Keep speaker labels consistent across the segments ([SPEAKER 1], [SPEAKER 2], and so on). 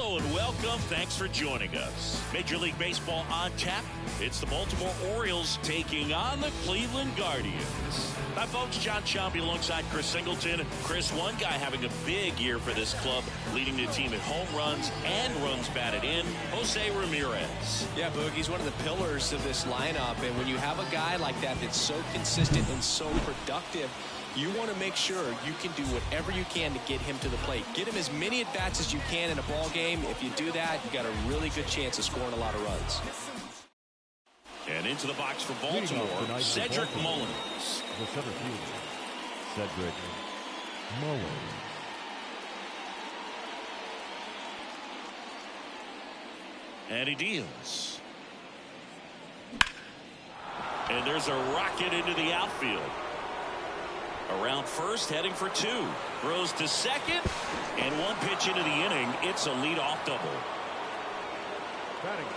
[SPEAKER 1] Hello and welcome. Thanks for joining us. Major League Baseball on tap. It's the Baltimore Orioles taking on the Cleveland Guardians. Hi, folks. John Sciambi alongside Chris Singleton. Chris, one guy having a big year for this club, leading the team in home runs and runs batted in, Jose Ramirez.
[SPEAKER 2] Yeah, Boog, he's one of the pillars of this lineup, and when you have a guy like that that's so consistent and so productive, you want to make sure you can do whatever you can to get him to the plate. Get him as many at-bats as you can in a ball game. If you do that, you got a really good chance of scoring a lot of runs.
[SPEAKER 1] And into the box for Baltimore, Cedric Mullins.
[SPEAKER 3] The center fielder, Cedric Mullins.
[SPEAKER 1] And he deals. And there's a rocket into the outfield. Around first, heading for two. Throws to second. And one pitch into the inning. It's a leadoff double.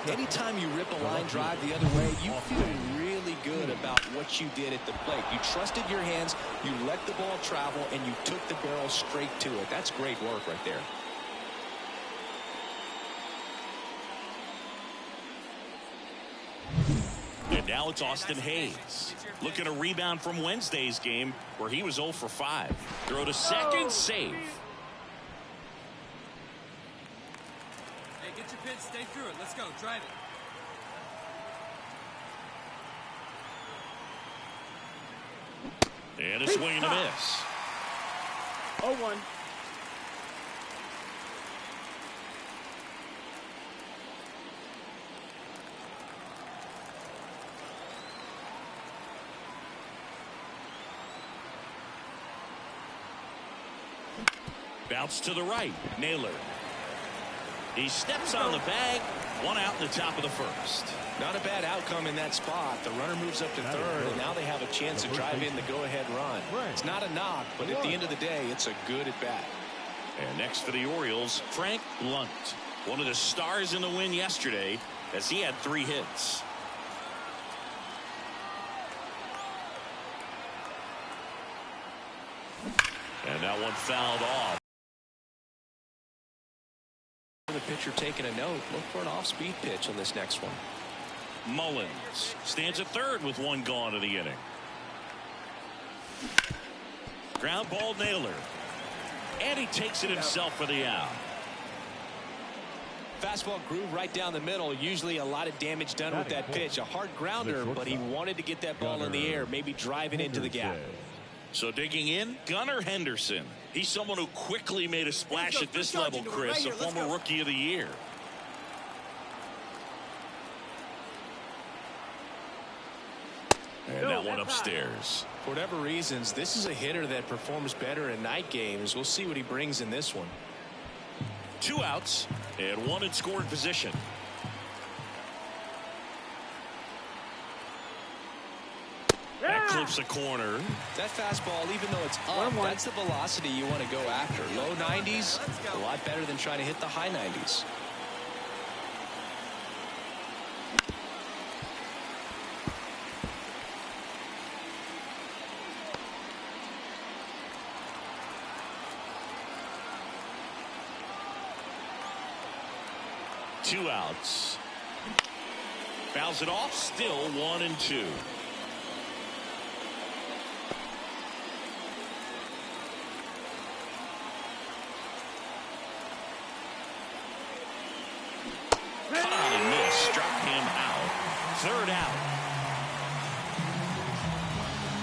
[SPEAKER 2] Anytime you rip a line drive the other way, you feel really good about what you did at the plate. You trusted your hands, you let the ball travel, and you took the barrel straight to it. That's great work right there.
[SPEAKER 1] And now it's Austin Hayes. Looking to rebound from Wednesday's game where he was 0 for 5. Throw to second, save.
[SPEAKER 4] Hey, get your pitch, stay through it. Let's go, drive it.
[SPEAKER 1] And a swing and a miss.
[SPEAKER 5] 0-1.
[SPEAKER 1] Bounce to the right. Naylor. He steps on the bag. One out in the top of the first.
[SPEAKER 2] Not a bad outcome in that spot. The runner moves up to third, and now they have a chance to drive in the go-ahead run. It's not a knock, but at the end of the day, it's a good at-bat.
[SPEAKER 1] And next for the Orioles, Frank Lunt. One of the stars in the win yesterday as he had 3 hits. And that one fouled off.
[SPEAKER 2] The pitcher taking a note. Look for an off-speed pitch on this next one.
[SPEAKER 1] Mullins stands at third with 1 gone in the inning. Ground ball, Naylor. And he takes it himself for the out.
[SPEAKER 2] Fastball groove right down the middle. Usually a lot of damage done with that pitch. A hard grounder, but he wanted to get that ball in the air, maybe drive it into the gap.
[SPEAKER 1] So digging in, Gunnar Henderson. He's someone who quickly made a splash at this level, Chris, a former Rookie of the Year. And that one upstairs.
[SPEAKER 2] For whatever reasons, this is a hitter that performs better in night games. We'll see what he brings in this one.
[SPEAKER 1] 2 outs and 1 in scoring position. That clips a corner.
[SPEAKER 2] That fastball, even though it's up, that's the velocity you want to go after. Low 90s, a lot better than trying to hit the high 90s.
[SPEAKER 1] Two outs. Fouls it off, still 1 and 2. Third out.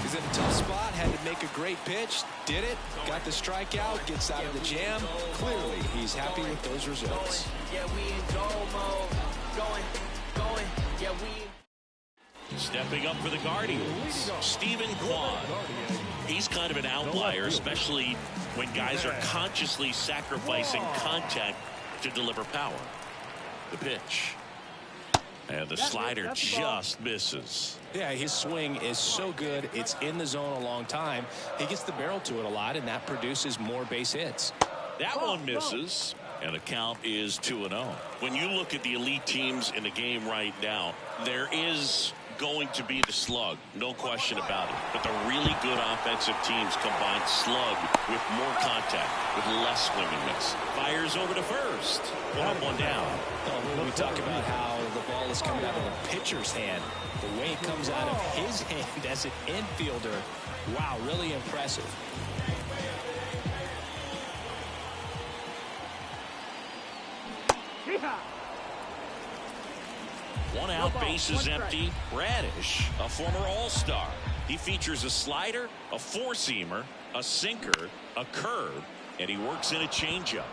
[SPEAKER 2] He's in a tough spot, had to make a great pitch, did it, got the strikeout, gets out of the jam. Clearly, he's happy with those results.
[SPEAKER 1] Stepping up for the Guardians, Stephen Kwan. He's kind of an outlier, especially when guys are consciously sacrificing contact to deliver power. The pitch. And the slider just misses.
[SPEAKER 2] Yeah, his swing is so good. It's in the zone a long time. He gets the barrel to it a lot, and that produces more base hits.
[SPEAKER 1] That one misses, and the count is 2-0. When you look at the elite teams in the game right now, there is going to be the slug, no question about it. But the really good offensive teams combine slug with more contact, with less swing and miss. Fires over to first. One up, one down.
[SPEAKER 2] Well, we talk about how the ball is coming out of the pitcher's hand. The way it comes out of his hand as an infielder. Wow, really impressive.
[SPEAKER 1] One out, bases empty. Radish, a former All-Star. He features a slider, a four-seamer, a sinker, a curve, and he works in a changeup.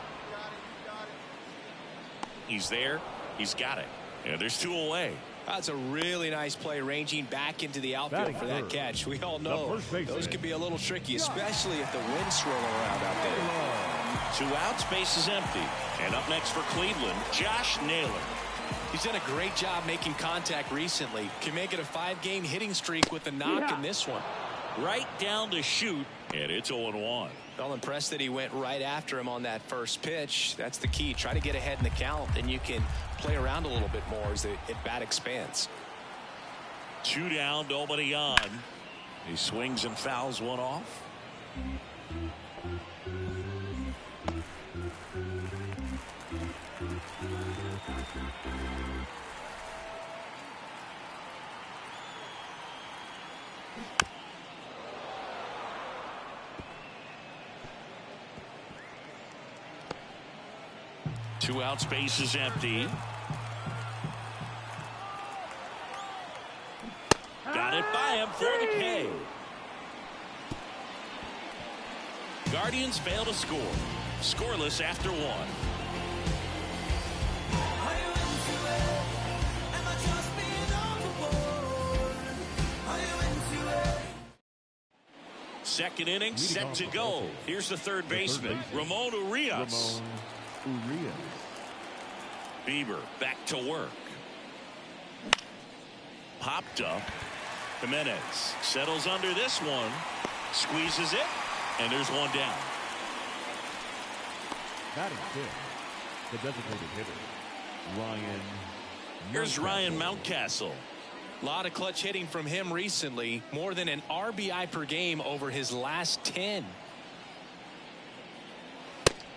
[SPEAKER 1] He's there. He's got it. And there's two away.
[SPEAKER 2] That's a really nice play, ranging back into the outfield for that catch. We all know those can be a little tricky, especially if the wind's swirling around out there.
[SPEAKER 1] 2 outs, bases empty. And up next for Cleveland, Josh Naylor.
[SPEAKER 2] He's done a great job making contact recently. Can make it a 5-game hitting streak with a knock in this one.
[SPEAKER 1] Right down to shoot, and it's 0-1.
[SPEAKER 2] Well, impressed that he went right after him on that first pitch. That's the key. Try to get ahead in the count, and you can play around a little bit more as the at-bat expands.
[SPEAKER 1] 2 down, nobody on. He swings and fouls one off. Two outs, bases empty. Got it by him for the K. Guardians fail to score. Scoreless after 1. Second inning set to go. Here's the third baseman, Ramon Urias. Bieber back to work. Popped up. Jimenez settles under this one. Squeezes it. And there's one down.
[SPEAKER 3] Batting fifth, the designated hitter, Ryan.
[SPEAKER 1] Here's Ryan Mountcastle.
[SPEAKER 2] A lot of clutch hitting from him recently. More than an RBI per game over his last 10.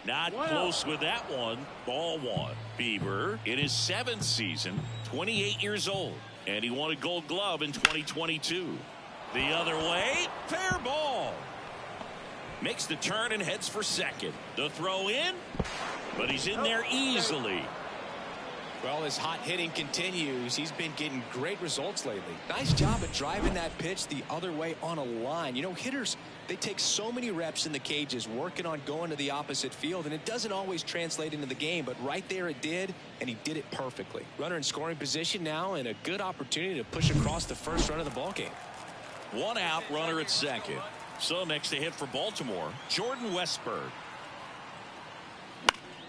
[SPEAKER 1] Not close with that one. Ball 1. Bieber in his 7th season, 28 years old, and he won a Gold Glove in 2022. The other way, fair ball. Makes the turn and heads for second. The throw in, but he's in there easily.
[SPEAKER 2] Well, his hot hitting continues. He's been getting great results lately. Nice job at driving that pitch the other way on a line. You know, hitters, they take so many reps in the cages working on going to the opposite field, and it doesn't always translate into the game, but right there it did, and he did it perfectly. Runner in scoring position now, and a good opportunity to push across the first run of the ball game.
[SPEAKER 1] 1 out, runner at second. So next to hit for Baltimore, Jordan Westburg.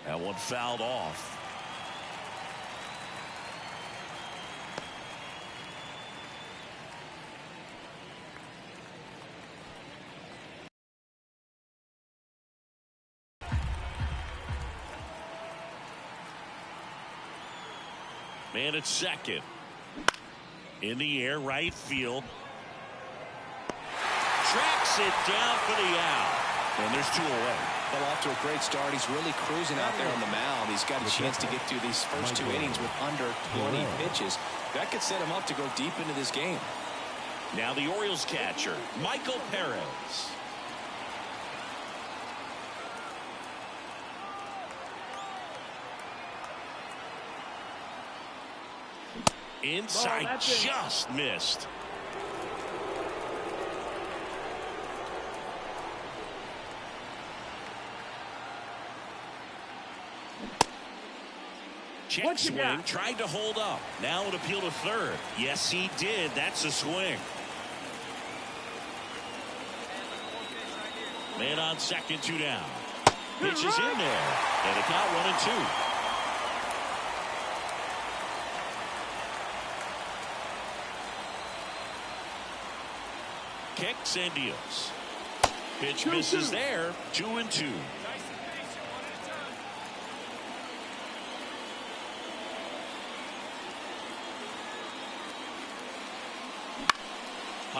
[SPEAKER 1] That one fouled off. Man at second. In the air, right field. Tracks it down for the out. And there's 2 away.
[SPEAKER 2] Well, off to a great start. He's really cruising out there on the mound. He's got a chance to get through these first 2 innings with under 20 pitches. That could set him up to go deep into this game.
[SPEAKER 1] Now the Orioles catcher, Michael Perez. Inside, just missed. Check swing, tried to hold up. Now it appeal to third. Yes, he did. That's a swing. Man on second, 2 down. Pitch is in there. And a count 1-2. Kicks and deals. Pitch misses there. 2-2.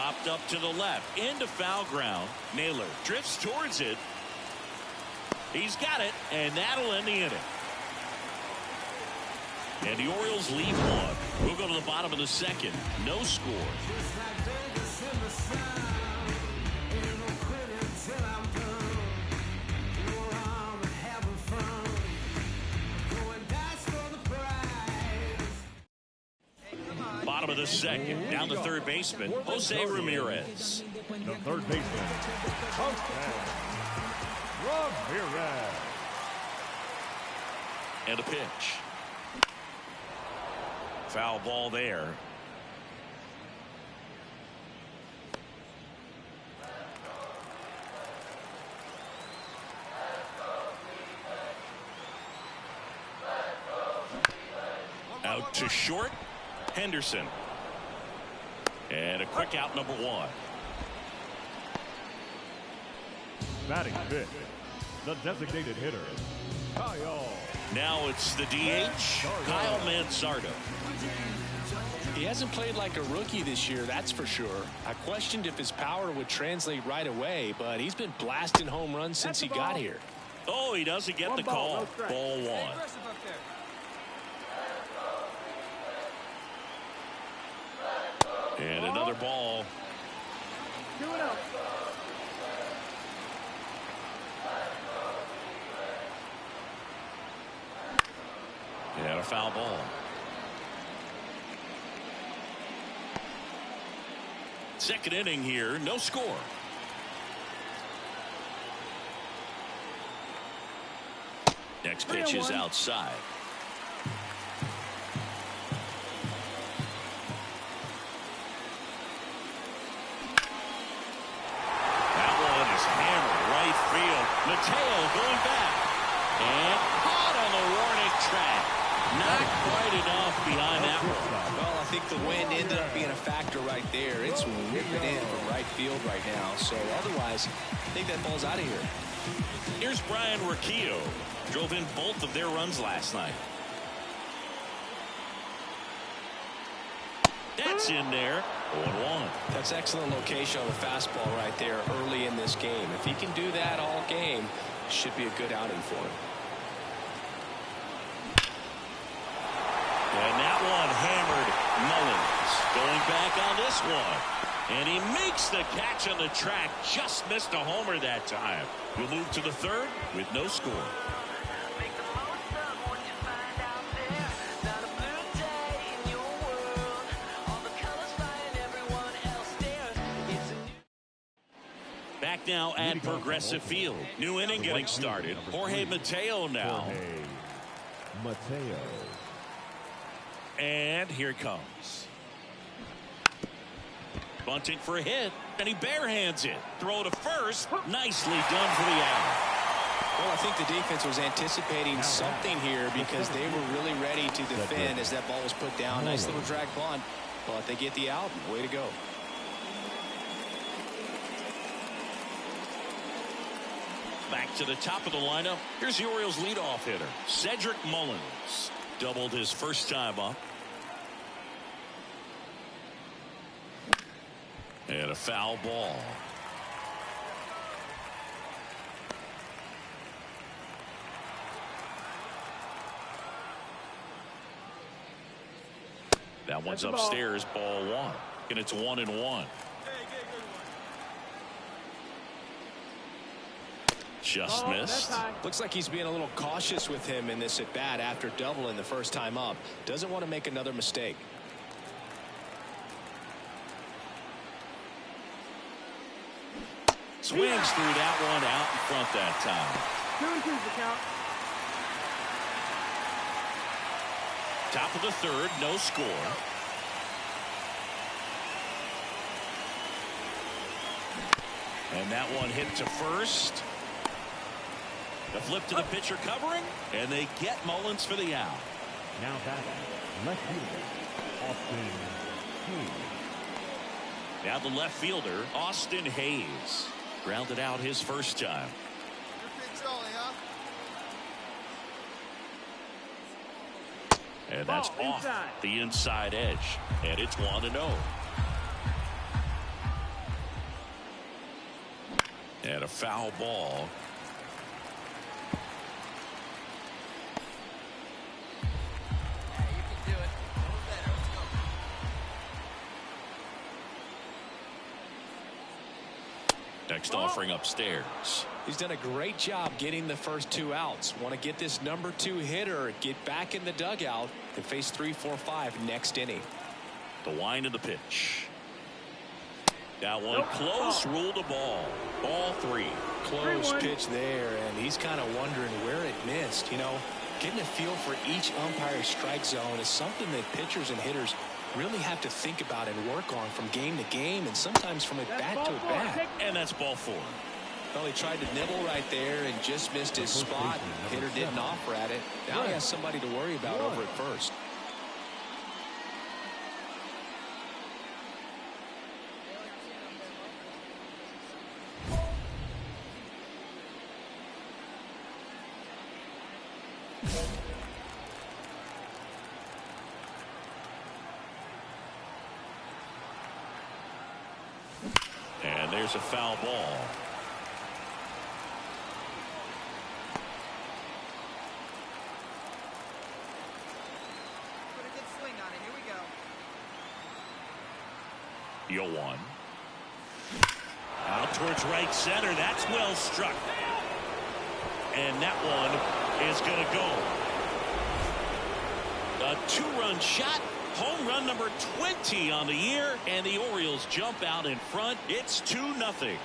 [SPEAKER 1] Popped up to the left, into foul ground. Naylor drifts towards it. He's got it, and that'll end the inning. And the Orioles lead one. We'll go to the bottom of the second. No score. Bottom of the second. Down the third baseman, Jose Ramirez.
[SPEAKER 3] The third baseman, Jose Ramirez.
[SPEAKER 1] And a pitch. Foul ball there. Out to short. Henderson. And a quick out, number one.
[SPEAKER 3] Batting fifth, the designated hitter, Kyle.
[SPEAKER 1] Now it's the DH, Kyle Manzardo.
[SPEAKER 2] He hasn't played like a rookie this year, that's for sure. I questioned if his power would translate right away, but he's been blasting home runs since he got here.
[SPEAKER 1] Oh, he doesn't get the call. Ball one. And another ball.
[SPEAKER 5] 2-0.
[SPEAKER 1] And a foul ball. Second inning here, no score. Next pitch is outside. Mateo going back and caught on the warning track. Not quite enough behind that one.
[SPEAKER 2] Well, I think the wind ended up being a factor right there. It's ripping in from right field right now. So otherwise, I think that ball's out of here.
[SPEAKER 1] Here's Brian Riccio. Drove in both of their runs last night. That's in there. 0-1.
[SPEAKER 2] That's excellent location on the fastball right there early in this game. If he can do that all game, should be a good outing for him.
[SPEAKER 1] And that one hammered Mullins. Going back on this one. And he makes the catch on the track. Just missed a homer that time. We'll move to the third with no score. Back now at Progressive Field. New inning getting started. Jorge Mateo now.
[SPEAKER 3] Jorge Mateo.
[SPEAKER 1] And here it comes. Bunting for a hit, and he barehands it. Throw to first. Nicely done for the out.
[SPEAKER 2] Well, I think the defense was anticipating something here because they were really ready to defend as that ball was put down. Nice little drag bunt, but they get the out. Way to go.
[SPEAKER 1] Back to the top of the lineup. Here's the Orioles leadoff hitter, Cedric Mullins. Doubled his first time up. And a foul ball. That one's upstairs, ball one. And it's 1-1. Just missed.
[SPEAKER 2] Looks like he's being a little cautious with him in this at bat after doubling the first time up. Doesn't want to make another mistake.
[SPEAKER 1] Swings through that one out in front that time.
[SPEAKER 5] 2-2's the count.
[SPEAKER 1] Top of the third, no score. And that one hit to first. The flip to the pitcher covering, and they get Mullins for the out.
[SPEAKER 3] Now batting, left fielder, Austin Hayes.
[SPEAKER 1] Now the left fielder, Austin Hayes. Grounded out his first time. And that's off the inside edge. And it's 1-0. And a foul ball.
[SPEAKER 4] Yeah, you can do it. A little better. Let's go.
[SPEAKER 1] Next offering upstairs.
[SPEAKER 2] He's done a great job getting the first 2 outs. Want to get this number 2 hitter, get back in the dugout, and face 3, 4, 5 next inning.
[SPEAKER 1] The wind of the pitch. That one close, ruled a ball. Ball 3.
[SPEAKER 2] Close pitch there, and he's kind of wondering where it missed. You know, getting a feel for each umpire's strike zone is something that pitchers and hitters really have to think about and work on from game to game, and sometimes from at bat to at bat.
[SPEAKER 1] And that's ball 4.
[SPEAKER 2] Well, he tried to nibble right there and just missed his spot. Hitter didn't offer at it. Now he has somebody to worry about over at first.
[SPEAKER 1] And there's a foul ball.
[SPEAKER 4] Put a good swing on it. Here we go.
[SPEAKER 1] Yo-1. Out towards right center. That's well struck. And that one is going to go. A 2-run shot. Home run number 20 on the year, and the Orioles jump out in front. It's 2-0.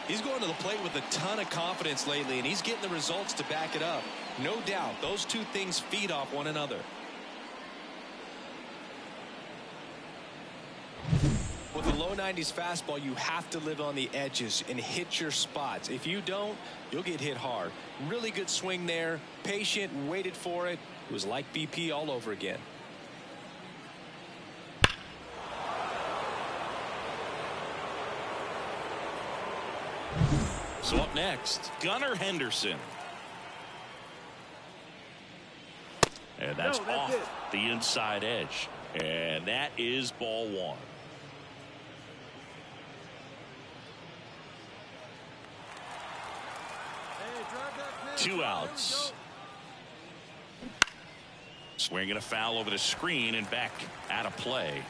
[SPEAKER 2] He's going to the plate with a ton of confidence lately, and he's getting the results to back it up. No doubt, those two things feed off one another. With a low 90s fastball, you have to live on the edges and hit your spots. If you don't, you'll get hit hard. Really good swing there. Patient, waited for it. It was like BP all over again.
[SPEAKER 1] So up next, Gunnar Henderson. And that's off the inside edge. And that is ball 1.
[SPEAKER 4] Hey, drive that pitch.
[SPEAKER 1] 2 outs. Swinging a foul over the screen and back out of play.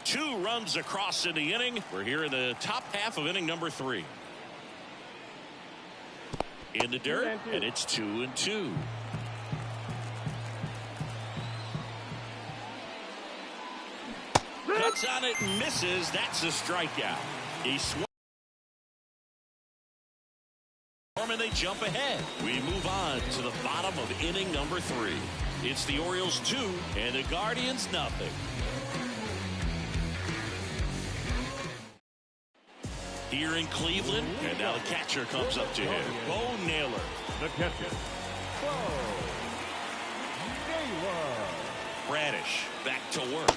[SPEAKER 1] Two runs across in the inning. We're here in the top half of inning number 3. In the dirt, and it's 2-2. Cuts on it and misses. That's a strikeout. He swung. And they jump ahead. We move on to the bottom of inning number 3. It's the Orioles 2 and the Guardians nothing. Here in Cleveland, and now the catcher comes up to him. Bo Naylor.
[SPEAKER 3] The catcher, Bo Naylor.
[SPEAKER 1] Bradish back to work.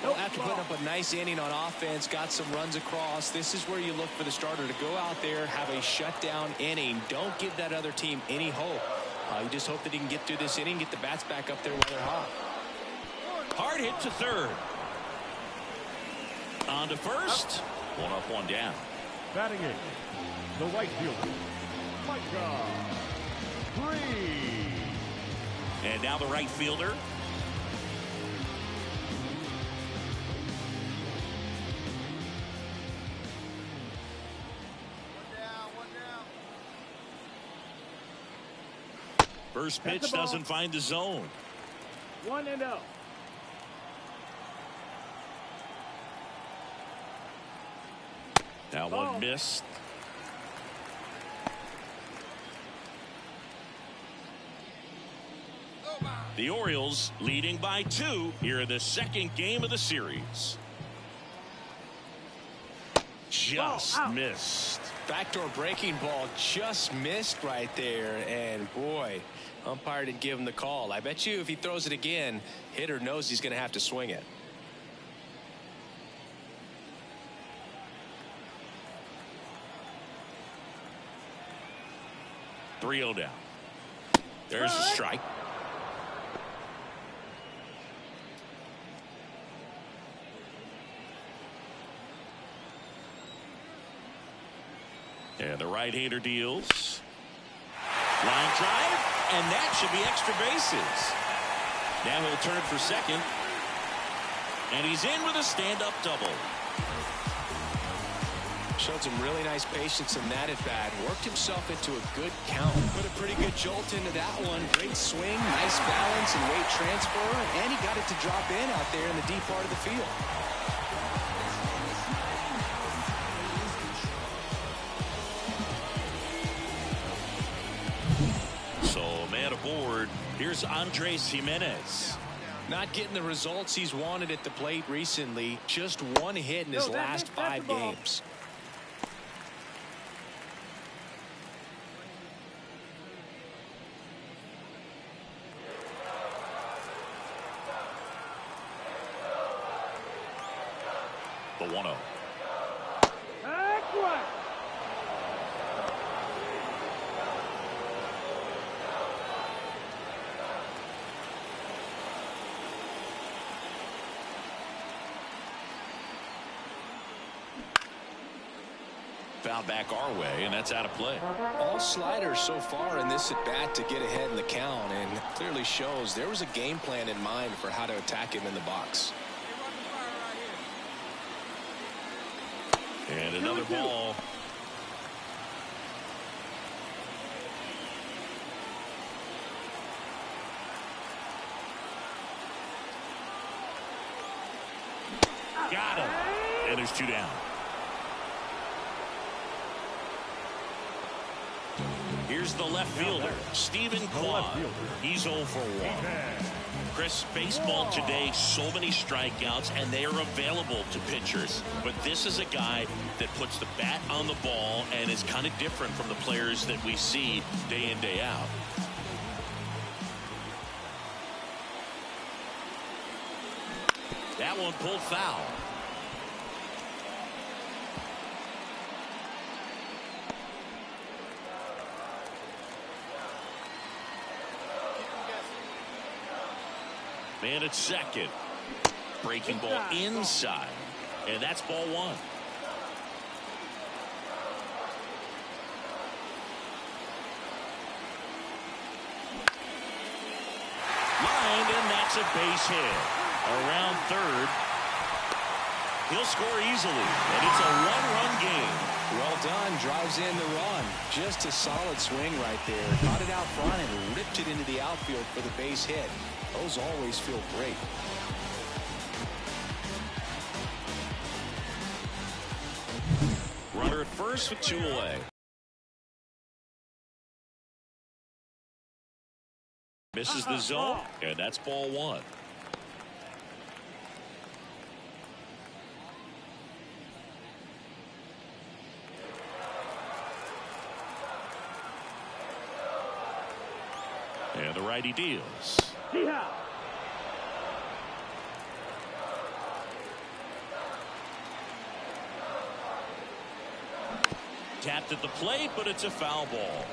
[SPEAKER 2] Well, after putting up a nice inning on offense, got some runs across, this is where you look for the starter to go out there, have a shutdown inning. Don't give that other team any hope. You just hope that he can get through this inning, get the bats back up there while they're hot.
[SPEAKER 1] Hard hit to third. On to first. 1 up, 1 down.
[SPEAKER 3] Batting in, the right fielder, Micah Green.
[SPEAKER 1] And now the right fielder.
[SPEAKER 4] One down.
[SPEAKER 1] First pitch doesn't find the zone.
[SPEAKER 5] 1-0.
[SPEAKER 1] That one missed. The Orioles leading by 2 here in the second game of the series. Just missed.
[SPEAKER 2] Backdoor breaking ball just missed right there, and boy, umpire didn't give him the call. I bet you if he throws it again, hitter knows he's going to have to swing it.
[SPEAKER 1] 3-0 down. There's a strike. And the right-hander deals. Line drive, and that should be extra bases. Now he'll turn for second. And he's in with a stand-up double.
[SPEAKER 2] Showed some really nice patience in that at bat. Worked himself into a good count. Put a pretty good jolt into that one. Great swing, nice balance and weight transfer. And he got it to drop in out there in the deep part of the field.
[SPEAKER 1] So, man aboard. Here's Andres Gimenez.
[SPEAKER 2] Not getting the results he's wanted at the plate recently. Just one hit in his last 5 games.
[SPEAKER 1] The 1-0. Foul back our way, and that's out of play.
[SPEAKER 2] All sliders so far in this at bat to get ahead in the count, and clearly shows there was a game plan in mind for how to attack him in the box.
[SPEAKER 1] And another ball. Got him. And there's 2 down. Here's the left fielder, Stephen Kwan. He's 0 for 1. Chris, baseball today, so many strikeouts, and they are available to pitchers. But this is a guy that puts the bat on the ball and is kind of different from the players that we see day in, day out. That one pulled foul. Man at second. Breaking ball inside. And that's ball 1. Lined, and that's a base hit. Around third. He'll score easily. And it's a 1-run game.
[SPEAKER 2] Well done. Drives in the run. Just a solid swing right there. Caught it out front and ripped it into the outfield for the base hit. Those always feel great.
[SPEAKER 1] Runner at first with 2 away. Misses the zone, and that's ball 1. And the righty deals. Tapped at the plate, but it's a foul ball.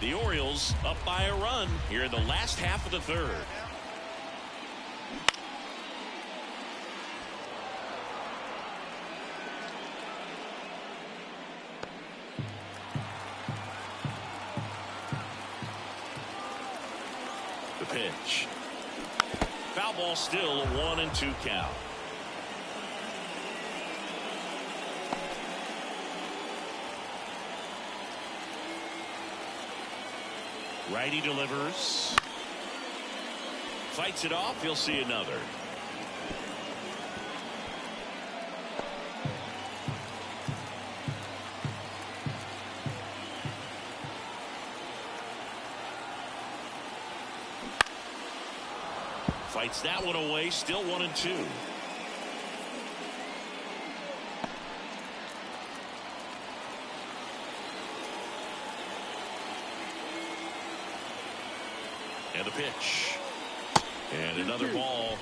[SPEAKER 1] The Orioles up by a run here in the last half of the 3rd. The pitch. Foul ball, still a 1-2 count. Righty delivers. Fights it off. He'll see another. Fights that one away. Still 1-2. And the pitch. And another ball.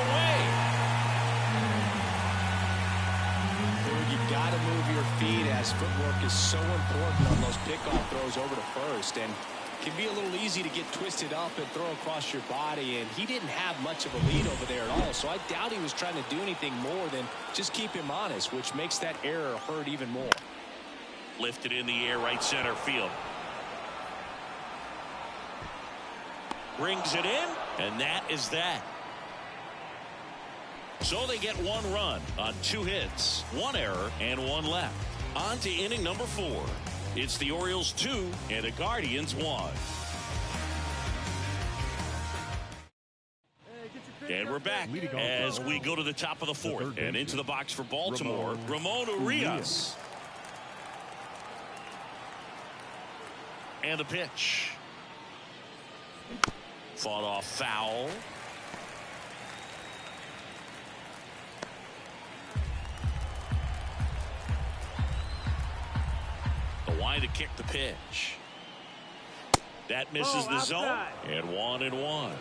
[SPEAKER 1] away.
[SPEAKER 2] You got to move your feet, as footwork is so important on those pickoff throws over to first, and can be a little easy to get twisted up and throw across your body, and he didn't have much of a lead over there at all, so I doubt he was trying to do anything more than just keep him honest, which makes that error hurt even more.
[SPEAKER 1] Lifted in the air, right center field. Brings it in, and that is that. So they get 1 run on 2 hits, 1 error, and 1 left. On to inning number 4. It's the Orioles 2 and the Guardians 1. And we're back as we go to the top of the 4th and into the box for Baltimore, Ramon Urias. And the pitch. Fought off foul. The line to kick the pitch. That misses the zone. And 1-1.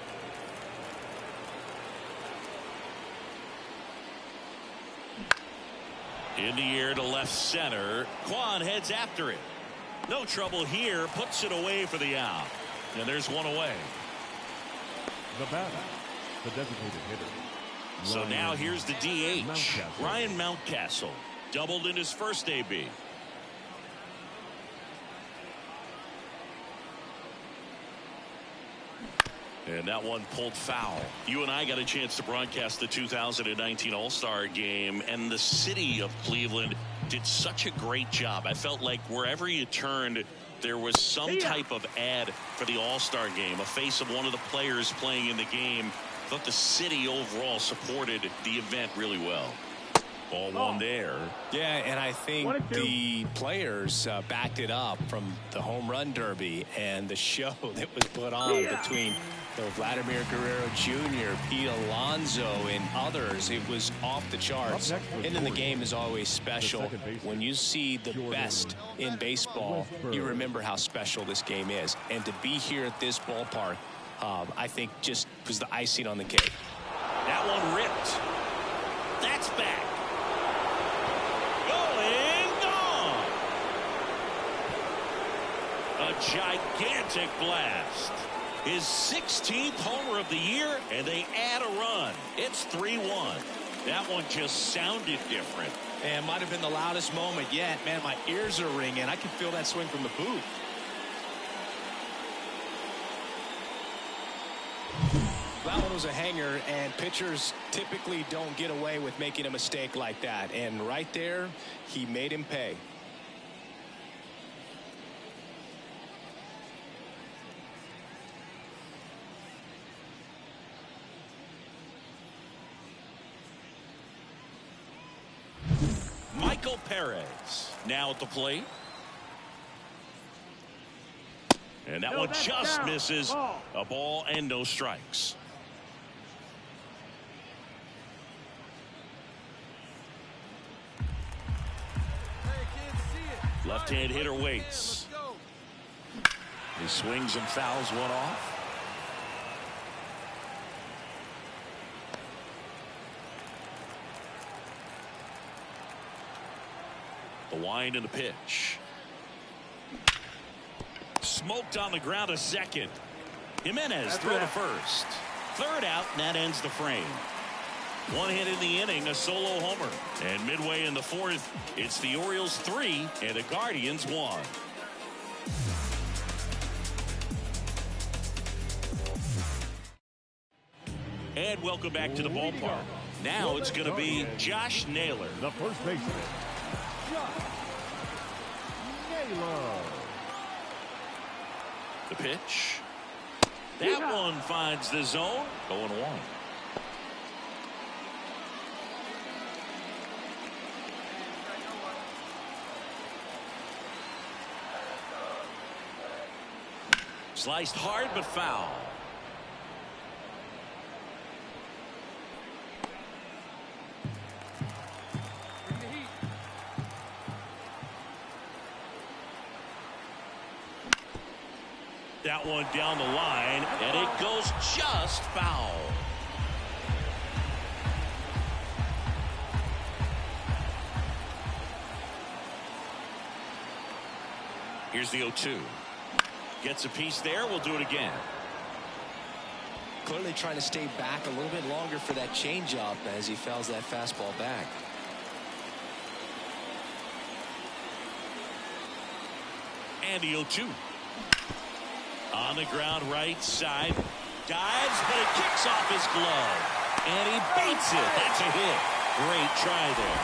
[SPEAKER 1] In the air to left center. Quan heads after it. No trouble here. Puts it away for the out. And there's 1 away.
[SPEAKER 3] The batter, the designated hitter.
[SPEAKER 1] So now here's the DH. Ryan Mountcastle. Doubled in his first AB. And that one pulled foul. You and I got a chance to broadcast the 2019 All-Star game, and the city of Cleveland did such a great job. I felt like wherever you turned, there was some type of ad for the All-Star game, a face of one of the players playing in the game. I thought the city overall supported the event really well. Ball 1 there.
[SPEAKER 2] Yeah, and I think the players backed it up from the home run derby and the show that was put on between Vladimir Guerrero Jr., Pete Alonso, and others. It was off the charts. And then the game is always special. When you see the best in baseball, you remember how special this game is. And to be here at this ballpark, I think just was the icing on the cake.
[SPEAKER 1] That one ripped. That's back. A gigantic blast. His 16th homer of the year, and they add a run. It's 3-1. That one just sounded different.
[SPEAKER 2] And might have been the loudest moment yet. Man, my ears are ringing. I can feel that swing from the booth. That one was a hanger, and pitchers typically don't get away with making a mistake like that. And right there, he made him pay.
[SPEAKER 1] Michael Perez now at the plate. And that one just misses. A ball and no strikes. Left-hand hitter waits. He swings and fouls one off. The wind and the pitch. Smoked on the ground, a second. Jimenez throw to first. Third out, and that ends the frame. 1 hit in the inning, a solo homer. And midway in the 4th, it's the Orioles 3 and the Guardians 1. And welcome back to the ballpark. Now it's going to be Josh Naylor.
[SPEAKER 3] The first baseman, Josh Naylor.
[SPEAKER 1] The pitch. That one finds the zone. 0-1. Sliced hard but foul. That one down the line, and it goes just foul. Here's the 0-2. Gets a piece there. We'll do it again.
[SPEAKER 2] Clearly trying to stay back a little bit longer for that changeup as he fouls that fastball back.
[SPEAKER 1] And the 0-2. On the ground, right side. Dives, but it kicks off his glove. And he beats it. That's a hit. Great try there.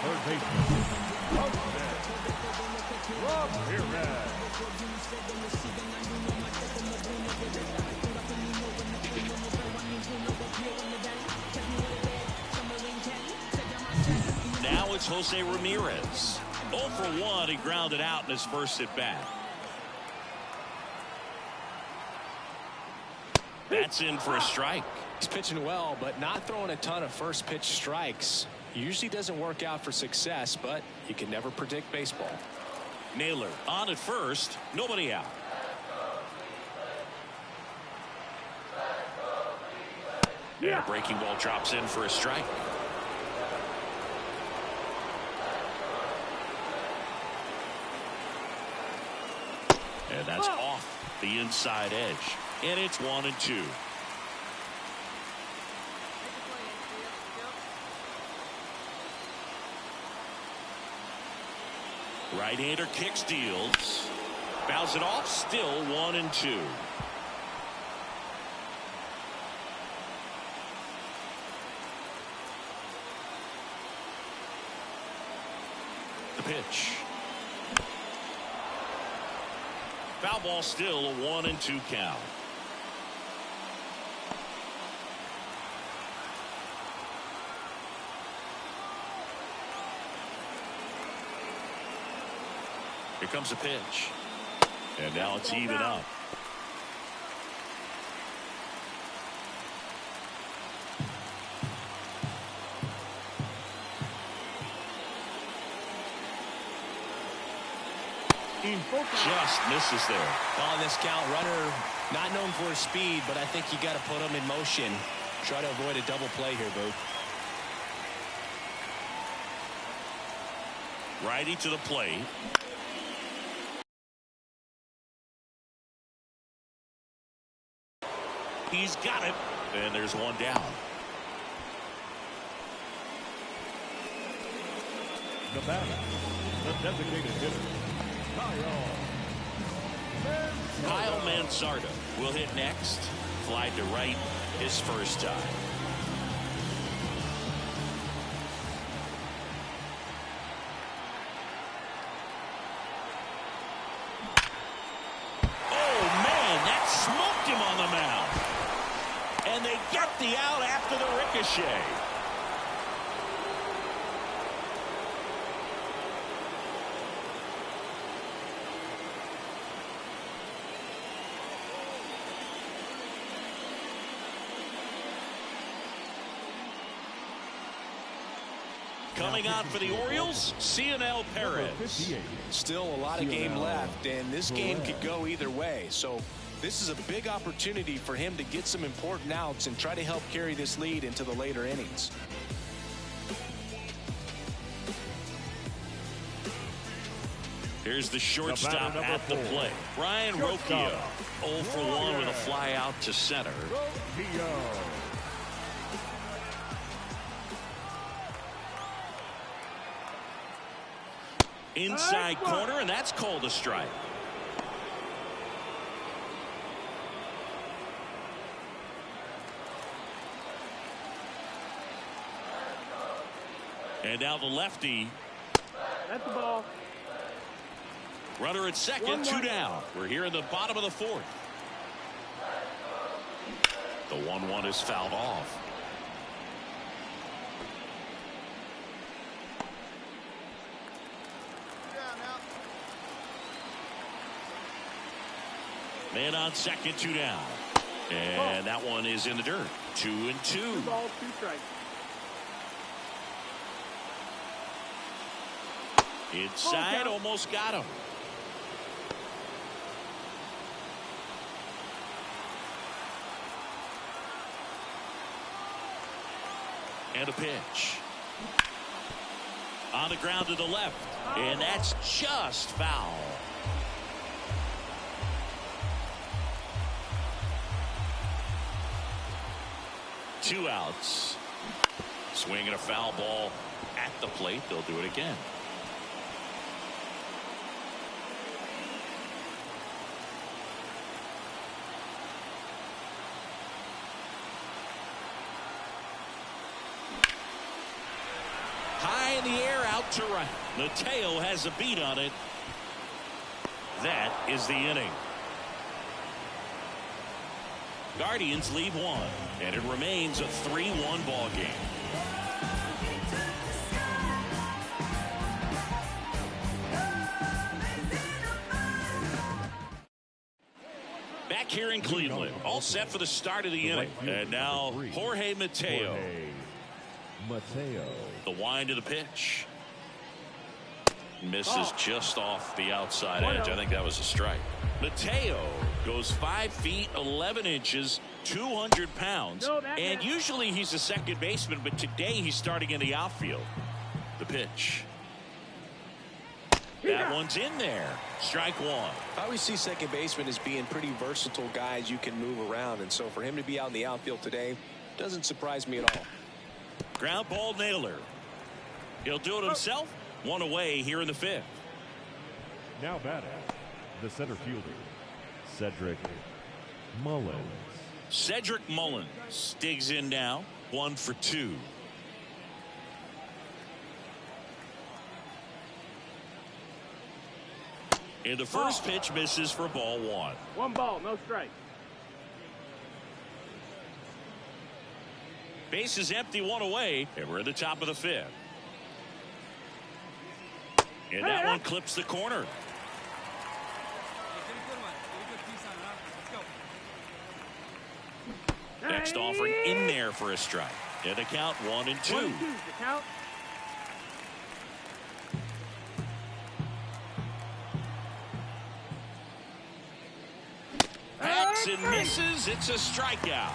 [SPEAKER 3] Third baseman.
[SPEAKER 1] Now it's Jose Ramirez. 0 for 1. He grounded out in his first at bat. That's in for a strike.
[SPEAKER 2] He's pitching well, but not throwing a ton of first pitch strikes. Usually doesn't work out for success, but you can never predict baseball.
[SPEAKER 1] Naylor on at first. Nobody out. And a breaking ball drops in for a strike. And that's off the inside edge. And it's 1-2. Right-hander kicks, deals. Fouls it off. Still 1-2. The pitch. Foul ball, still a 1-2 count. Here comes a pitch. And now it's even up. Just misses there.
[SPEAKER 2] On this count, runner not known for his speed, but I think you got to put him in motion. Try to avoid a double play here, Boo.
[SPEAKER 1] Righty to the plate. He's got it. And there's one down.
[SPEAKER 3] The batter, the designated hitter,
[SPEAKER 1] Kyle Mansardo will hit next. Fly to right his first time. Oh, man, that smoked him on the mound. And they get the out after the ricochet. Coming on for the Orioles, An-Epileptic-Kid.
[SPEAKER 2] Still a lot of game left, and this game could go either way. So this is a big opportunity for him to get some important outs and try to help carry this lead into the later innings.
[SPEAKER 1] Here's the shortstop at the plate. Brian Rocchio. 0 for 1 with a fly out to center. Inside corner, and that's called a strike. And now the lefty.
[SPEAKER 5] That's the ball.
[SPEAKER 1] Runner at second, 2 down. We're here in the bottom of the 4th. The 1-1 is fouled off. Man on second, 2 down. And that one is in the dirt. 2-2.
[SPEAKER 5] 2 balls, 2 strikes.
[SPEAKER 1] Inside, almost got him. And a pitch. On the ground to the left, and that's just foul. Two outs. Swinging a foul ball at the plate. They'll do it again. High in the air, out to right. Mateo has a beat on it. That is the inning. Guardians lead one, and it remains a 3-1 ball game. Back here in Cleveland, all set for the start of the inning. And now Jorge Mateo. The wind of the pitch. Misses just off the outside edge. I think that was a strike. Mateo goes 5 feet 11 inches, 200 pounds, and usually he's a second baseman, but today he's starting in the outfield. The pitch. That one's in there. Strike one.
[SPEAKER 2] I always see second basemen as being pretty versatile guys you can move around, and so for him to be out in the outfield today doesn't surprise me at all.
[SPEAKER 1] Ground ball nailer. He'll do it himself. One away here in the fifth.
[SPEAKER 3] Now batting, the center fielder, Cedric Mullins.
[SPEAKER 1] Cedric Mullins digs in now. 1 for 2. And the first pitch misses for ball one.
[SPEAKER 5] 1 ball, no strike.
[SPEAKER 1] Base is empty, 1 away, and we're at the top of the fifth. And that one clips the corner.
[SPEAKER 4] Hey, get a good one. Get a good piece on it, huh? Let's go.
[SPEAKER 1] Next offering in there for a strike. And the count 1 and 2.
[SPEAKER 5] 1 and 2 the count.
[SPEAKER 1] Backs and misses. It's a strikeout.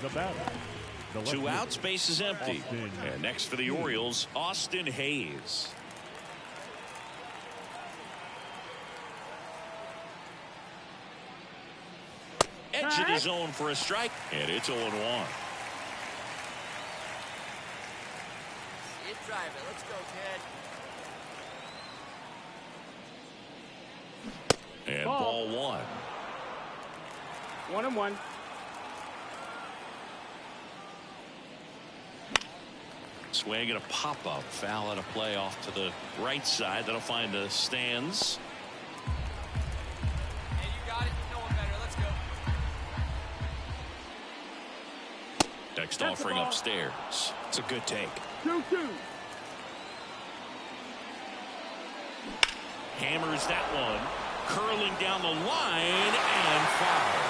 [SPEAKER 3] The batter.
[SPEAKER 1] 2 outs, base is empty. And next for the Orioles, Austin Hayes. Edge of the zone for a strike, and it's 0-1.
[SPEAKER 4] Keep driving. Let's go, kid.
[SPEAKER 1] And ball 1.
[SPEAKER 5] 1-1.
[SPEAKER 1] Swing and a pop-up foul and a play off to the right side. That'll find the stands.
[SPEAKER 4] Hey, you got it. You know one better. Let's go.
[SPEAKER 1] Next offering upstairs.
[SPEAKER 2] It's a good take.
[SPEAKER 5] 2-2.
[SPEAKER 1] Hammers that one. Curling down the line and foul.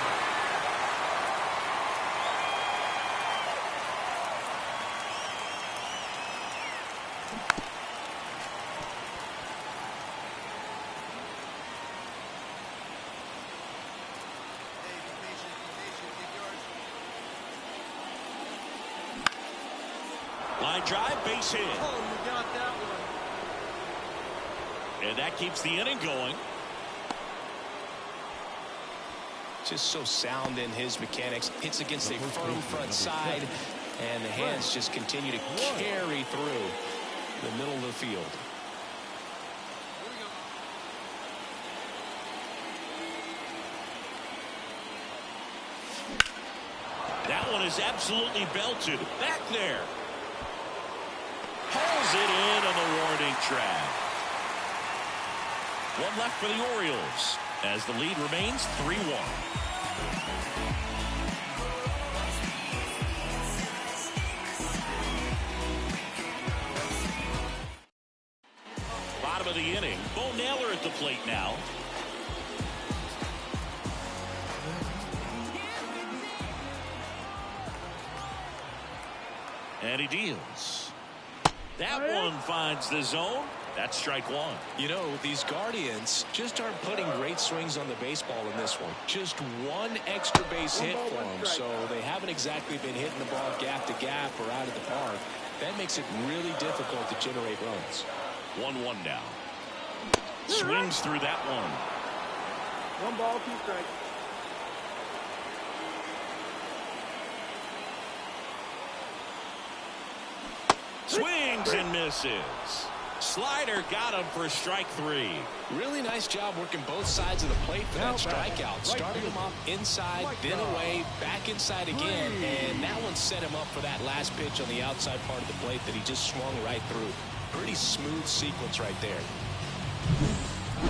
[SPEAKER 1] Line drive, base hit.
[SPEAKER 4] Oh, you got that one.
[SPEAKER 1] And that keeps the inning going.
[SPEAKER 2] Just so sound in his mechanics. Hits against a firm front side, and the hands just continue to carry through the middle of the field.
[SPEAKER 4] Here we go.
[SPEAKER 1] That one is absolutely belted. Back there. Pulls it in on the warning track. 1 left for the Orioles as the lead remains 3-1. Bottom of the inning. Bo Naylor at the plate now. And he deals. That one finds the zone, That's strike one.
[SPEAKER 2] You know, these Guardians just aren't putting great swings on the baseball in this one. Just one extra base hit for them, so they haven't exactly been hitting the ball gap to gap or out of the park. That makes it really difficult to generate runs.
[SPEAKER 1] 1-1 now. Swings through that one.
[SPEAKER 5] 1 ball, 2 strikes.
[SPEAKER 1] Swings and misses. Slider got him for strike 3.
[SPEAKER 2] Really nice job working both sides of the plate for that strikeout. Started him off inside, then away, back inside again, and that one set him up for that last pitch on the outside part of the plate that he just swung right through. Pretty smooth sequence right there.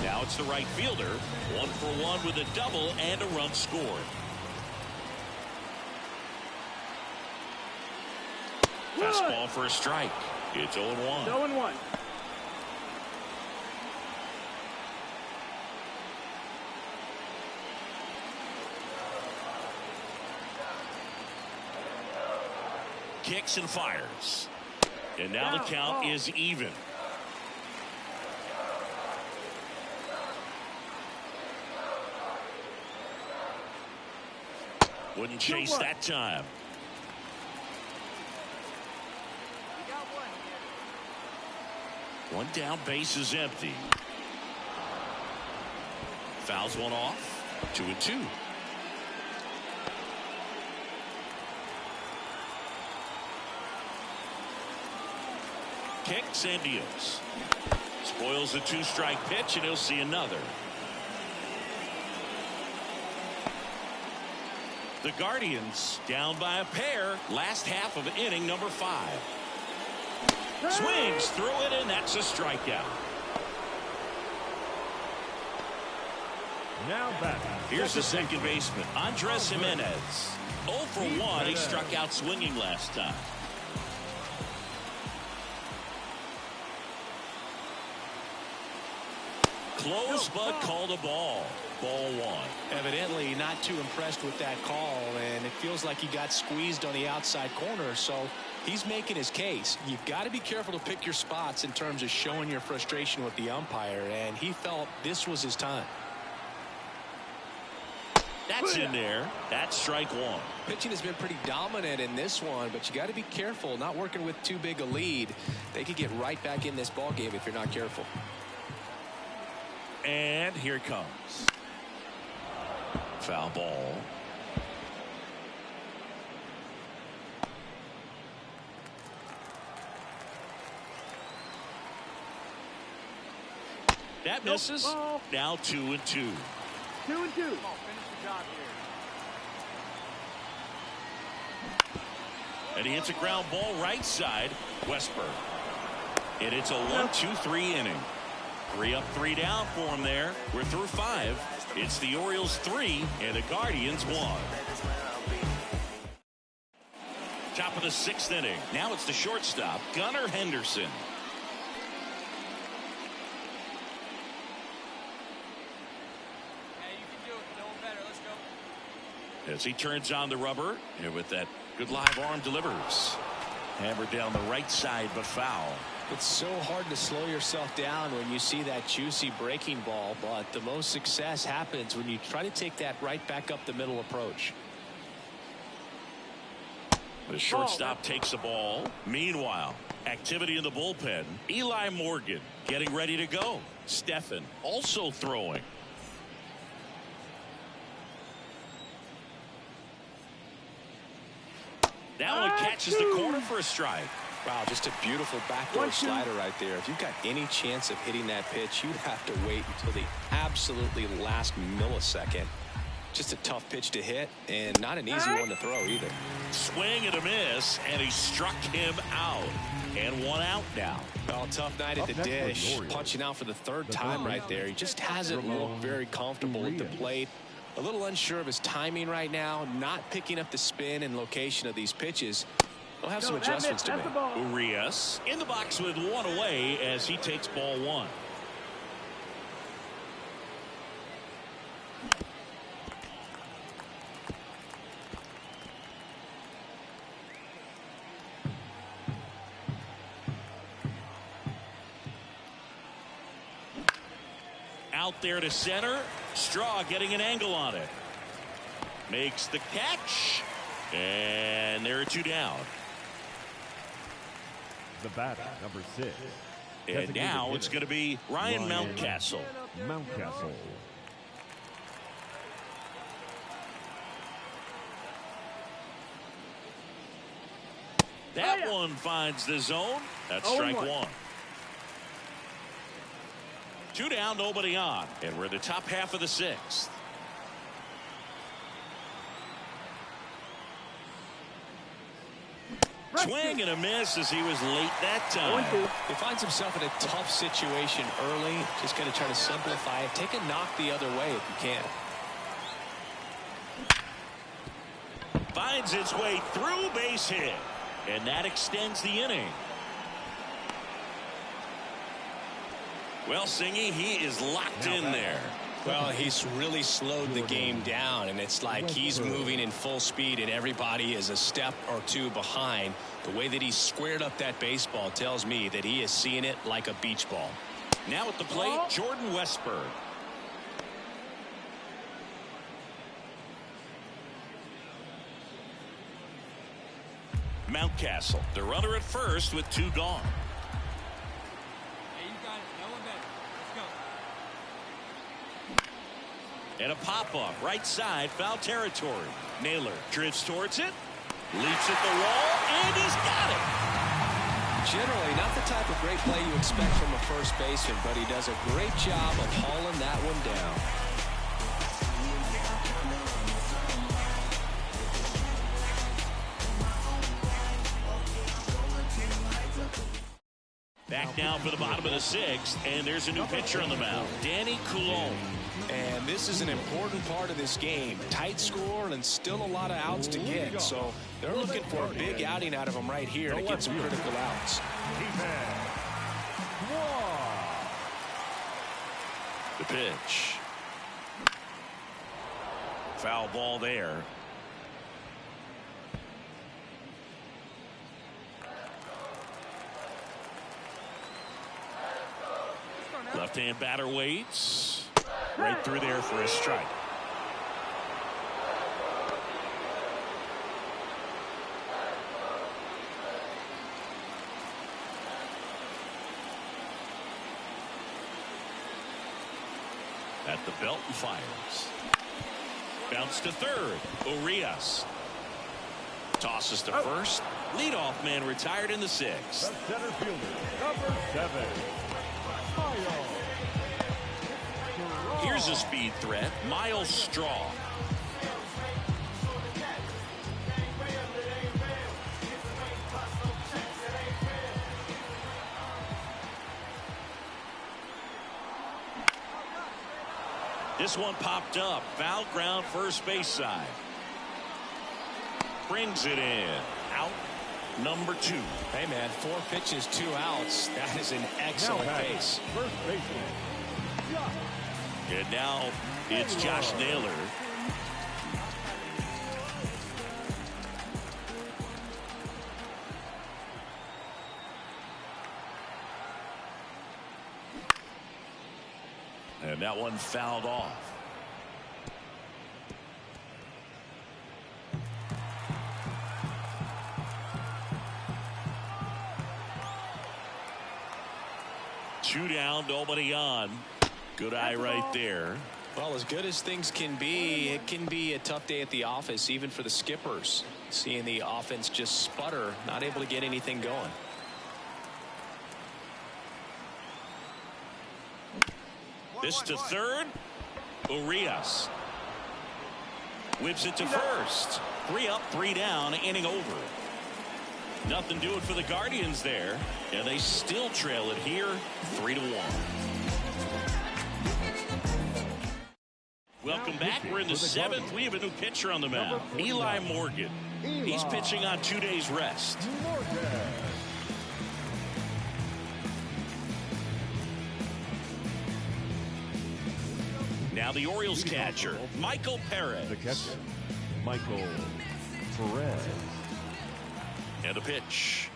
[SPEAKER 1] Now it's the right fielder. 1 for 1 with a double and a run scored. Fastball for a strike. It's 0-1.
[SPEAKER 5] 0-1.
[SPEAKER 1] Kicks and fires. And now the count is even. Wouldn't chase that time. One down, base is empty. Fouls one off. 2-2. Kicks and deals. Spoils the 2-strike pitch, and he'll see another. The Guardians down by a pair. Last half of inning number 5. Swings through it, and that's a strikeout.
[SPEAKER 3] Now back.
[SPEAKER 1] Here's the second baseman, Andres Jimenez. 0 for 1. He struck out swinging last time. Close, but called a ball. Ball 1.
[SPEAKER 2] Evidently not too impressed with that call, and it feels like he got squeezed on the outside corner, so he's making his case. You've got to be careful to pick your spots in terms of showing your frustration with the umpire, and he felt this was his time.
[SPEAKER 1] That's in there. That's strike 1.
[SPEAKER 2] Pitching has been pretty dominant in this one, but you got to be careful not working with too big a lead. They could get right back in this ball game if you're not careful.
[SPEAKER 1] And here it comes. Foul ball. That misses. Now 2-2.
[SPEAKER 5] 2-2.
[SPEAKER 4] Finish the job here.
[SPEAKER 1] And he hits a ground ball right side. Westberg. And it's a 1-2-3 inning. 3 up, 3 down for him there. We're through 5. It's the Orioles 3 and the Guardians 1. Top of the 6th inning. Now it's the shortstop, Gunnar Henderson.
[SPEAKER 4] Hey, you can do it. No better. Let's go.
[SPEAKER 1] As he turns on the rubber, and with that good live arm delivers. Hammered down the right side, but foul.
[SPEAKER 2] It's so hard to slow yourself down when you see that juicy breaking ball, but the most success happens when you try to take that right back up the middle approach.
[SPEAKER 1] The shortstop takes the ball. Meanwhile, activity in the bullpen. Eli Morgan getting ready to go. Stephan also throwing. That one catches the corner for a strike.
[SPEAKER 2] Wow, just a beautiful backdoor slider right there. If you've got any chance of hitting that pitch, you have to wait until the absolutely last millisecond. Just a tough pitch to hit, and not an easy one to throw either.
[SPEAKER 1] Swing and a miss, and he struck him out. And 1 out now.
[SPEAKER 2] Well, tough night at the dish. Punching out for the 3rd time right there. He just hasn't looked very comfortable at the plate. A little unsure of his timing right now, not picking up the spin and location of these pitches. He'll have some adjustments to make.
[SPEAKER 1] Urias in the box with 1 away as he takes ball 1. Out there to center. Straw getting an angle on it. Makes the catch. And there are 2 down.
[SPEAKER 3] The batter, number 6.
[SPEAKER 1] And now it's going to be Ryan Mountcastle.
[SPEAKER 3] Mountcastle.
[SPEAKER 1] That one finds the zone. That's strike 1. 2 down, nobody on. And we're in the top half of the 6th. Swing and a miss as he was late that time.
[SPEAKER 2] He finds himself in a tough situation early. Just going to try to simplify it. Take a knock the other way if you can.
[SPEAKER 1] Finds its way through, base hit. And that extends the inning. Well, Singy, he is locked in there.
[SPEAKER 2] Well, he's really slowed the game down, and it's like he's moving in full speed, and everybody is a step or 2 behind. The way that he squared up that baseball tells me that he is seeing it like a beach ball.
[SPEAKER 1] Now at the plate, Jordan Westberg. Mountcastle, the runner at first with 2 gone.
[SPEAKER 4] Hey, you got it. No one better. Let's go.
[SPEAKER 1] And a pop-up, right side, foul territory. Naylor drifts towards it, leaps at the wall, and he's got it.
[SPEAKER 2] Generally, not the type of great play you expect from a first baseman, but he does a great job of hauling that one down.
[SPEAKER 1] Back now for the bottom of the 6th, and there's a new pitcher on the mound, Danny Coulombe.
[SPEAKER 2] And this is an important part of this game. Tight score and still a lot of outs to get. So they're looking for a big outing out of him right here to get some critical outs.
[SPEAKER 1] The pitch. Foul ball there. Left-hand batter waits. Right through there for a strike. At the belt and fires. Bounce to third. Urias. Tosses to first. Leadoff man retired in the 6th.
[SPEAKER 3] The center fielder, number 7.
[SPEAKER 1] Here's a speed threat, Miles Straw. This one popped up. Foul ground, first base side. Brings it in. Out number 2.
[SPEAKER 2] Hey, man, 4 pitches, 2 outs. That is an excellent base.
[SPEAKER 3] First baseman.
[SPEAKER 1] And now it's Josh Naylor. And that one fouled off. Two down, nobody on. Good eye right there.
[SPEAKER 2] Well, as good as things can be, it can be a tough day at the office, even for the skippers. Seeing the offense just sputter, not able to get anything going.
[SPEAKER 1] This to third. Urias whips it to first. 3 up, 3 down, inning over. Nothing doing for the Guardians there, and they still trail it here 3-1. Welcome back. We're in the 7th. We have a new pitcher on the mound, Eli Morgan. He's pitching on 2 days rest. Now the Orioles catcher, Michael Perez.
[SPEAKER 3] The catcher, Michael Perez.
[SPEAKER 1] And a pitch.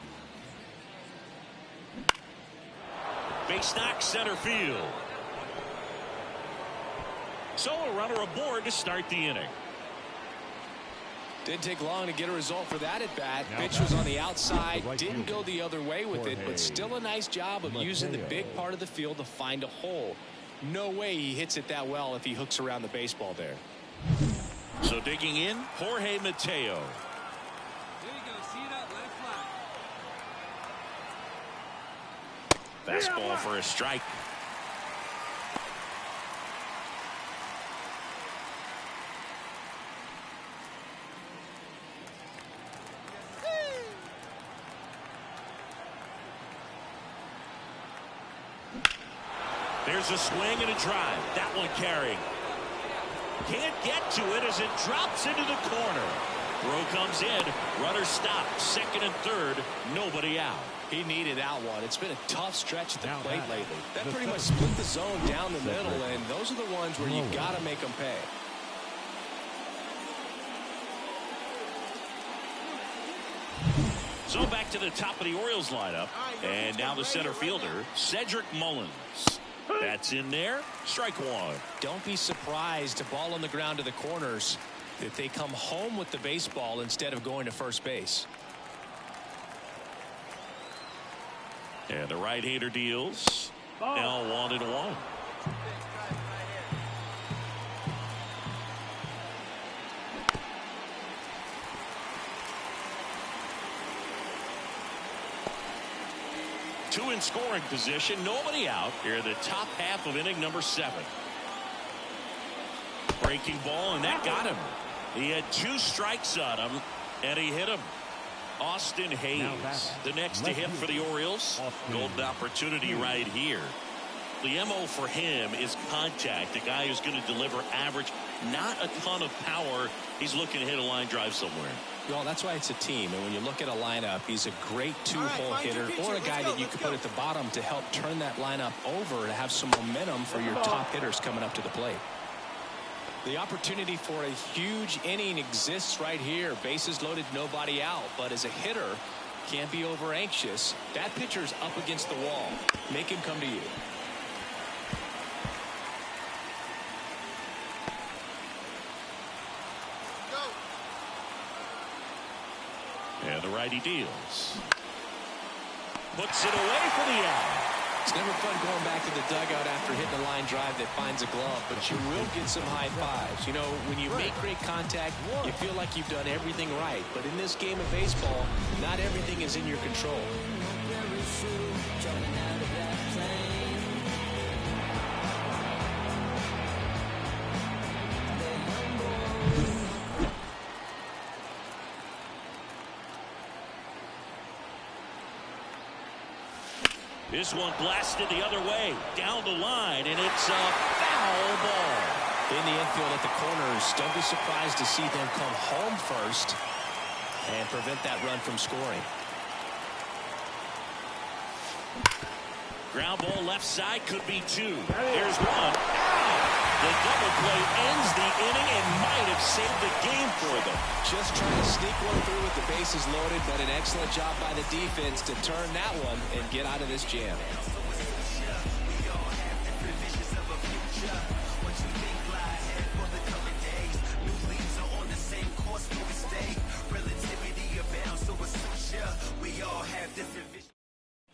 [SPEAKER 1] Base knock, center field. So a runner aboard to start the inning.
[SPEAKER 2] Didn't take long to get a result for that at bat. Pitch was on the outside, didn't go the other way with it, but still a nice job of using the big part of the field to find a hole. No way he hits it that well if he hooks around the baseball there.
[SPEAKER 1] So digging in, Jorge Mateo.
[SPEAKER 4] There you go. See it up. Let it fly.
[SPEAKER 1] Fastball for a strike. There's a swing and a drive. That one carrying. Can't get to it as it drops into the corner. Throw comes in. Runner stops. Second and third. Nobody out.
[SPEAKER 2] He needed out one. It's been a tough stretch at the plate lately. That pretty much split the zone down the middle, and those are the ones where you've got to make them pay.
[SPEAKER 1] So back to the top of the Orioles lineup. And now the center fielder, Cedric Mullins. That's in there. Strike one.
[SPEAKER 2] Don't be surprised to ball on the ground to the corners if they come home with the baseball instead of going to first base.
[SPEAKER 1] And the right-hander deals. Now 1-1. Two in scoring position, nobody out. Here in the top half of inning number 7. Breaking ball, and that got him. He had 2 strikes on him, and he hit him. Austin Hayes, the next to hit for the Orioles. Golden opportunity right here. The MO for him is contact. A guy who's going to deliver average, not a ton of power. He's looking to hit a line drive somewhere.
[SPEAKER 2] Well, that's why it's a team. And when you look at a lineup, he's a great 2-hole hitter, or a guy that you could put at the bottom to help turn that lineup over to have some momentum for your top hitters coming up to the plate. The opportunity for a huge inning exists right here. Bases loaded, nobody out. But as a hitter, can't be over anxious. That pitcher's up against the wall. Make him come to you.
[SPEAKER 1] And the righty deals. Puts it away for the out.
[SPEAKER 2] It's never fun going back to the dugout after hitting a line drive that finds a glove, but you will get some high fives. You know, when you make great contact, you feel like you've done everything right. But in this game of baseball, not everything is in your control.
[SPEAKER 1] This one blasted the other way, down the line, and it's a foul ball.
[SPEAKER 2] In the infield at the corners, don't be surprised to see them come home first and prevent that run from scoring.
[SPEAKER 1] Ground ball left side, could be 2. Here's one. The double play ends the inning and might have saved the game for them.
[SPEAKER 2] Just trying to sneak one through with the bases loaded, but an excellent job by the defense to turn that one and get out of this jam.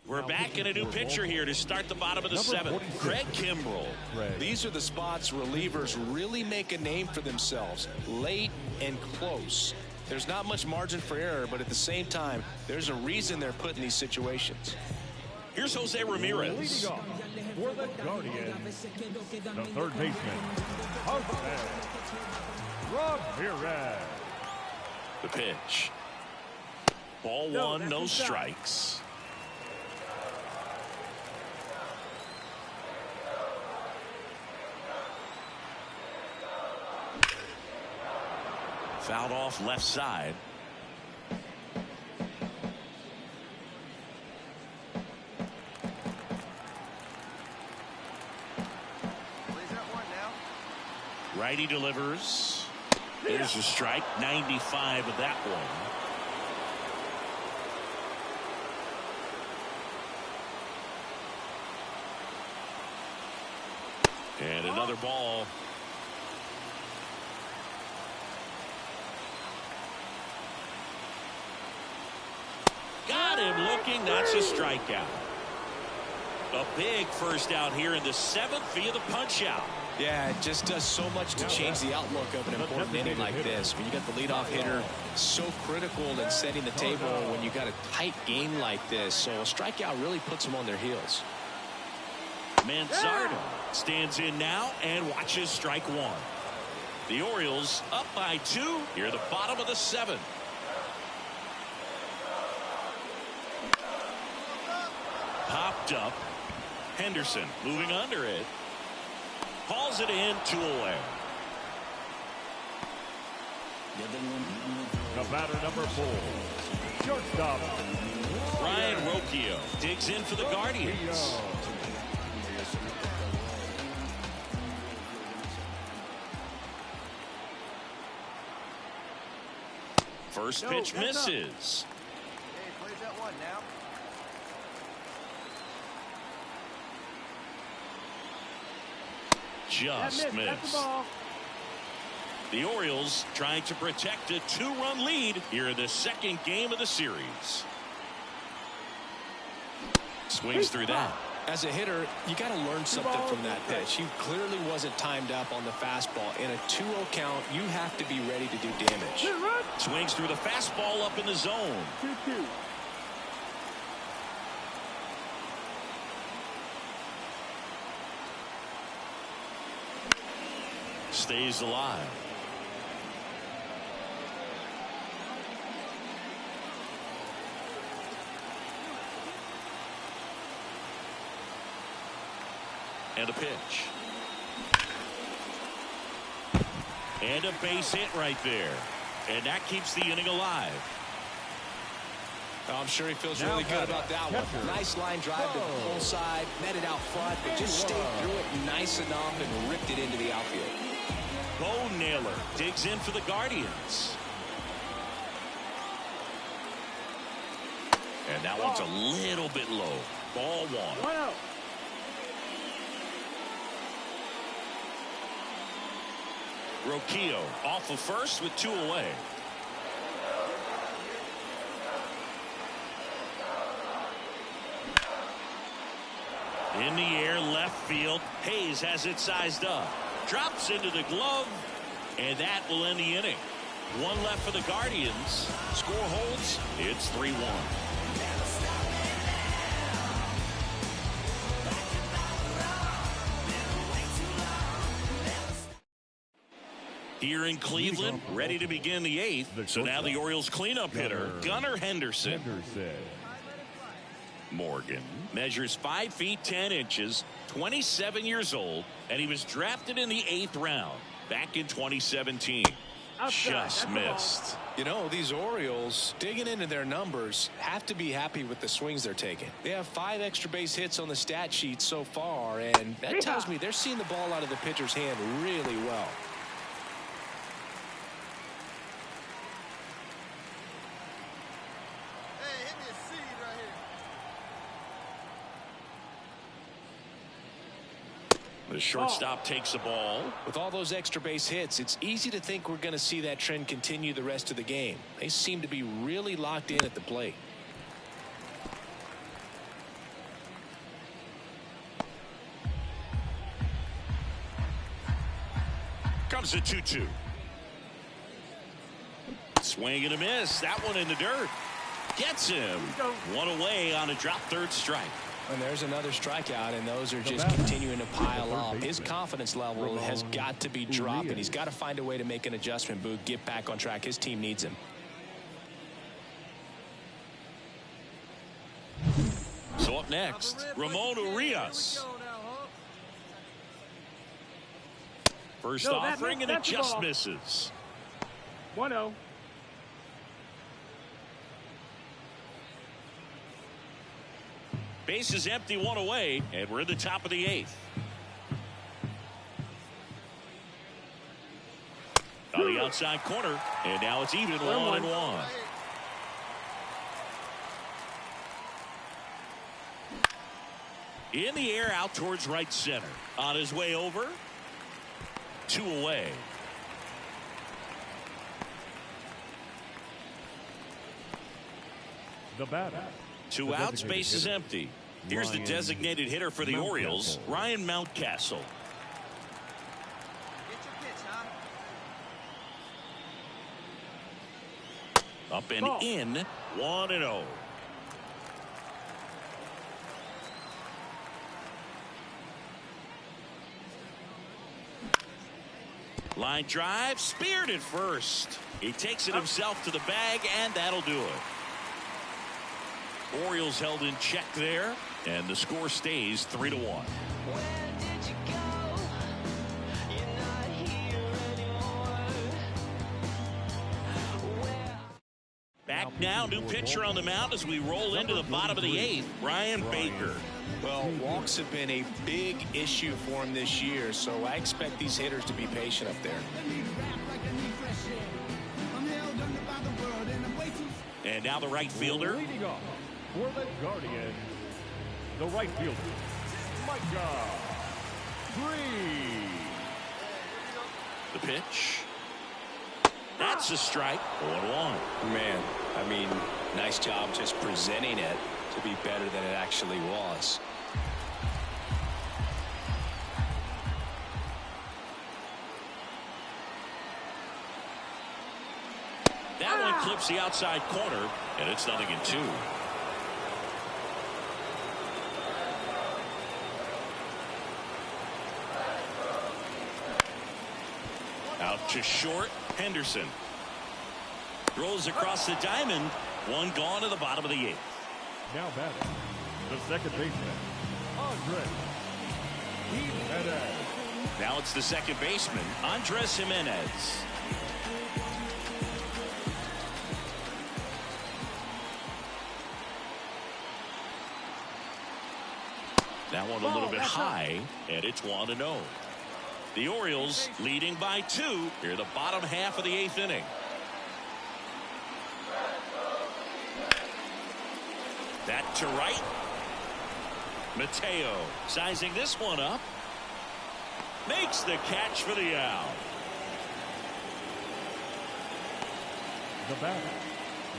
[SPEAKER 1] We're back in a new pitcher here to start the bottom of the 7th. Craig Kimbrell.
[SPEAKER 2] These are the spots relievers really make a name for themselves. Late and close. There's not much margin for error, but at the same time, there's a reason they're put in these situations.
[SPEAKER 1] Here's Jose Ramirez.
[SPEAKER 3] Leading off for the Guardians, the third baseman, Jose Ramirez.
[SPEAKER 1] The pitch. Ball 1, no strikes. Fouled off left side. Righty delivers. There's a strike. 95 of that one. And another ball. looking. That's a strikeout. A big first out here in the 7th via the punch out.
[SPEAKER 2] Yeah, it just does so much to change the outlook of an important inning like this. When you got the leadoff hitter, so critical in setting the table when you got a tight game like this. So a strikeout really puts them on their heels.
[SPEAKER 1] Manzardo stands in now and watches strike one. The Orioles up by 2 here at the bottom of the 7th. Popped up. Henderson moving under it. Hauls it in, 2 away.
[SPEAKER 3] The batter number 4. Shortstop.
[SPEAKER 1] Ryan Rocchio digs in for the Guardians. First pitch misses.
[SPEAKER 6] Hey, plays that one now.
[SPEAKER 1] Just missed. The Orioles trying to protect a 2-run lead here in the 2nd game of the series. Swings through that.
[SPEAKER 2] As a hitter, you got to learn something from that pitch. He clearly wasn't timed up on the fastball. In a 2-0 count, you have to be ready to do damage.
[SPEAKER 1] Swings through the fastball up in the zone.
[SPEAKER 5] 2-2.
[SPEAKER 1] Stays alive. And a pitch. And a base hit right there. And that keeps the inning alive.
[SPEAKER 2] I'm sure he feels really good about that one. Nice line drive to the full side, met it out front, but just stayed through it nice enough and ripped it into the outfield.
[SPEAKER 1] Bo Naylor digs in for the Guardians. And that one's a little bit low. Ball 1.
[SPEAKER 5] 1-0.
[SPEAKER 1] Rocchio off of first with 2 away. In the air, left field. Hayes has it sized up. Drops into the glove, and that will end the inning. 1 left for the Guardians. Score holds. It's 3-1. Here in Cleveland, ready to begin the 8th. So now the Orioles cleanup hitter, Gunnar Henderson. Morgan measures 5 feet 10 inches, 27 years old, and he was drafted in the 8th round back in 2017. Just missed.
[SPEAKER 2] You know, these Orioles, digging into their numbers, have to be happy with the swings they're taking. They have 5 extra base hits on the stat sheet so far, and that tells me they're seeing the ball out of the pitcher's hand really well.
[SPEAKER 6] Hey, hit me a seed right here.
[SPEAKER 1] The shortstop takes the ball.
[SPEAKER 2] With all those extra base hits, it's easy to think we're going to see that trend continue the rest of the game. They seem to be really locked in at the plate.
[SPEAKER 1] Comes a 2-2. Swing and a miss. That one in the dirt. Gets him. 1 away on a drop third strike.
[SPEAKER 2] And there's another strikeout, and those are just continuing to pile up. His confidence level has got to be dropping. He's got to find a way to make an adjustment, Boog, get back on track. His team needs him.
[SPEAKER 1] So up next, Ramon Urias. First offering, and it just misses.
[SPEAKER 5] 1-0.
[SPEAKER 1] Base is empty, 1 away, and we're in the top of the 8th. On the outside corner, and now it's even 1-1. In the air, out towards right center. On his way over, 2 away.
[SPEAKER 3] The batter,
[SPEAKER 1] Two outs, base is empty. Here's the designated hitter for the Orioles, Ryan Mountcastle.
[SPEAKER 6] Get your pitch, huh?
[SPEAKER 1] Up and in, 1-0. Line drive, speared at first. He takes it himself to the bag, and that'll do it. Orioles held in check there, and the score stays 3-1. Back now, new pitcher on the mound as we roll into the bottom of the 8th, Brian Baker.
[SPEAKER 2] Well, walks have been a big issue for him this year, so I expect these hitters to be patient up there.
[SPEAKER 1] And now the right fielder.
[SPEAKER 3] Leading off for the Guardians, the right fielder, Micah Green.
[SPEAKER 1] The pitch. That's a strike. 1-1.
[SPEAKER 2] Man, I mean, nice job just presenting it to be better than it actually was.
[SPEAKER 1] That one clips the outside corner, and it's 0-2. Out to short, Henderson. Throws across the diamond. One gone to the bottom of the 8th.
[SPEAKER 3] Now batting, the second baseman, Andres Jimenez.
[SPEAKER 1] Now it's the second baseman, Andres Jimenez. That one a little bit high, and it's 1-0. The Orioles leading by 2 here in the bottom half of the 8th inning. That to right. Mateo sizing this one up. Makes the catch for the out.
[SPEAKER 3] The batter,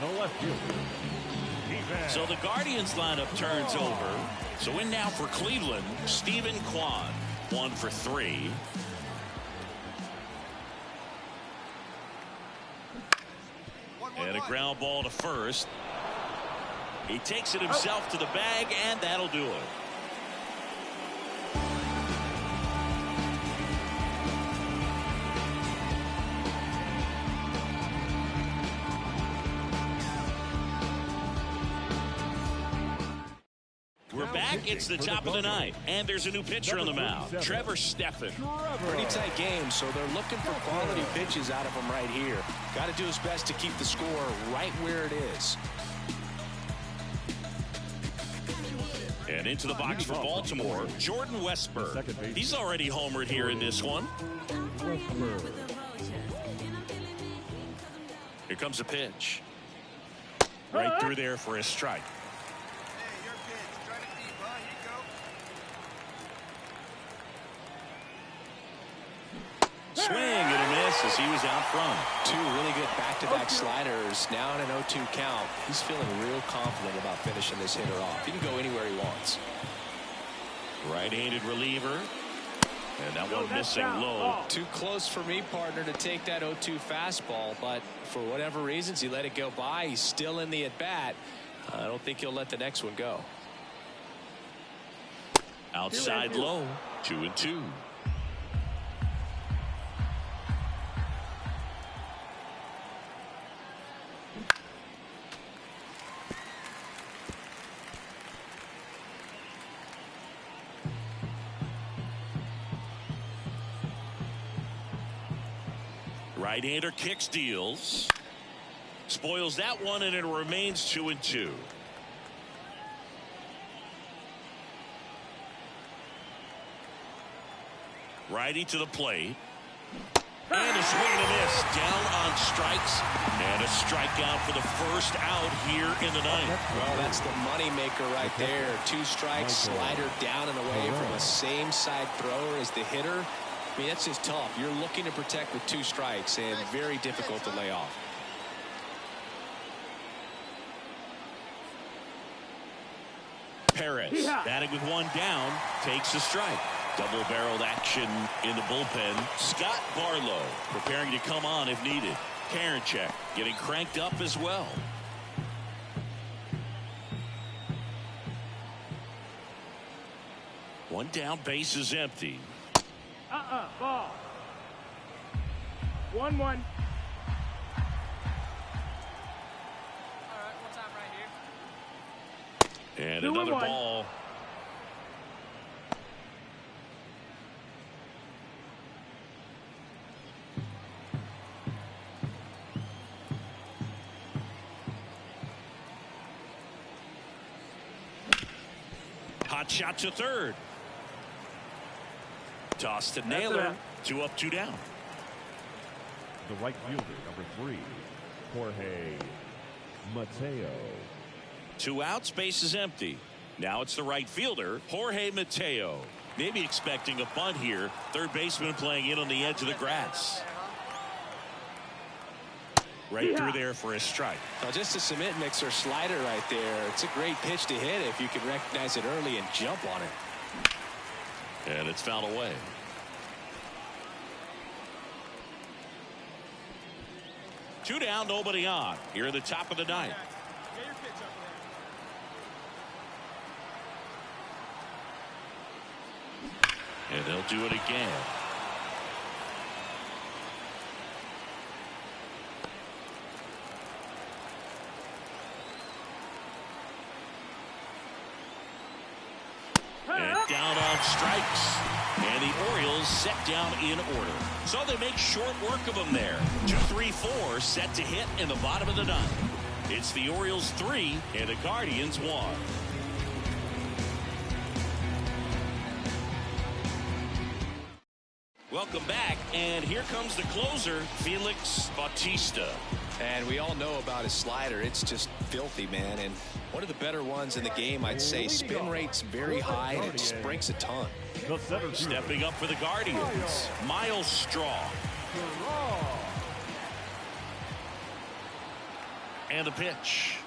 [SPEAKER 3] the left fielder.
[SPEAKER 1] So the Guardians lineup turns over. So in now for Cleveland, Stephen Kwan, 1 for 3. And a ground ball to first. He takes it himself to the bag, and that'll do it. We're back. It's the top of the 9th, and there's a new pitcher on the mound, Trevor Stephan.
[SPEAKER 2] Pretty tight game, so they're looking for quality pitches out of him right here. Got to do his best to keep the score right where it is.
[SPEAKER 1] And into the box for Baltimore, Jordan Westburg. He's already homered here in this one. Here comes a pitch. Right through there for a strike.
[SPEAKER 6] Hey, your pitch. Try to deep, huh? Here you go.
[SPEAKER 1] Swing and a miss as he was out front.
[SPEAKER 2] 2 really good back-to-back sliders. Now in an 0-2 count. He's feeling real confident about finishing this hitter off. He can go anywhere he wants.
[SPEAKER 1] Right-handed reliever. And that one missing low.
[SPEAKER 2] Too close for me, partner, to take that 0-2 fastball, but for whatever reasons, he let it go by. He's still in the at-bat. I don't think he'll let the next one go.
[SPEAKER 1] Outside low, 2-2. Right-hander kicks, deals. Spoils that one, and it remains 2-2. Righty to the plate. And a swing and a miss. Down on strikes. And a strikeout for the first out here in the 9th.
[SPEAKER 2] Well, that's the money maker right there. 2 strikes, slider down and away from a same side thrower as the hitter. I mean, that's just tough. You're looking to protect with 2 strikes and very difficult to lay off.
[SPEAKER 1] Perez, batting with one down, takes a strike. Double-barreled action in the bullpen. Scott Barlow preparing to come on if needed. Karinchak getting cranked up as well. One down, base is empty.
[SPEAKER 5] Ball. 1-1.
[SPEAKER 4] All right, one time right here.
[SPEAKER 1] And
[SPEAKER 5] 2-1.
[SPEAKER 1] another ball. Hot shot to third. Toss to Naylor. 2 up, 2 down.
[SPEAKER 3] The right fielder, number 3, Jorge Mateo.
[SPEAKER 1] 2 outs, base is empty. Now it's the right fielder, Jorge Mateo. Maybe expecting a bunt here. Third baseman playing in on the edge of the grass. Right through there for a strike.
[SPEAKER 2] Now just a cement mixer slider right there. It's a great pitch to hit if you can recognize it early and jump on it.
[SPEAKER 1] And it's fouled away. Two down, nobody on. Here at the top of the ninth.
[SPEAKER 4] Get your pitch up there.
[SPEAKER 1] And they'll do it again. And down on strikes. And the Orioles set down in order. So they make short work of them there. 2-3-4 set to hit in the bottom of the ninth. It's the Orioles 3 and the Guardians 1. Welcome back, and here comes the closer, Felix Bautista.
[SPEAKER 2] And we all know about his slider. It's just filthy, man. And one of the better ones in the game, I'd say. Spin rate's very high, and it springs a ton.
[SPEAKER 3] The center fielder,
[SPEAKER 1] Stepping up for the Guardians, Miles Straw. And the pitch.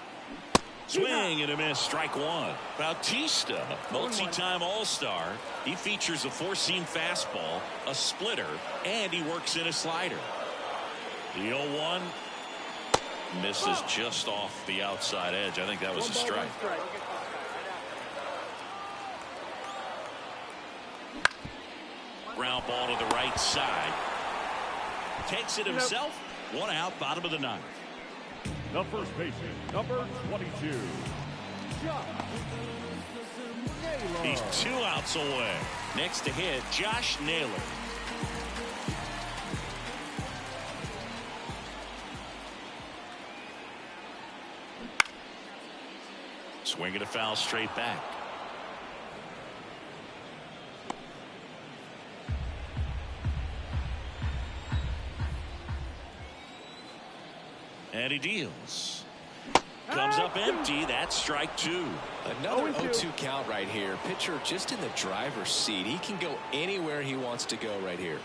[SPEAKER 1] Swing and a miss, strike one. Bautista, multi-time All-Star. He features a four-seam fastball, a splitter, and he works in a slider. The 0-1 misses just off the outside edge. I think that was a strike. Ground ball to the right side. Takes it himself. One out, bottom of the ninth.
[SPEAKER 3] the first baseman, number 22.
[SPEAKER 1] He's 2 outs away. Next to hit, Josh Naylor. Swing and a foul straight back. And he deals. Comes up empty. That's strike two.
[SPEAKER 2] Another 0-2 count right here. Pitcher just in the driver's seat. He can go anywhere he wants to go right here.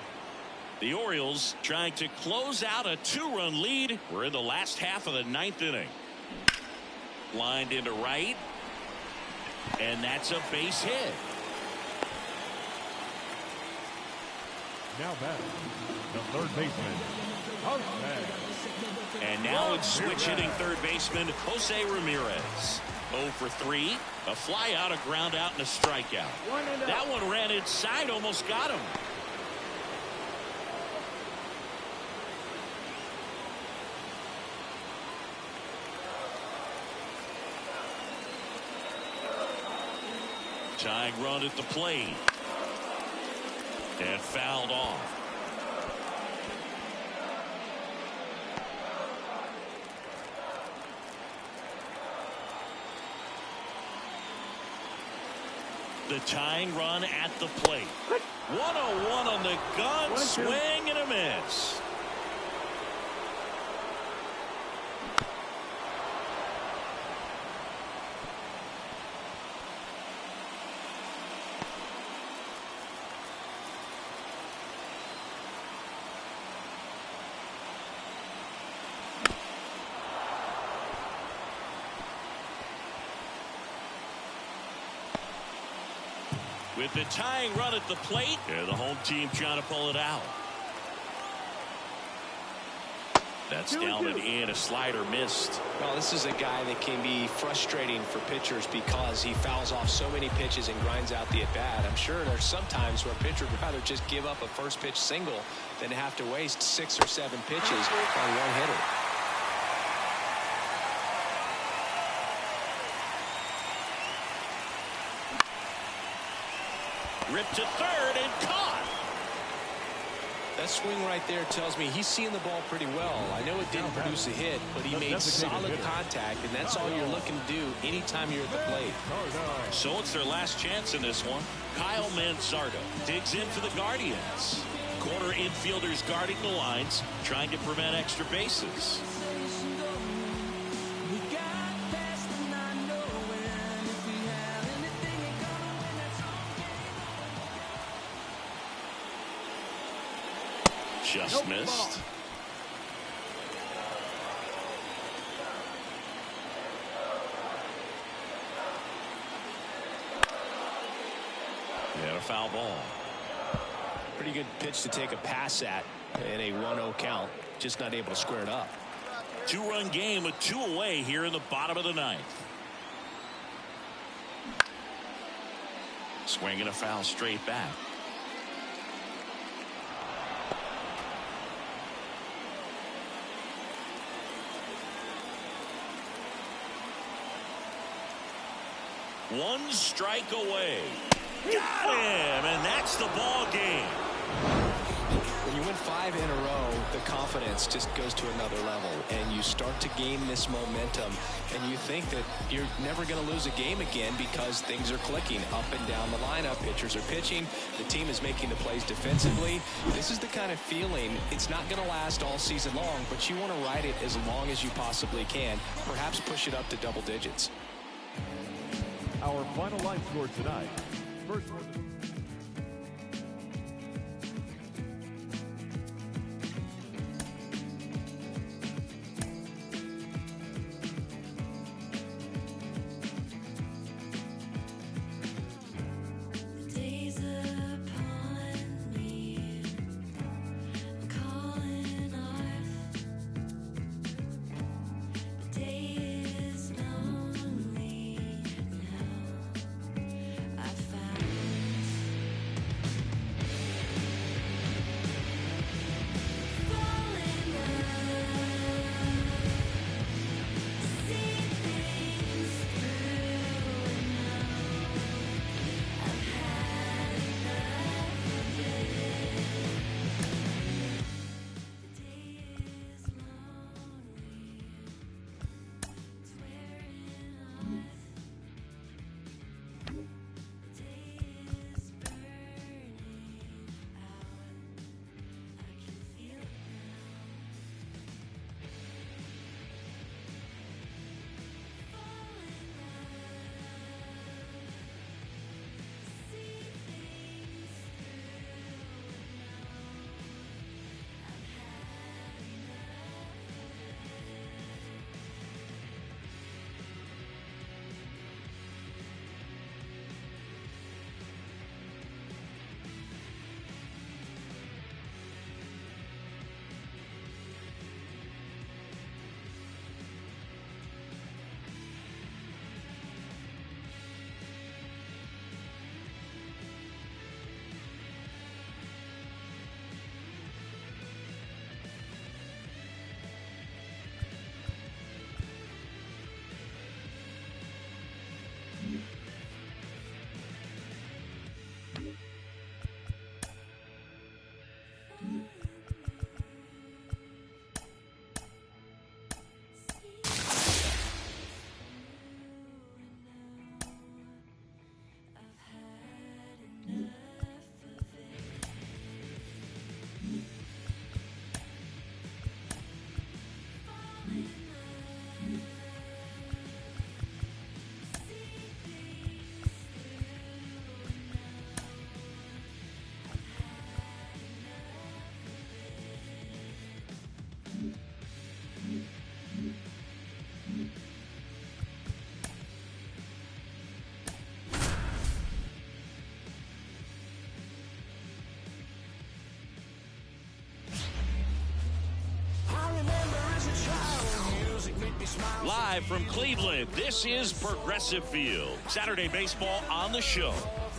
[SPEAKER 1] The Orioles trying to close out a 2-run lead. We're in the last half of the ninth inning. Lined into right. And that's a base hit.
[SPEAKER 3] Now batting, the third baseman, Arteta.
[SPEAKER 1] And now it's switch hitting third baseman Jose Ramirez. 0 for 3. A fly out, a ground out, and a strikeout. That one ran inside, almost got him. Tying run at the plate. And fouled off. The tying run at the plate. 101 on the gun. Swing and a miss. With the tying run at the plate, and the home team trying to pull it out. That's down and in. A slider missed.
[SPEAKER 2] Well, this is a guy that can be frustrating for pitchers because he fouls off so many pitches and grinds out the at-bat. I'm sure there's some times where a pitcher would rather just give up a first pitch single than have to waste 6 or 7 pitches on one hitter.
[SPEAKER 1] Ripped to third and caught.
[SPEAKER 2] That swing right there tells me he's seeing the ball pretty well. I know it didn't produce a hit, but he made solid contact, and that's all you're looking to do anytime you're at the plate.
[SPEAKER 1] So it's their last chance in this one. Kyle Manzardo digs in for the Guardians. Corner infielders guarding the lines, trying to prevent extra bases. Just missed. And a foul ball.
[SPEAKER 2] Pretty good pitch to take a pass at in a 1-0 count. Just not able to square it up.
[SPEAKER 1] 2-run game with 2 away here in the bottom of the 9th. Swinging a foul straight back. One strike away. Got him, and that's the ball game.
[SPEAKER 2] When you win 5 in a row, the confidence just goes to another level, and you start to gain this momentum, and you think that you're never going to lose a game again because things are clicking up and down the lineup. Pitchers are pitching. The team is making the plays defensively. This is the kind of feeling, it's not going to last all season long, but you want to ride it as long as you possibly can, perhaps push it up to double digits.
[SPEAKER 3] Our final line score tonight. First one.
[SPEAKER 1] Live from Cleveland, this is Progressive Field. Saturday baseball on the show.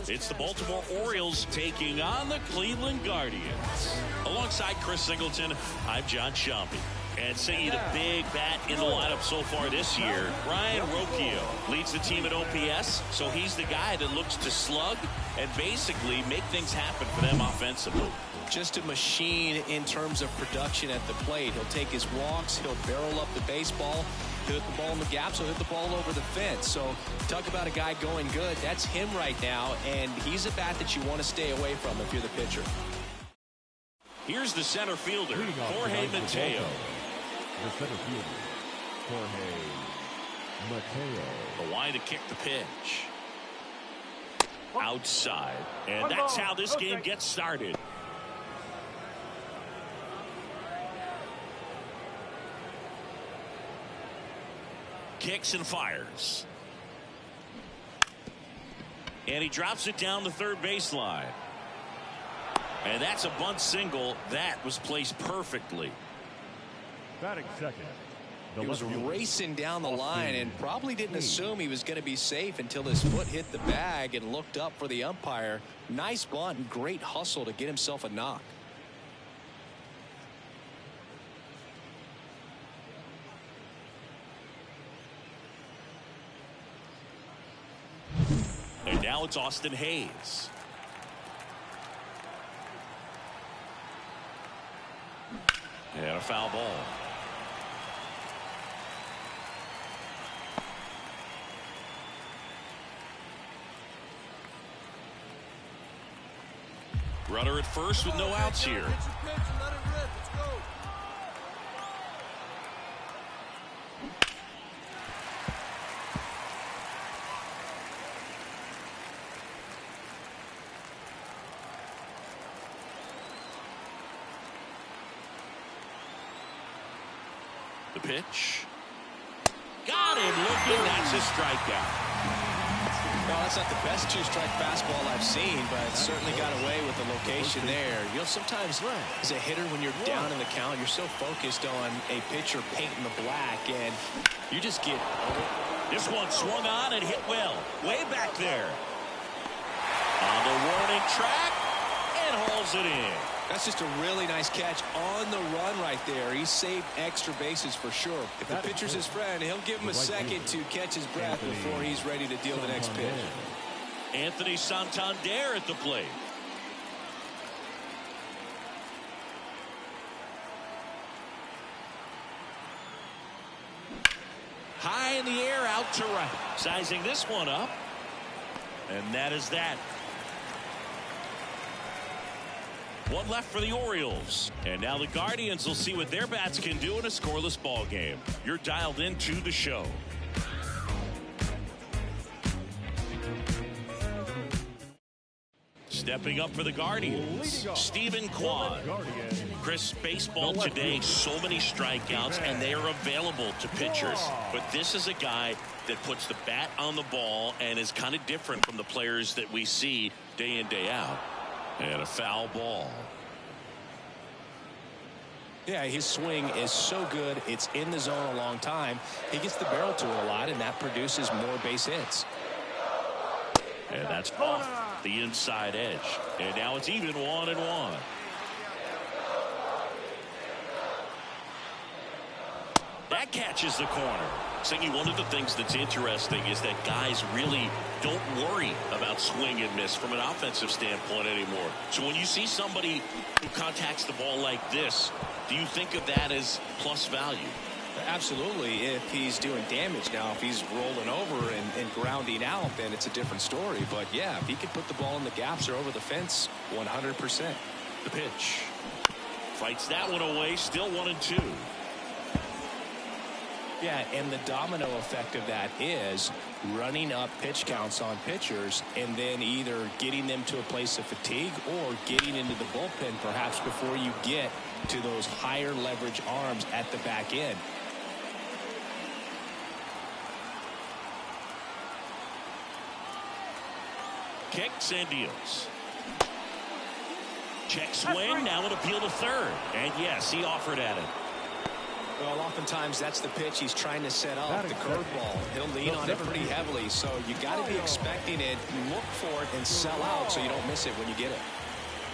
[SPEAKER 1] It's the Baltimore Orioles taking on the Cleveland Guardians. Alongside Chris Singleton, I'm John Shambi. And singing the big bat in the lineup so far this year, Ryan Rocchio leads the team at OPS, so he's the guy that looks to slug and basically make things happen for them offensively.
[SPEAKER 2] Just a machine in terms of production at the plate. He'll take his walks, he'll barrel up the baseball, he'll hit the ball in the gaps, he'll hit the ball over the fence. So talk about a guy going good. That's him right now, and he's a bat that you want to stay away from if you're the pitcher.
[SPEAKER 1] Here's the center fielder, Jorge Mateo.
[SPEAKER 3] The center fielder, Jorge Mateo.
[SPEAKER 1] The line to kick the pitch. Outside. And that's how this game gets started. Kicks and fires. And he drops it down the third baseline. And that's a bunt single. That was placed perfectly.
[SPEAKER 3] Batting second.
[SPEAKER 2] He was racing down the line and probably didn't assume he was going to be safe until his foot hit the bag and looked up for the umpire. Nice bunt and great hustle to get himself a knock.
[SPEAKER 1] And now it's Austin Hayes. And a foul ball. Runner at first with no outs here. The pitch. Got him looking. That's a strikeout.
[SPEAKER 2] Well, that's not the best two-strike fastball I've seen, but certainly got away with the location there. You'll sometimes, as a hitter, when you're down in the count, you're so focused on a pitcher painting the black, and you just get...
[SPEAKER 1] This one swung on and hit well. Way back there. On the warning track, and hauls it in.
[SPEAKER 2] That's just a really nice catch on the run right there. He saved extra bases for sure. If the pitcher's his friend, he'll give him a second to catch his breath before he's ready to deal the next pitch.
[SPEAKER 1] Anthony Santander at the plate. High in the air, out to right. Sizing this one up. And that is that. One left for the Orioles. And now the Guardians will see what their bats can do in a scoreless ball game. You're dialed into the show. Stepping up for the Guardians, Stephen Kwan. Chris, baseball today, so many strikeouts, and they are available to pitchers. But this is a guy that puts the bat on the ball and is kind of different from the players that we see day in, day out. And a foul ball.
[SPEAKER 2] Yeah, his swing is so good. It's in the zone a long time. He gets the barrel to it a lot, and that produces more base hits.
[SPEAKER 1] And that's off the inside edge. And now it's even 1-1. That catches the corner. Saying one of the things that's interesting is that guys really don't worry about swing and miss from an offensive standpoint anymore. So when you see somebody who contacts the ball like this, do you think of that as plus value?
[SPEAKER 2] Absolutely. If he's doing damage now, if he's rolling over and grounding out, then it's a different story. But yeah, if he can put the ball in the gaps or over the fence, 100%.
[SPEAKER 1] The pitch. Fights that one away, still 1-2.
[SPEAKER 2] Yeah, and the domino effect of that is running up pitch counts on pitchers and then either getting them to a place of fatigue or getting into the bullpen perhaps before you get to those higher leverage arms at the back end.
[SPEAKER 1] Kicks and deals. Check swing, now an appeal to third. And yes, he offered at it.
[SPEAKER 2] Well, oftentimes that's the pitch he's trying to set up, the curveball. He'll lean on it pretty heavily, so you got to be expecting it, look for it, and sell out so you don't miss it when you get it.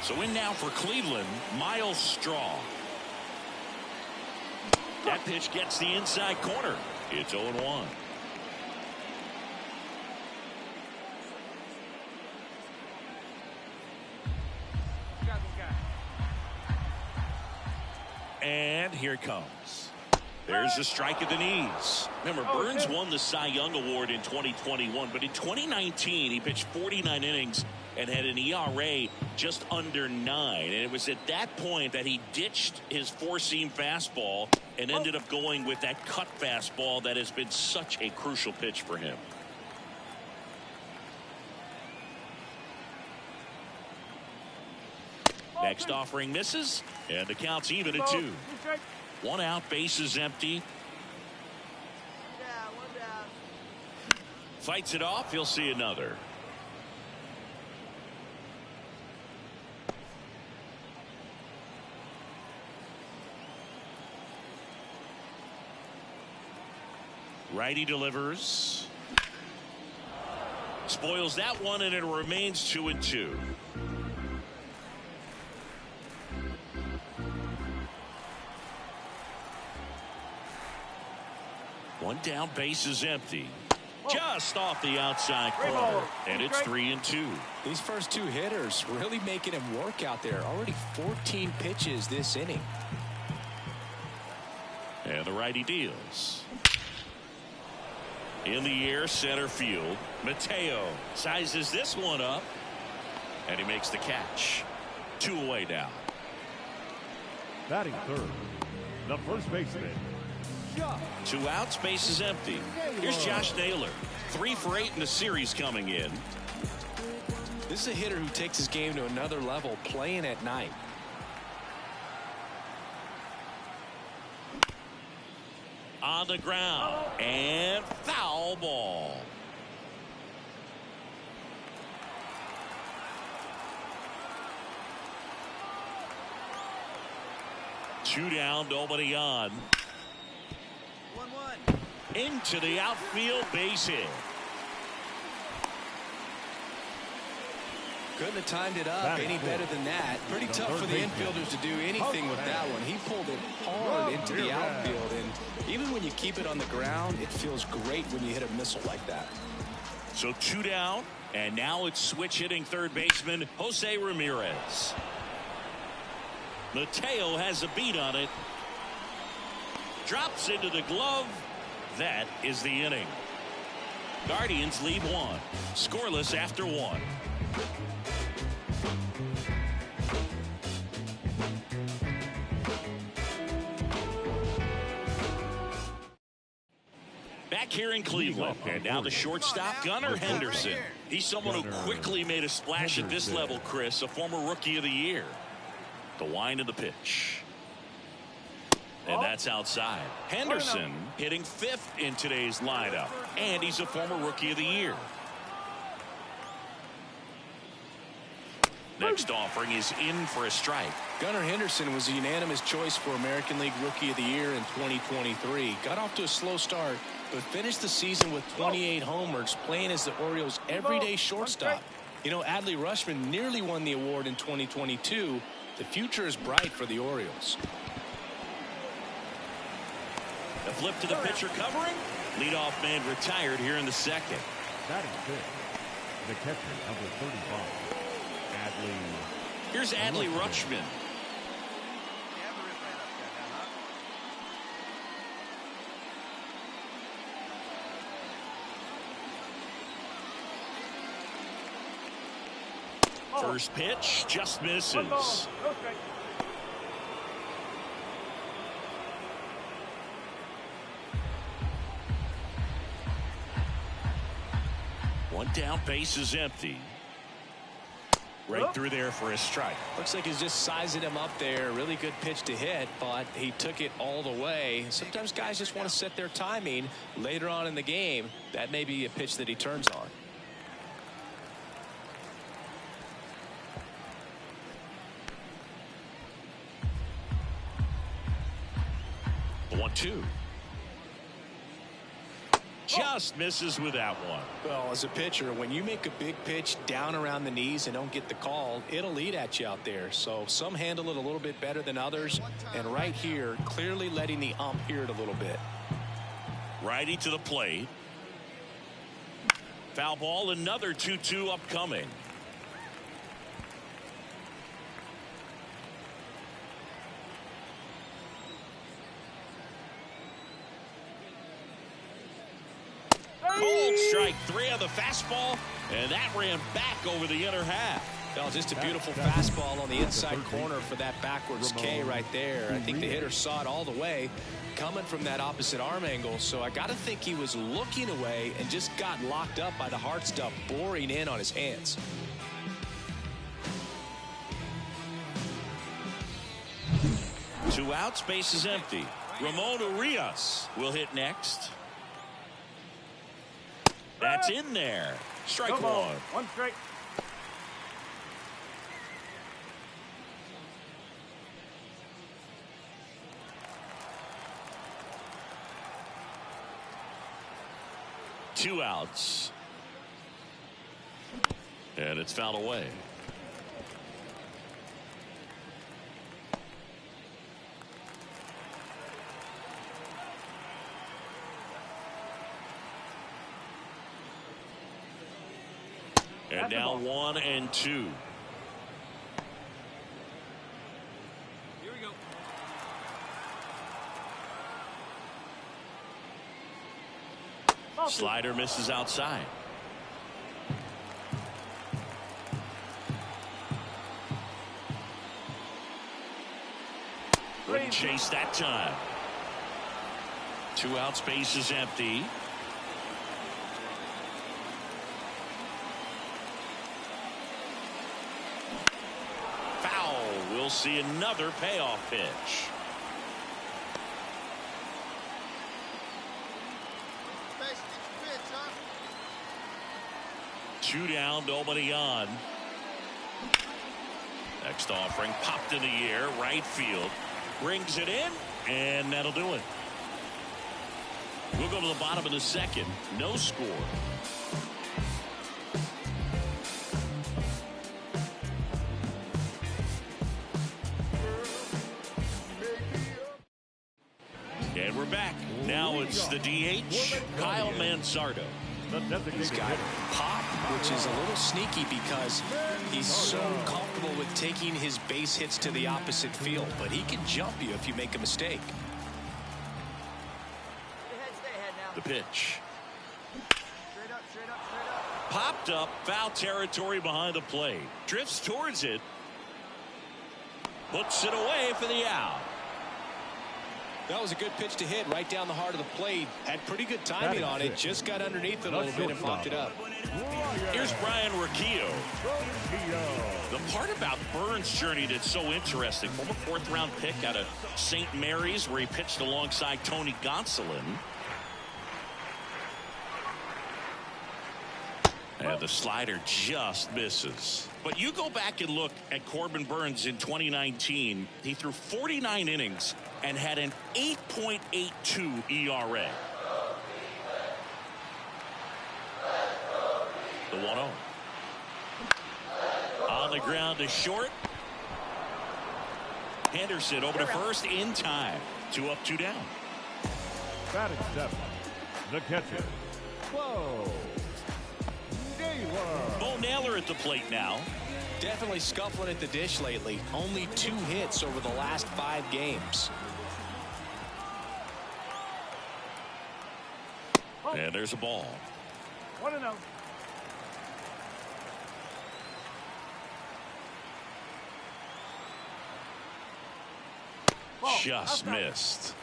[SPEAKER 1] So in now for Cleveland, Miles Straw. That pitch gets the inside corner. It's 0-1. And here it comes. There's a strike at the knees. Remember, Burns won the Cy Young Award in 2021, but in 2019, he pitched 49 innings and had an ERA just under 9. And it was at that point that he ditched his four-seam fastball and ended up going with that cut fastball that has been such a crucial pitch for him. Next offering misses, and the count's even at 2. 1 out, bases empty.
[SPEAKER 6] One down.
[SPEAKER 1] Fights it off, he'll see another. Righty delivers. Spoils that one, and it remains 2-2. One down, base is empty. Just off the outside corner, and it's 3-2.
[SPEAKER 2] These first 2 hitters really making him work out there. Already 14 pitches this inning.
[SPEAKER 1] And the righty deals. In the air, center field. Mateo sizes this one up, and he makes the catch. 2 away now.
[SPEAKER 3] Batting third, the first baseman.
[SPEAKER 1] 2 outs, base is empty. Here's Josh Naylor. 3 for 8 in the series coming in.
[SPEAKER 2] This is a hitter who takes his game to another level, playing at night.
[SPEAKER 1] On the ground, and foul ball. Two down, nobody on.
[SPEAKER 6] 1-1.
[SPEAKER 1] Into the outfield, base hit.
[SPEAKER 2] Couldn't have timed it up any better than that. Pretty tough for the infielders to do anything with that one. He pulled it hard into the outfield, and even when you keep it on the ground, it feels great when you hit a missile like that.
[SPEAKER 1] So 2 down, and now it's switch hitting third baseman Jose Ramirez. Mateo has a beat on it. Drops into the glove. That is the inning. Guardians lead 1. Scoreless after 1. Back here in Cleveland, and now the shortstop, Gunnar Henderson. He's someone who quickly made a splash at this level, Chris, a former Rookie of the Year. The wind of the pitch. And that's outside. Henderson hitting 5th in today's lineup, and he's a former Rookie of the Year. Next offering is in for a strike.
[SPEAKER 2] Gunnar Henderson was a unanimous choice for American League Rookie of the Year in 2023. Got off to a slow start, but finished the season with 28 homers, playing as the Orioles' everyday shortstop. You know, Adley Rutschman nearly won the award in 2022. The future is bright for the Orioles.
[SPEAKER 1] The flip to the pitcher covering. Leadoff man retired here in the second.
[SPEAKER 3] Batting fifth, the catcher, number 35, Adley.
[SPEAKER 1] Here's Adley Rutschman.
[SPEAKER 6] You have the rip right up there now, huh?
[SPEAKER 1] First pitch just misses. One down, base is empty. Right through there for a strike.
[SPEAKER 2] Looks like he's just sizing him up there. Really good pitch to hit, but he took it all the way. Sometimes guys just want to set their timing later on in the game. That may be a pitch that he turns on.
[SPEAKER 1] 1-2. Just misses with that one.
[SPEAKER 2] Well, as a pitcher, when you make a big pitch down around the knees and don't get the call, it'll eat at you out there. So some handle it a little bit better than others. And right here, clearly letting the ump hear it a little bit.
[SPEAKER 1] Righty to the plate. Foul ball, another 2-2 upcoming. Cold strike 3 on the fastball, and that ran back over the inner half.
[SPEAKER 2] Well, just a beautiful fastball on the inside corner for that backwards K right there. I think the hitter saw it all the way coming from that opposite arm angle, so I got to think he was looking away and just got locked up by the hard stuff boring in on his hands.
[SPEAKER 1] Two outs, base is empty. Ramon Urias will hit next. That's in there. Strike
[SPEAKER 5] Come on.
[SPEAKER 1] one.
[SPEAKER 5] One strike.
[SPEAKER 1] Two outs. And it's fouled away. And now 1-2.
[SPEAKER 4] Here we go.
[SPEAKER 1] Slider misses outside. Wouldn't chase that time. Two outs, base is empty. Foul. We'll see another payoff pitch. Two down, nobody on. Next offering popped in the air, right field. Brings it in, and that'll do it. We'll go to the bottom of the second. No score. And we're back. Now it's the DH, Kyle Manzardo.
[SPEAKER 2] He's got pop, which is a little sneaky because he's so comfortable with taking his base hits to the opposite field, but he can jump you if you make a mistake.
[SPEAKER 1] The pitch. Popped up, foul territory behind the plate. Drifts towards it. Puts it away for the out.
[SPEAKER 2] That was a good pitch to hit right down the heart of the plate. Had pretty good timing on it. Just got underneath it a little bit and popped it up.
[SPEAKER 1] Here's Brian Riccio. The part about Burns' journey that's so interesting, former fourth-round pick out of St. Mary's, where he pitched alongside Tony Gonsolin. And the slider just misses. But you go back and look at Corbin Burns in 2019. He threw 49 innings and had an 8.82 ERA. The 1-0. On the ground to short. Henderson over to first in time. 2 up, 2 down.
[SPEAKER 3] Batting 7. The catcher, Bo
[SPEAKER 1] Naylor at the plate now.
[SPEAKER 2] Definitely scuffling at the dish lately. Only 2 hits over the last 5 games.
[SPEAKER 1] And there's a ball.
[SPEAKER 5] 1-0.
[SPEAKER 1] Just missed.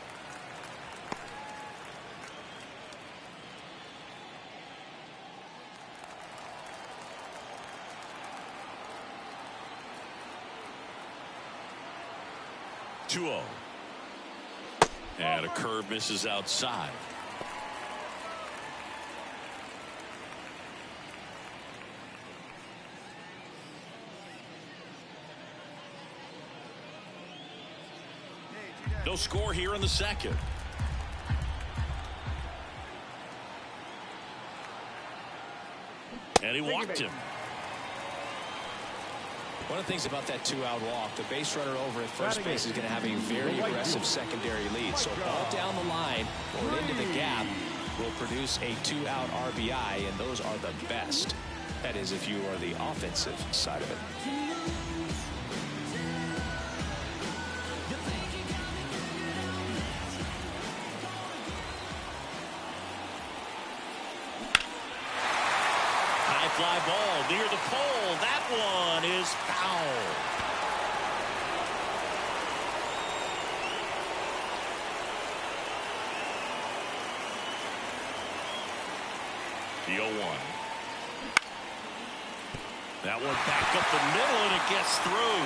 [SPEAKER 1] And a curve misses outside. No score here in the second. And he walked him.
[SPEAKER 2] One of the things about that two-out walk, the base runner over at first base is going to have a very aggressive secondary lead. So ball down the line or into the gap will produce a two-out RBI, and those are the best. That is, if you are the offensive side of it.
[SPEAKER 1] High fly ball near the pole. That one is foul. The 0-1. That one back up the middle, and it gets through.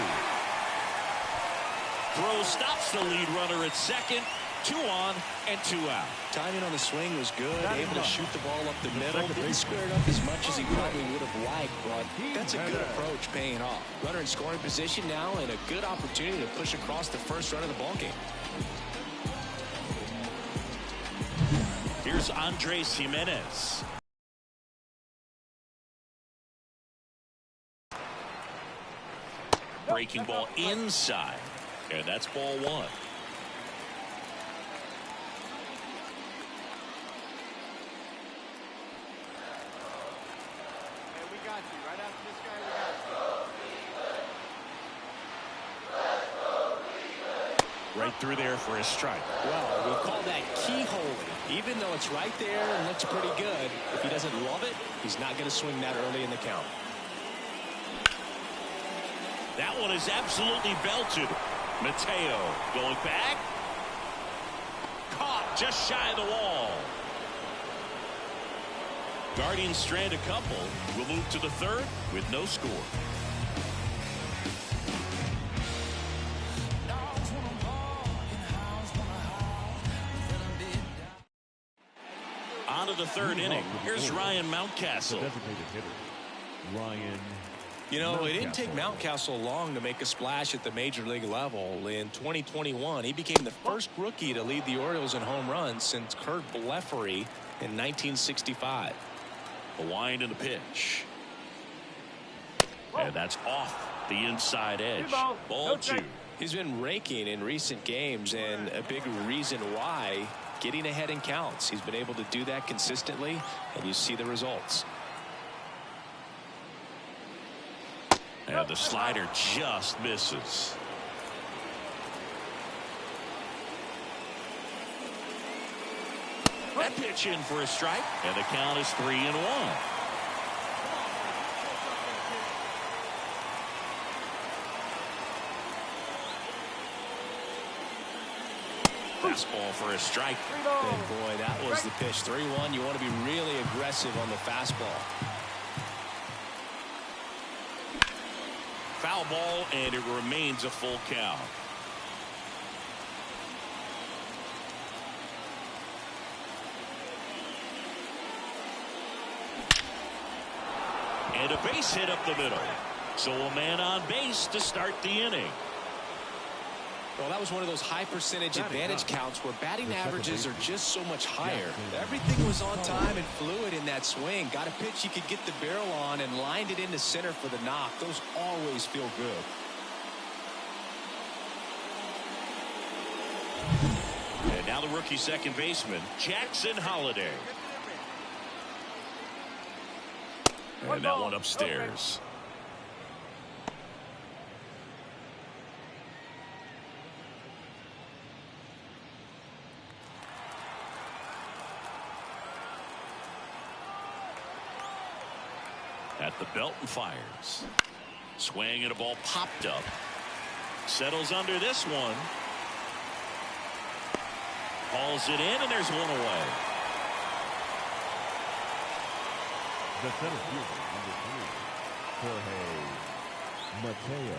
[SPEAKER 1] Throw stops the lead runner at second. 2 on and 2 out.
[SPEAKER 2] Timing on the swing was good. Able to shoot the ball up the middle. Didn't square it up as much as he probably would have liked, but that's a good approach paying off. Runner in scoring position now, and a good opportunity to push across the first run of the ballgame.
[SPEAKER 1] Here's Andres Jimenez. Breaking ball inside, and that's ball 1.
[SPEAKER 6] Right after this guy, we got
[SPEAKER 1] Right through there for a strike.
[SPEAKER 2] Well, we call that keyholing. Even though it's right there and looks pretty good, if he doesn't love it, he's not going to swing that early in the count.
[SPEAKER 1] That one is absolutely belted. Mateo going back. Caught just shy of the wall. Guardians strand a couple. We'll move to the third with no score. On to the third inning. Here's Ryan Mountcastle.
[SPEAKER 3] Designated hitter, Ryan.
[SPEAKER 2] You know, it didn't take Mountcastle long to make a splash at the major league level. In 2021, he became the first rookie to lead the Orioles in home runs since Kurt Blefary in 1965.
[SPEAKER 1] A wind and the pitch. And that's off the inside edge. Ball 2.
[SPEAKER 2] He's been raking in recent games, and a big reason why, getting ahead in counts. He's been able to do that consistently, and you see the results.
[SPEAKER 1] And the slider just misses. That pitch in for a strike, and the count is 3-1. Fastball for a strike.
[SPEAKER 2] And boy, that was the pitch. 3-1. You want to be really aggressive on the fastball.
[SPEAKER 1] Foul ball, and it remains a full count. And a base hit up the middle. So a man on base to start the inning.
[SPEAKER 2] Well, that was one of those high percentage advantage counts where batting averages are just so much higher. Everything was on time and fluid in that swing. Got a pitch you could get the barrel on and lined it into center for the knock. Those always feel good.
[SPEAKER 1] And now the rookie second baseman, Jackson Holliday. And that one upstairs. At the belt and fires. Swing and a ball popped up. Settles under this one. Hauls it in, and there's one away.
[SPEAKER 3] The center fielder, number 3, Jorge Mateo.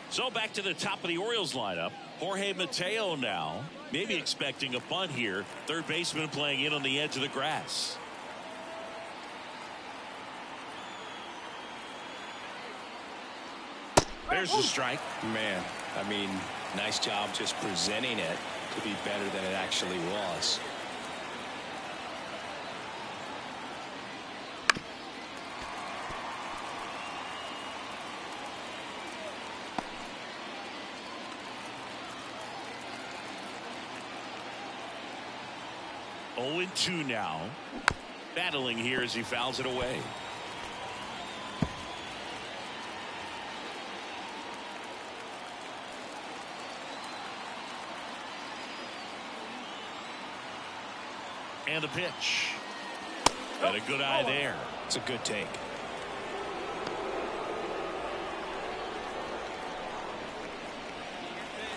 [SPEAKER 1] So back to the top of the Orioles lineup. Jorge Mateo now, maybe expecting a bunt here. Third baseman playing in on the edge of the grass. There's the strike.
[SPEAKER 2] Man, I mean, nice job just presenting it to be better than it actually was.
[SPEAKER 1] 0-2 now. Battling here as he fouls it away. And the pitch. And a good eye there.
[SPEAKER 2] It's a good take.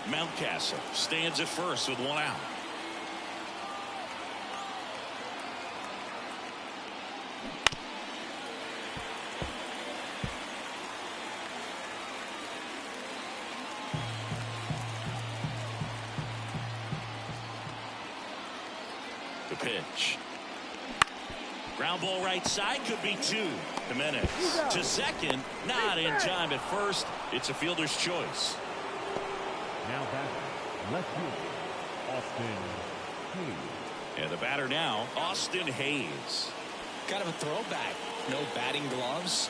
[SPEAKER 1] Mountcastle stands at first with one out. The pitch. Ground ball right side, could be two. Jimenez to second, not in time at first. It's a fielder's choice.
[SPEAKER 3] Now batting, left fielder, Austin Hayes.
[SPEAKER 1] And the batter now, Austin Hayes.
[SPEAKER 2] Kind of a throwback. No batting gloves.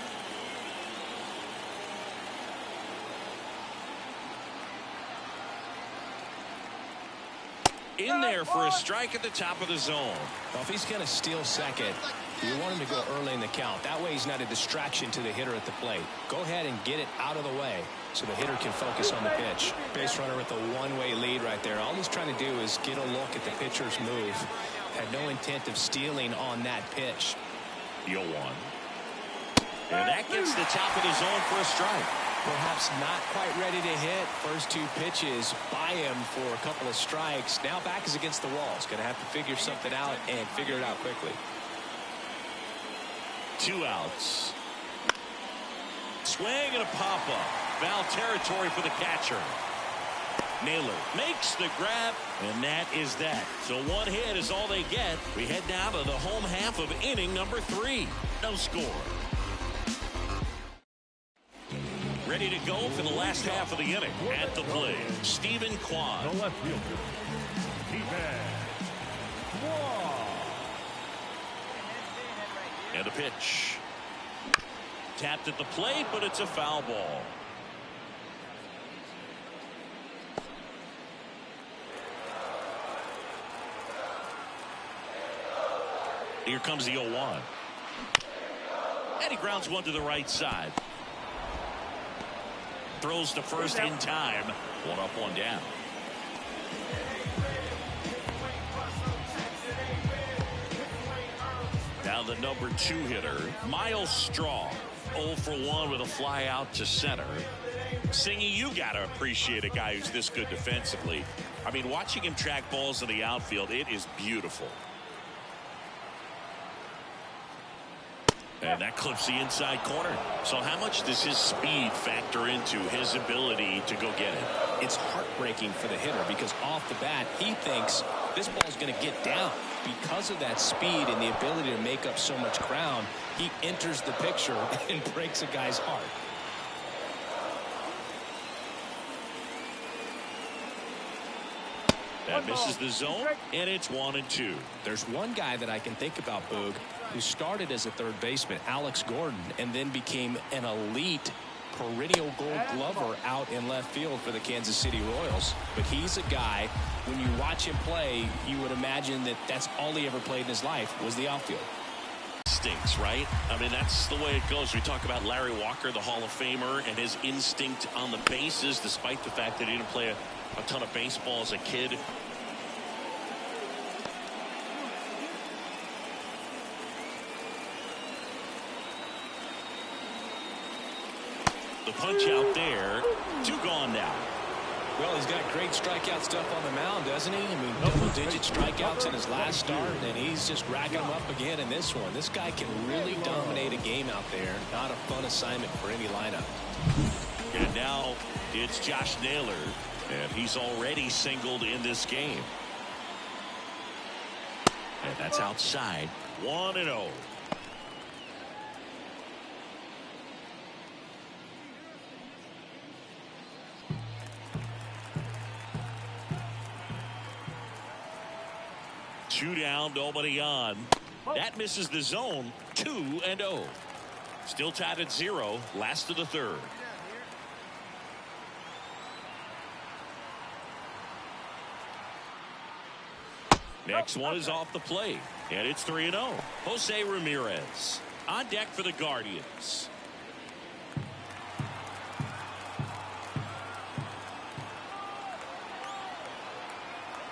[SPEAKER 1] In there for a strike at the top of the zone.
[SPEAKER 2] Well, if he's going to steal second, you want him to go early in the count. That way he's not a distraction to the hitter at the plate. Go ahead and get it out of the way so the hitter can focus on the pitch. Base runner with a one-way lead right there. All he's trying to do is get a look at the pitcher's move. Had no intent of stealing on that pitch.
[SPEAKER 1] 0-1. And that gets the top of the zone for a strike.
[SPEAKER 2] Perhaps not quite ready to hit. First two pitches by him for a couple of strikes. Now back is against the wall. He's going to have to figure something out and figure it out quickly.
[SPEAKER 1] 2 outs. Swing and a pop-up. Foul territory for the catcher. Naylor makes the grab, and that is that. So one hit is all they get. We head now to the home half of inning number 3. No score. Ready to go for the last half of the inning. At the plate, Stephen Kwan.
[SPEAKER 3] The left fielder, Stephen Kwan.
[SPEAKER 1] And a pitch. Tapped at the plate, but it's a foul ball. Here comes the 0-1. And he grounds one to the right side. Throws to first in time. 1 up, 1 down. Now the number 2 hitter, Miles Straw. 0 for 1 with a fly out to center. Singy, you got to appreciate a guy who's this good defensively. I mean, watching him track balls in the outfield, it is beautiful. And that clips the inside corner. So how much does his speed factor into his ability to go get it?
[SPEAKER 2] It's heartbreaking for the hitter because off the bat, he thinks this ball is going to get down. Because of that speed and the ability to make up so much ground, he enters the picture and breaks a guy's heart.
[SPEAKER 1] That misses the zone, and it's 1-2.
[SPEAKER 2] There's one guy that I can think about, Boog, who started as a third baseman, Alex Gordon, and then became an elite perennial Gold Glover out in left field for the Kansas City Royals. But he's a guy, when you watch him play, you would imagine that that's all he ever played in his life was the outfield.
[SPEAKER 1] Instincts, right? I mean, that's the way it goes. We talk about Larry Walker, the Hall of Famer, and his instinct on the bases, despite the fact that he didn't play a ton of baseball as a kid. The punch out there. 2 gone now.
[SPEAKER 2] Well, he's got great strikeout stuff on the mound, doesn't he? I mean, double-digit strikeouts in his last start, and he's just racking them up again in this one. This guy can really dominate a game out there. Not a fun assignment for any lineup.
[SPEAKER 1] And now it's Josh Naylor, and he's already singled in this game. And that's outside. 1-0. Two down, nobody on. That misses the zone. 2-0. Still tied at 0. Last of the 3rd. Next one is off the plate, and it's 3-0. Jose Ramirez on deck for the Guardians.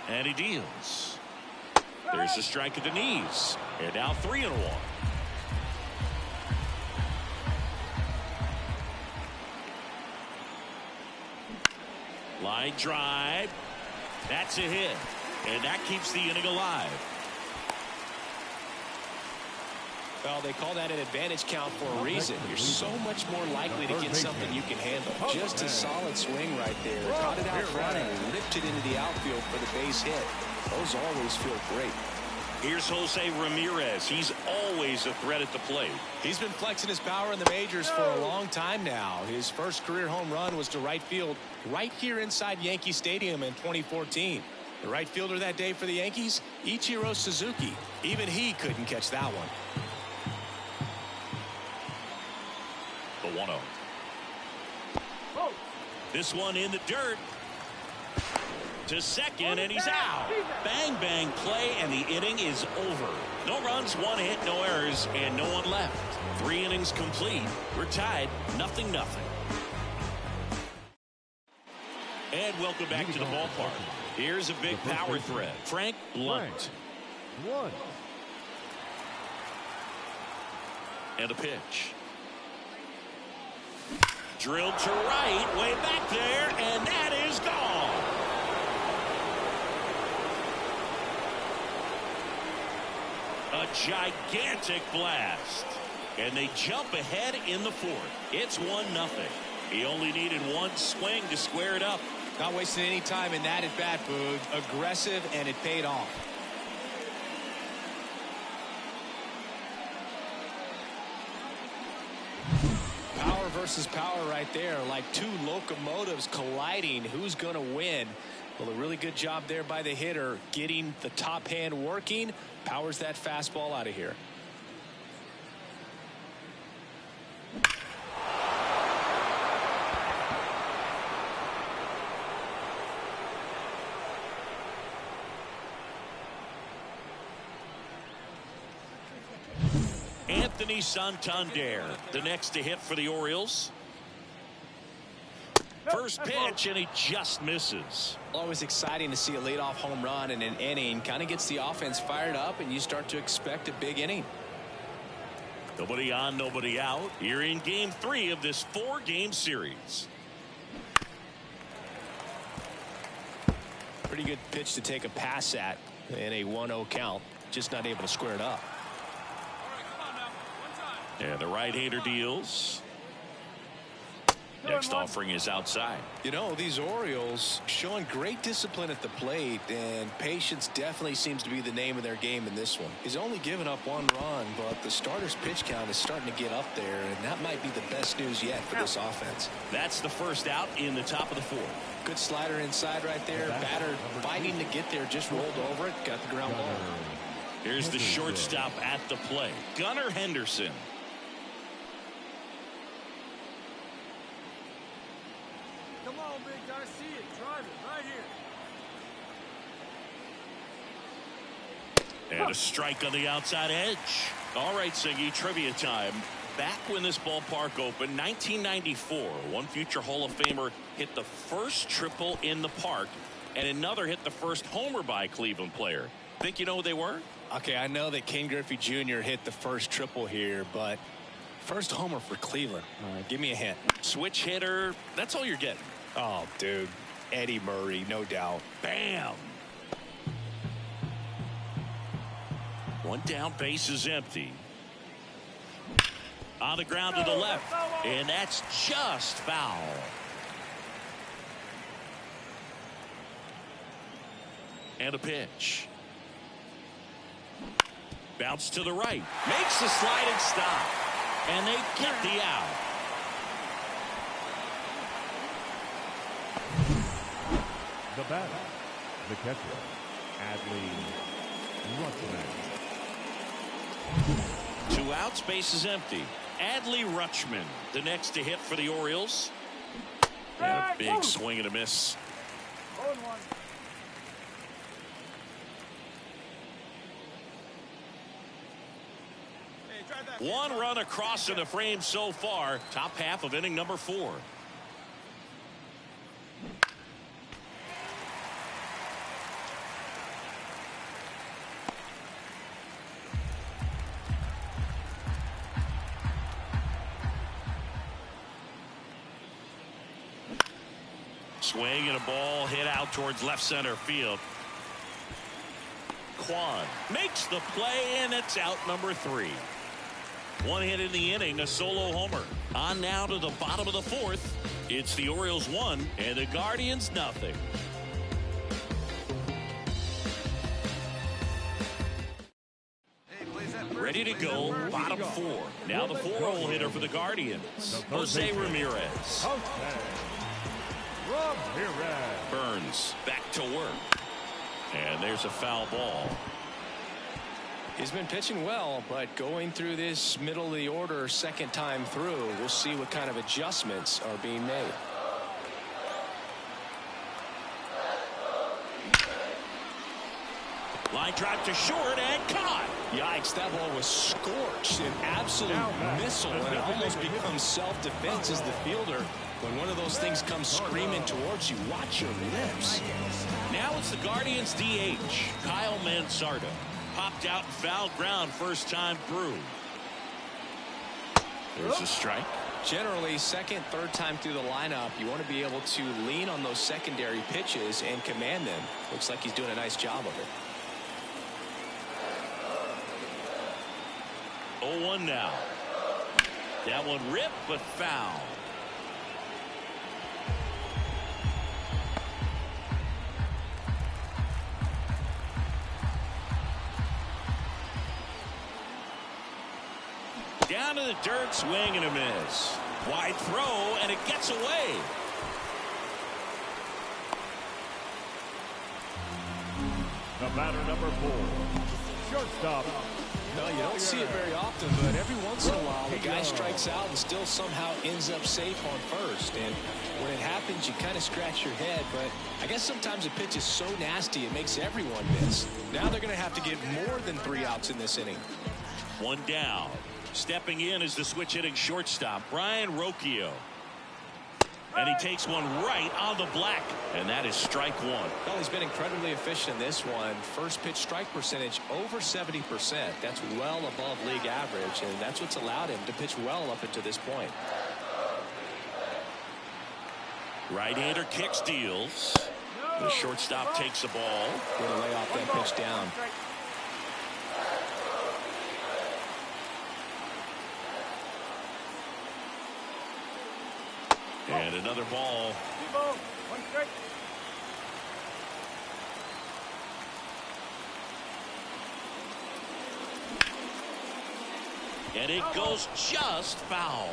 [SPEAKER 1] And he deals. There's a strike at the knees, and now 3-1. Line drive. That's a hit, and that keeps the inning alive.
[SPEAKER 2] Well, they call that an advantage count for a reason. You're so much more likely to get something you can handle. Just a solid swing right there. Caught it out front and ripped it into the outfield for the base hit. Those always feel great.
[SPEAKER 1] Here's Jose Ramirez. He's always a threat at the plate.
[SPEAKER 2] He's been flexing his power in the majors for a long time now. His first career home run was to right field right here inside Yankee Stadium in 2014. The right fielder that day for the Yankees, Ichiro Suzuki. Even he couldn't catch that one.
[SPEAKER 1] The 1-0. This one in the dirt. To second, and he's out. Bang, bang play, and the inning is over. No runs, one hit, no errors, and no one left. 3 innings complete. We're tied, 0-0. And welcome back to the ballpark. Here's a big power threat. Frank Blunt. And a pitch. Drilled to right, way back there, and that is gone. A gigantic blast. And they jump ahead in the 4th. It's 1-0. He only needed one swing to square it up.
[SPEAKER 2] Not wasting any time in that at-bat, Boog. Aggressive, and it paid off. Power versus power right there. Like two locomotives colliding. Who's going to win? Well, a really good job there by the hitter, getting the top hand working. Powers that fastball out of here.
[SPEAKER 1] Anthony Santander, the next to hit for the Orioles. First pitch, and he just misses.
[SPEAKER 2] Always exciting to see a leadoff home run in an inning. Kind of gets the offense fired up, and you start to expect a big inning.
[SPEAKER 1] Nobody on, nobody out. Here in game 3 of this 4-game series.
[SPEAKER 2] Pretty good pitch to take a pass at in a 1-0 count. Just not able to square it up.
[SPEAKER 1] And the right-hander deals. Next offering is outside.
[SPEAKER 2] You know, these Orioles showing great discipline at the plate, and patience definitely seems to be the name of their game in this one. He's only given up 1 run, but the starter's pitch count is starting to get up there, and that might be the best news yet for this offense.
[SPEAKER 1] That's the first out in the top of the 4th.
[SPEAKER 2] Good slider inside right there. Batter fighting to get there, just rolled over it, got the ground ball.
[SPEAKER 1] Here's the shortstop at the plate, Gunnar Henderson.
[SPEAKER 4] Come on, big guy, see it, drive it, right here.
[SPEAKER 1] And a strike on the outside edge. All right, Siggy, trivia time. Back when this ballpark opened, 1994, one future Hall of Famer hit the first triple in the park, and another hit the first homer by a Cleveland player. Think you know who they were?
[SPEAKER 2] Okay, I know that Ken Griffey Jr. hit the first triple here, but first homer for Cleveland. Give me a hint.
[SPEAKER 1] Switch hitter, that's all you're getting.
[SPEAKER 2] Oh, dude. Eddie Murray, no doubt.
[SPEAKER 1] Bam! One down, base is empty. On the ground to the left, and that's just foul. And a pitch. Bounce to the right. Makes the sliding stop. And they get the out.
[SPEAKER 3] The batter, the catcher, An-Epileptic-Kid.
[SPEAKER 1] 2 outs, base is empty. Adley Rutschman, the next to hit for the Orioles. And a big swing and a miss. One run across in the frame so far. Top half of inning number 4. Swing and a ball hit out towards left center field. Kwan makes the play, and it's out number 3. One hit in the inning, a solo homer. On now to the bottom of the 4th. It's the Orioles 1 and the Guardians nothing. Ready to go, bottom 4. Now the 4-hole hitter for the Guardians, Jose Ramirez. Burns back to work. And there's a foul ball.
[SPEAKER 2] He's been pitching well, but going through this middle of the order second time through, we'll see what kind of adjustments are being made.
[SPEAKER 1] Line drive to short and caught.
[SPEAKER 2] Yikes, that ball was scorched, an absolute missile, and it almost becomes self-defense as the fielder. When one of those things comes screaming towards you, watch your lips.
[SPEAKER 1] Now it's the Guardians DH, Kyle Mansarda. Popped out and foul ground first time through. There's a strike.
[SPEAKER 2] Generally, second, third time through the lineup, you want to be able to lean on those secondary pitches and command them. Looks like he's doing a nice job of it.
[SPEAKER 1] 0-1 now. That one ripped, but foul. Down to the dirt, swing and a miss. Wide throw, and it gets away.
[SPEAKER 3] The batter number 4, shortstop.
[SPEAKER 2] No, you don't see it very often, but every once in a while, the guy strikes out and still somehow ends up safe on first. And when it happens, you kind of scratch your head. But I guess sometimes a pitch is so nasty, it makes everyone miss. Now they're going to have to get more than 3 outs in this inning.
[SPEAKER 1] One down. Stepping in is the switch hitting shortstop, Brian Rocchio. And he takes one right on the black. And that is strike 1.
[SPEAKER 2] Well, he's been incredibly efficient in this one. First pitch strike percentage over 70%. That's well above league average, and that's what's allowed him to pitch well up until this point.
[SPEAKER 1] Right-hander kicks, deals. The shortstop takes the ball.
[SPEAKER 2] Going to lay off that pitch down.
[SPEAKER 1] And another ball. And it goes just foul.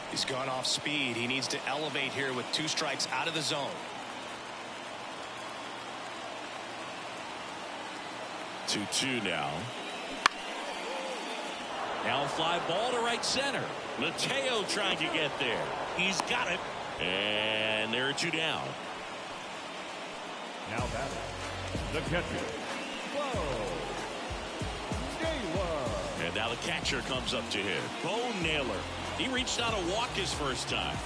[SPEAKER 2] He's gone off speed. He needs to elevate here with 2 strikes out of the zone.
[SPEAKER 1] 2-2 now. Now a fly ball to right center. Mateo trying to get there. He's got it. And there are 2 down.
[SPEAKER 3] Now batting, the catcher,
[SPEAKER 1] And now the catcher comes up to him. Bo Naylor. He reached out a walk his first time.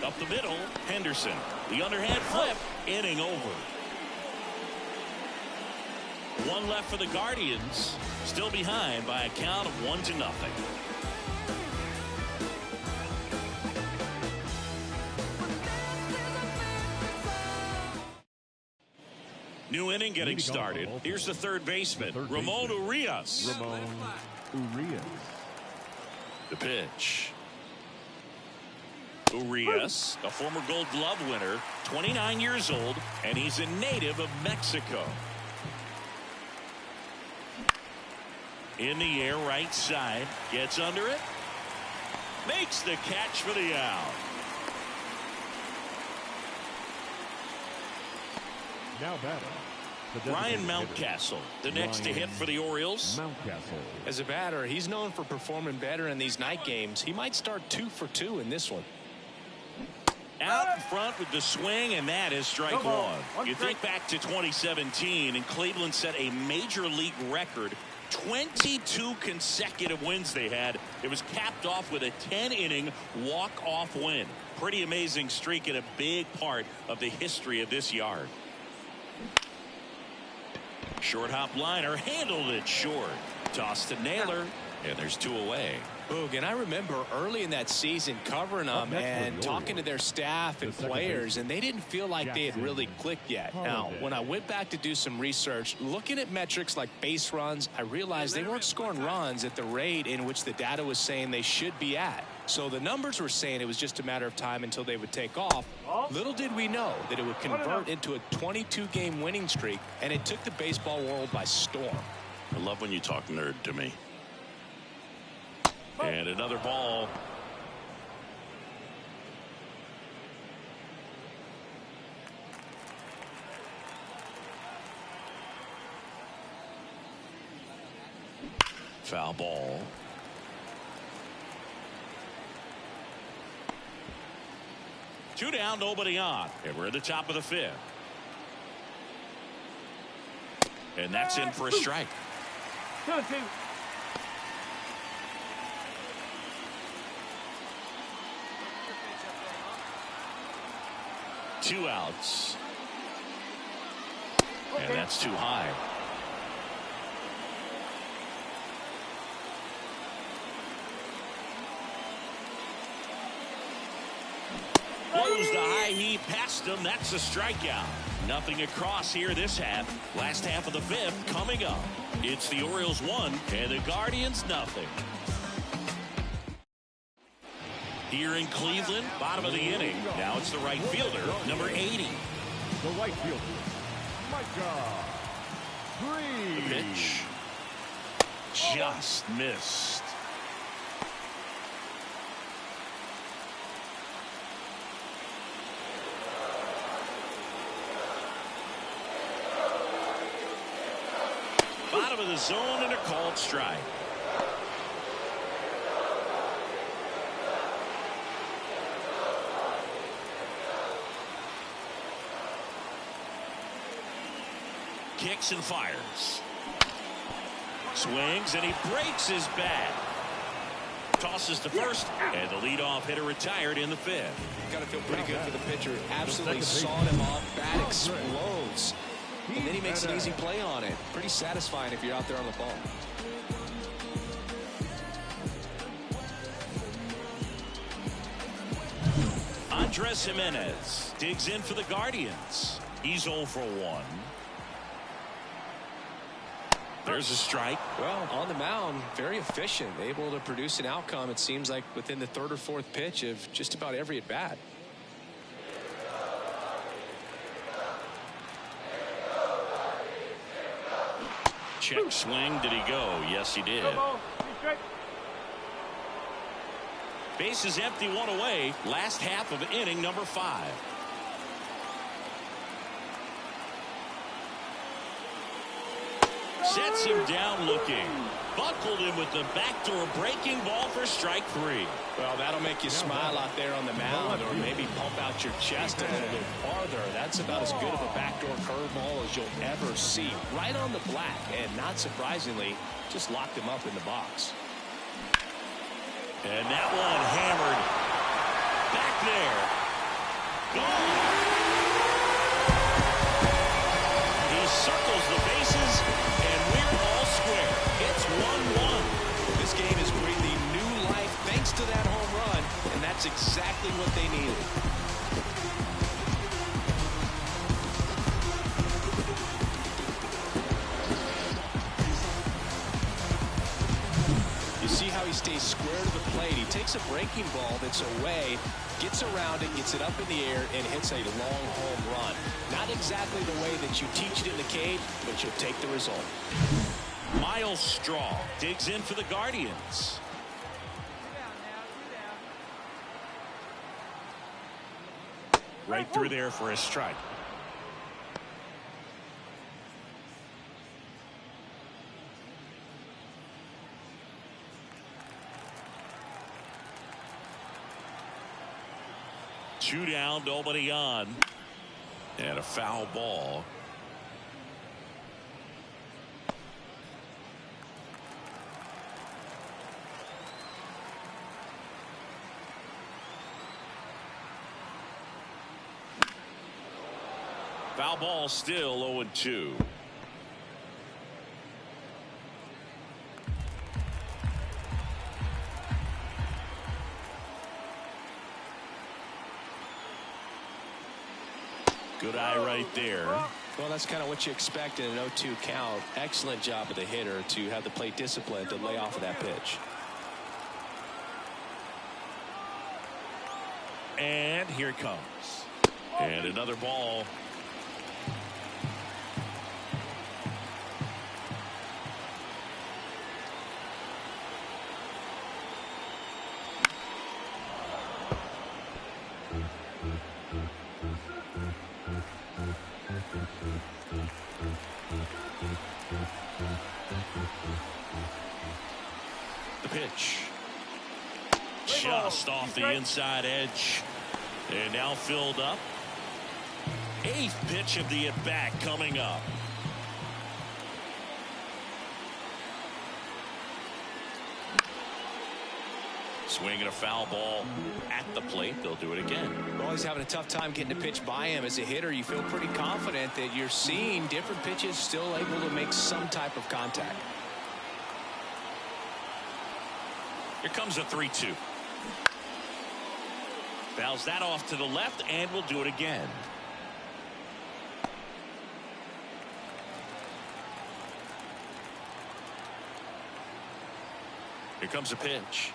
[SPEAKER 1] Up the middle, Henderson. The underhand flip, inning over. 1 left for the Guardians. Still behind by a count of 1-0. New inning getting started. Here's the third baseman, Ramon Urias. The pitch. Urias, a former Gold Glove winner, 29 years old, and he's a native of Mexico. In the air, right side, gets under it, makes the catch for the out.
[SPEAKER 3] Now batting,
[SPEAKER 1] Ryan Mountcastle, the next to hit for the Orioles.
[SPEAKER 2] As a batter, he's known for performing better in these night games. He might start 2 for 2 in this one.
[SPEAKER 1] Out in front with the swing, and that is strike one. You think back to 2017, and Cleveland set a major league record. 22 consecutive wins they had. It was capped off with a 10-inning walk-off win. Pretty amazing streak and a big part of the history of this yard. Short hop liner, handled it short. Toss to Naylor, and there's 2 away.
[SPEAKER 2] Boog, and I remember early in that season covering them and talking to their staff and players, and they didn't feel like they had really clicked yet. Now, when I went back to do some research, looking at metrics like base runs, I realized they weren't scoring runs at the rate in which the data was saying they should be at. So the numbers were saying it was just a matter of time until they would take off. Little did we know that it would convert into a 22-game winning streak, and it took the baseball world by storm.
[SPEAKER 1] I love when you talk nerd to me. And another ball. Foul ball. Two down, nobody on. And we're at the top of the 5th. And that's in for a strike.
[SPEAKER 5] 2-2.
[SPEAKER 1] Two outs. And that's too high. Blows the high heat past him. That's a strikeout. Nothing across here this half. Last half of the 5th coming up. It's the Orioles 1 and the Guardians nothing. Here in Cleveland, bottom of the inning. Now it's the right fielder, number 80.
[SPEAKER 3] The right fielder, Micah Green.
[SPEAKER 1] The pitch. Just missed. Bottom of the zone and a called strike. Kicks and fires. Swings and he breaks his bat. Tosses to first, and the leadoff hitter retired in the 5th.
[SPEAKER 2] Got to feel pretty good for the pitcher. Absolutely sawed him off. Bat explodes. And then he makes an easy play on it. Pretty satisfying if you're out there on the ball.
[SPEAKER 1] Andres Jimenez digs in for the Guardians. He's 0 for 1. There's a strike.
[SPEAKER 2] Well, on the mound, very efficient, able to produce an outcome, it seems like, within the 3rd or 4th pitch of just about every at bat.
[SPEAKER 1] Check swing. Did he go? Yes, he did. Base is empty, 1 away. Last half of inning number 5. Sets him down looking. Buckled him with the backdoor breaking ball for strike 3.
[SPEAKER 2] Well, that'll make you smile out there on the mound, or maybe pump out your chest a little bit farther. That's about as good of a backdoor curveball as you'll ever see. Right on the black, and not surprisingly, just locked him up in the box.
[SPEAKER 1] And that one hammered back there. Gone. He circles the bases, and we're all square. It's 1-1.
[SPEAKER 2] This game is breathing new life thanks to that home run, and that's exactly what they needed. He stays square to the plate. He takes a breaking ball that's away, gets around it, gets it up in the air, and hits a long home run. Not exactly the way that you teach it in the cage, but you'll take the result.
[SPEAKER 1] Miles Straw digs in for the Guardians. Right through there for a strike. 2 down, nobody on. And a foul ball. Foul ball, still 0-2. Good eye right there.
[SPEAKER 2] Well, that's kind of what you expect in an 0-2 count. Excellent job of the hitter to have the plate discipline to lay off of that pitch.
[SPEAKER 1] And here it comes. And another ball. The pitch. Just off the inside edge. And now filled up. 8th pitch of the at-bat coming up. Swinging a foul ball at the plate. They'll do it again.
[SPEAKER 2] Well, he's having a tough time getting a pitch by him. As a hitter, you feel pretty confident that you're seeing different pitches still able to make some type of contact.
[SPEAKER 1] Here comes a 3-2. Fouls that off to the left, and we'll do it again. Here comes a pitch.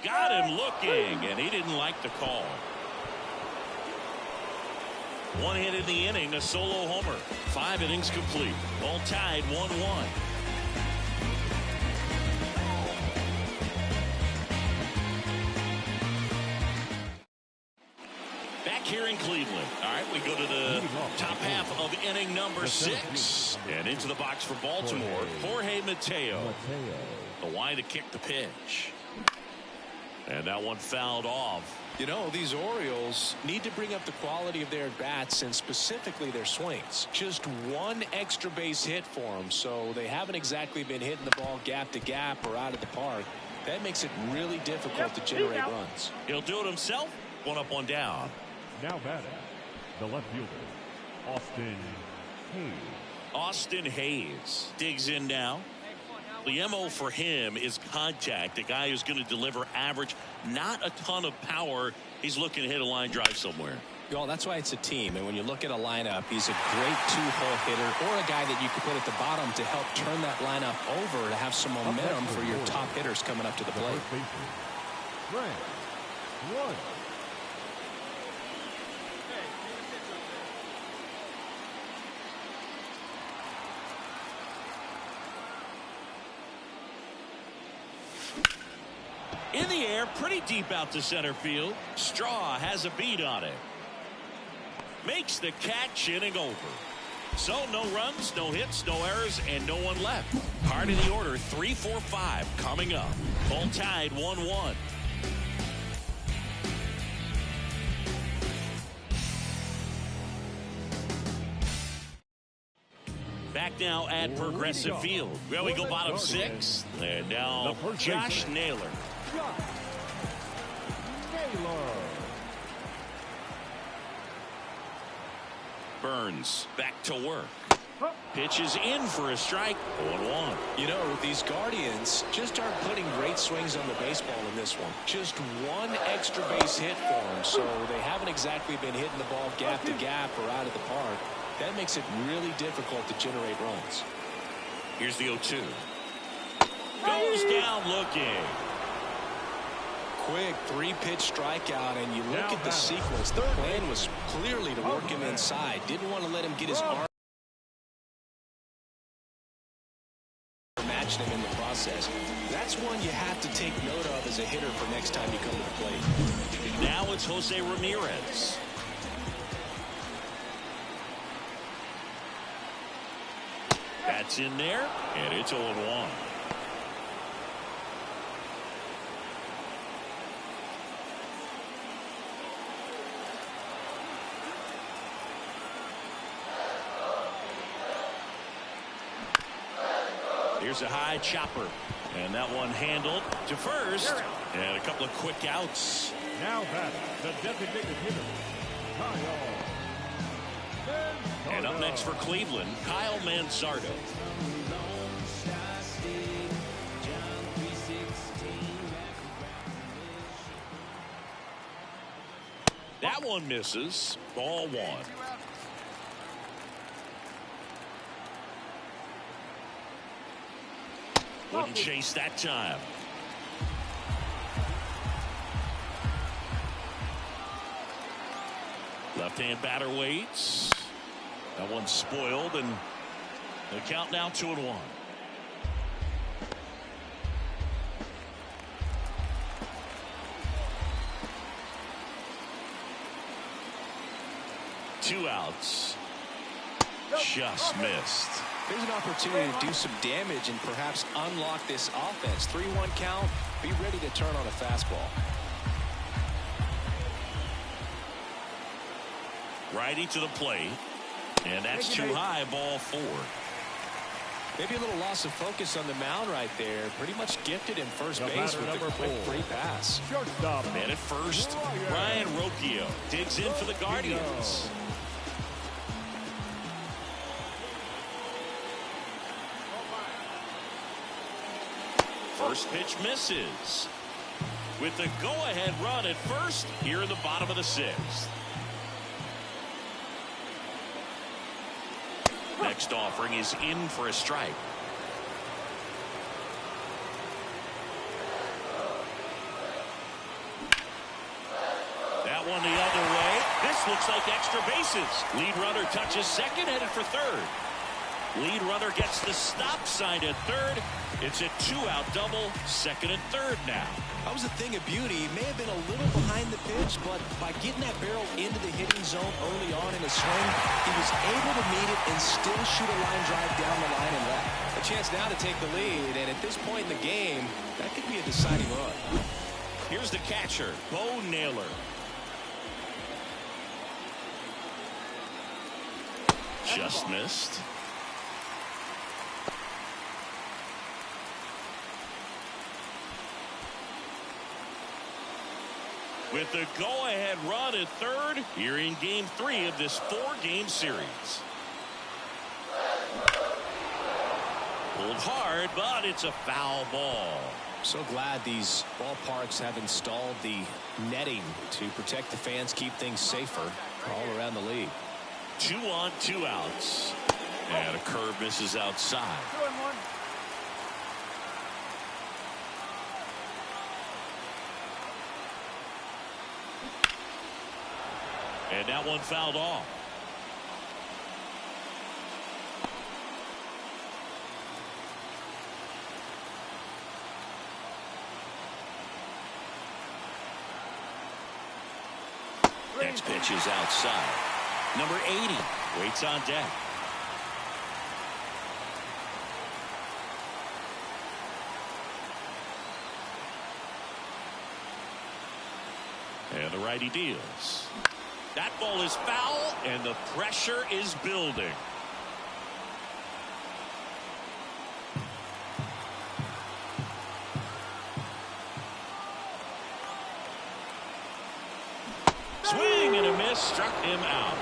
[SPEAKER 1] Got him looking, and he didn't like the call. 1 hit in the inning, a solo homer. 5 innings complete. All tied 1-1. Here in Cleveland. All right, we go to the top half of inning number 6. And into the box for Baltimore, Jorge Mateo. The line to kick the pitch. And that one fouled off.
[SPEAKER 2] You know, these Orioles need to bring up the quality of their bats and specifically their swings. Just 1 extra base hit for them, so they haven't exactly been hitting the ball gap to gap or out of the park. That makes it really difficult to generate runs.
[SPEAKER 1] He'll do it himself. 1 up, 1 down.
[SPEAKER 3] Now batting, the left fielder, Austin Hayes.
[SPEAKER 1] Austin Hayes digs in now. The MO for him is contact. A guy who's going to deliver average, not a ton of power. He's looking to hit a line drive somewhere.
[SPEAKER 2] Well, that's why it's a team. And when you look at a lineup, he's a great 2-hole hitter or a guy that you could put at the bottom to help turn that lineup over to have some momentum for your top hitters coming up to the plate.
[SPEAKER 3] Strike 1.
[SPEAKER 1] In the air, pretty deep out to center field. Straw has a beat on it. Makes the catch, inning over. So no runs, no hits, no errors, and no one left. Part of the order, 3-4-5 coming up. All tied 1-1. Back now at Progressive Field. Well, we go bottom 6. And now Josh Naylor. Burns back to work. Pitches in for a strike. 0-1.
[SPEAKER 2] You know, these Guardians just aren't putting great swings on the baseball in this one. Just 1 extra base hit for them, so they haven't exactly been hitting the ball gap to gap or out of the park. That makes it really difficult to generate runs.
[SPEAKER 1] Here's the 0-2. Goes down looking.
[SPEAKER 2] Quick 3-pitch strikeout, and you look at the sequence. The plan was clearly to work him inside. Didn't want to let him get his arm. Matched him in the process. That's one you have to take note of as a hitter for next time you come to the plate.
[SPEAKER 1] Now it's Jose Ramirez. That's in there, and it's 0-1. Here's a high chopper. And that one handled to first. And a couple of quick outs.
[SPEAKER 3] Now batting the designated hitter, Kyle.
[SPEAKER 1] And up next for Cleveland, Kyle Manzardo. That one misses. Ball one. Wouldn't chase that time. Left-hand batter waits. That one's spoiled, and the count now 2-1. Two outs. Just missed.
[SPEAKER 2] There's an opportunity to do some damage and perhaps unlock this offense. 3-1 count. Be ready to turn on a fastball.
[SPEAKER 1] Righty to the plate. And that's too high. Ball four.
[SPEAKER 2] Maybe a little loss of focus on the mound right there. Pretty much gifted him first base with a quick free pass.
[SPEAKER 3] Shortstop.
[SPEAKER 1] And at first, Ryan Rocchio digs in for the Guardians. First pitch misses. With the go-ahead run at first here in the bottom of the sixth. Next offering is in for a strike. That one the other way. This looks like extra bases. Lead runner touches second, headed for third. Lead runner gets the stop sign at third. It's a two-out double, second and third now.
[SPEAKER 2] That was a thing of beauty. He may have been a little behind the pitch, but by getting that barrel into the hitting zone early on in his swing, he was able to meet it and still shoot a line drive down the line and left. A chance now to take the lead, and at this point in the game, that could be a deciding run.
[SPEAKER 1] Here's the catcher, Bo Naylor. Just missed. With the go-ahead run at third here in game 3 of this 4-game series. Pulled hard, but it's a foul ball.
[SPEAKER 2] So glad these ballparks have installed the netting to protect the fans, keep things safer all around the league.
[SPEAKER 1] 2 on, 2 outs. And a curve misses outside.
[SPEAKER 5] 2-1.
[SPEAKER 1] And that one fouled off. Next pitch is outside. Number 80 waits on deck. And the righty deals. That ball is foul, and the pressure is building. Swing and a miss, struck him out.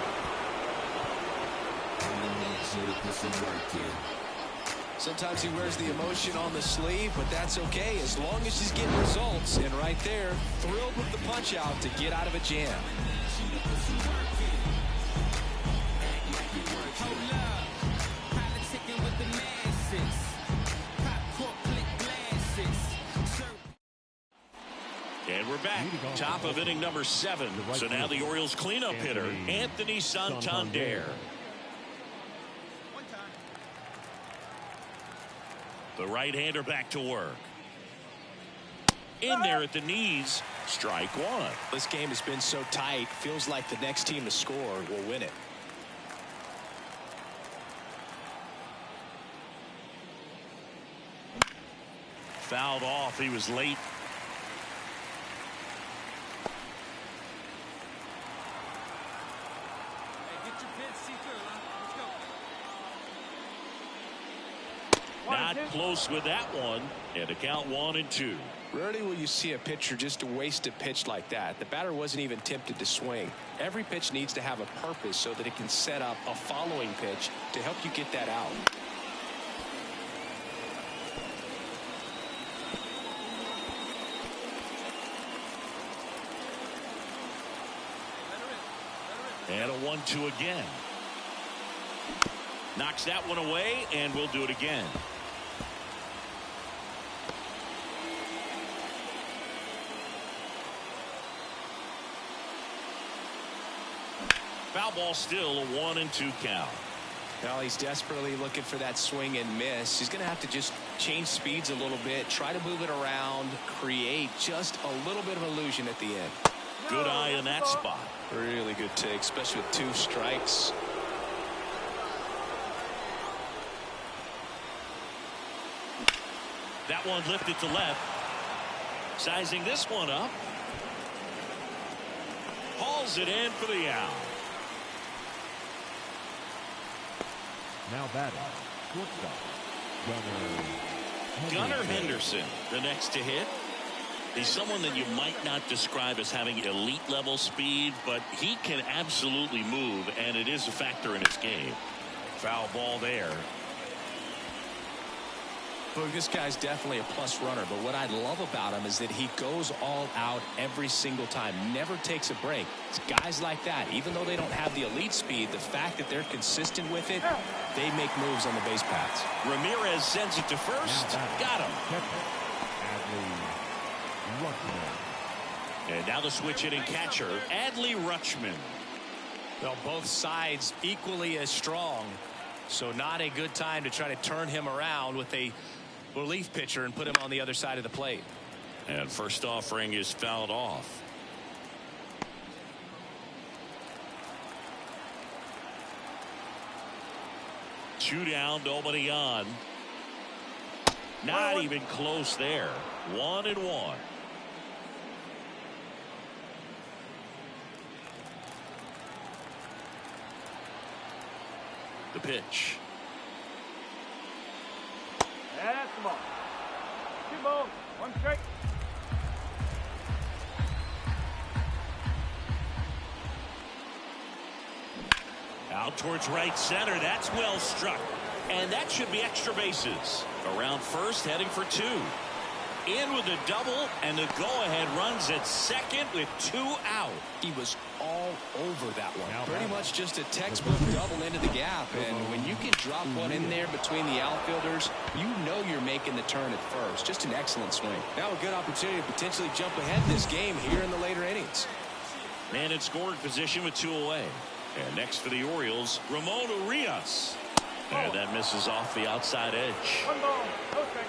[SPEAKER 2] Sometimes he wears the emotion on the sleeve, but that's okay as long as he's getting results. And right there, thrilled with the punch out to get out of a jam.
[SPEAKER 1] And we're back. Top of inning number 7. So now the Orioles cleanup hitter, Anthony Santander. The right-hander back to work. In there at the knees, strike one.
[SPEAKER 2] This game has been so tight, feels like the next team to score will win it.
[SPEAKER 1] Fouled off. He was late.
[SPEAKER 4] Hey, get your pins, see through, huh? Let's go.
[SPEAKER 1] Not got close with that one, and a count 1-2.
[SPEAKER 2] Rarely will you see a pitcher just waste a pitch like that. The batter wasn't even tempted to swing. Every pitch needs to have a purpose so that it can set up a following pitch to help you get that out.
[SPEAKER 1] And a 1-2 again. Knocks that one away, and we'll do it again. Foul ball, still a 1-2 count.
[SPEAKER 2] Well, he's desperately looking for that swing and miss. He's going to have to just change speeds a little bit, try to move it around, create just a little bit of illusion at the end.
[SPEAKER 1] Good eye in that spot.
[SPEAKER 2] Really good take, especially with 2 strikes.
[SPEAKER 1] That one lifted to left. Sizing this one up. Hauls it in for the out.
[SPEAKER 3] Now batting, shortstop,
[SPEAKER 1] Gunnar Henderson, the next to hit. He's someone that you might not describe as having elite level speed, but he can absolutely move, and it is a factor in his game. Foul ball there.
[SPEAKER 2] Look, this guy's definitely a plus runner, but what I love about him is that he goes all out every single time, never takes a break. It's guys like that, even though they don't have the elite speed, the fact that they're consistent with it, they make moves on the base paths.
[SPEAKER 1] Ramirez sends it to first. Got him. And now the switch hitting catcher, Adley Rutschman.
[SPEAKER 2] Well, both sides equally as strong, so not a good time to try to turn him around with a relief pitcher and put him on the other side of the plate.
[SPEAKER 1] And first offering is fouled off. Two down, nobody on. Not even close there. 1-1. The pitch.
[SPEAKER 5] That's the ball. 2 balls, 1 strike.
[SPEAKER 1] Out towards right center. That's well struck. And that should be extra bases. Around first, heading for 2. In with a double, and the go-ahead runs at second with 2 out.
[SPEAKER 2] He was all over that one. Pretty much just a textbook double into the gap. And when you can drop one in there between the outfielders, you know you're making the turn at first. Just an excellent swing. Now a good opportunity to potentially jump ahead in this game here in the later innings.
[SPEAKER 1] Man in scoring position with 2 away. And next for the Orioles, Ramon Urias. And that misses off the outside edge.
[SPEAKER 5] 1 ball, no strike.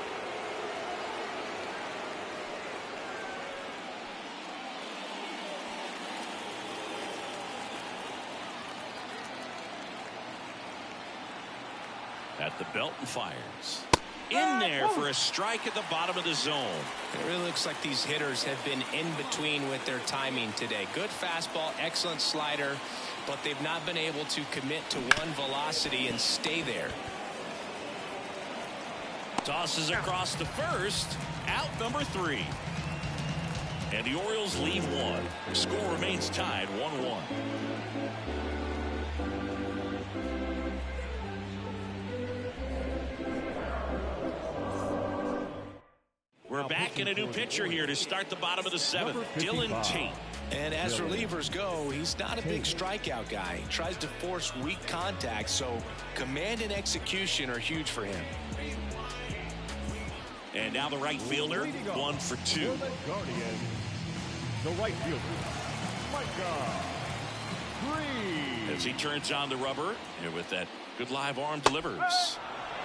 [SPEAKER 1] At the belt and fires. In there for a strike at the bottom of the zone.
[SPEAKER 2] It really looks like these hitters have been in between with their timing today. Good fastball, excellent slider, but they've not been able to commit to one velocity and stay there.
[SPEAKER 1] Tosses across to first. Out number 3. And the Orioles leave 1. Score remains tied 1-1. We're back in a new pitcher here to start the bottom of the 7th. Dylan Tate.
[SPEAKER 2] And as relievers go, he's not a big strikeout guy. He tries to force weak contact, so command and execution are huge for him.
[SPEAKER 1] And now the right fielder, 1 for 2.
[SPEAKER 3] The right fielder, Micah Green.
[SPEAKER 1] As he turns on the rubber, and with that good live arm delivers.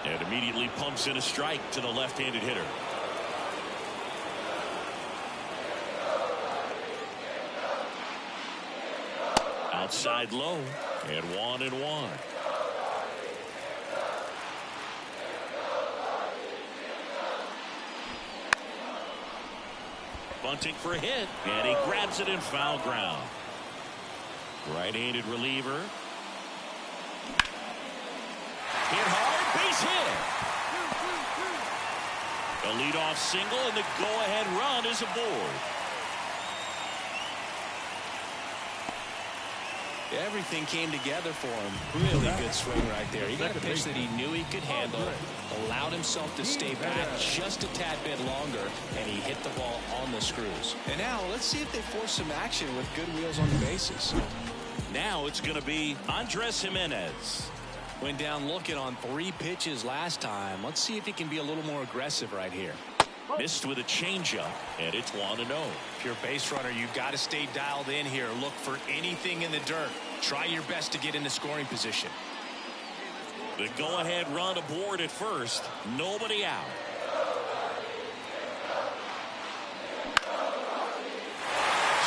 [SPEAKER 1] And immediately pumps in a strike to the left-handed hitter. Outside low, and 1-1. Bunting for a hit, and he grabs it in foul ground. Right-handed reliever. Hit hard, base hit. A leadoff single, and the go-ahead run is aboard.
[SPEAKER 2] Everything came together for him. Really good swing right there. He got a pitch that he knew he could handle, allowed himself to stay back just a tad bit longer, and he hit the ball on the screws. And now let's see if they force some action with good wheels on the bases.
[SPEAKER 1] Now it's going to be Andres Jimenez.
[SPEAKER 2] Went down looking on 3 pitches last time. Let's see if he can be a little more aggressive right here.
[SPEAKER 1] Missed with a changeup, and it's 1-0.
[SPEAKER 2] If you're a base runner, you've got to stay dialed in here. Look for anything in the dirt. Try your best to get into scoring position.
[SPEAKER 1] The go-ahead run aboard at first. Nobody out.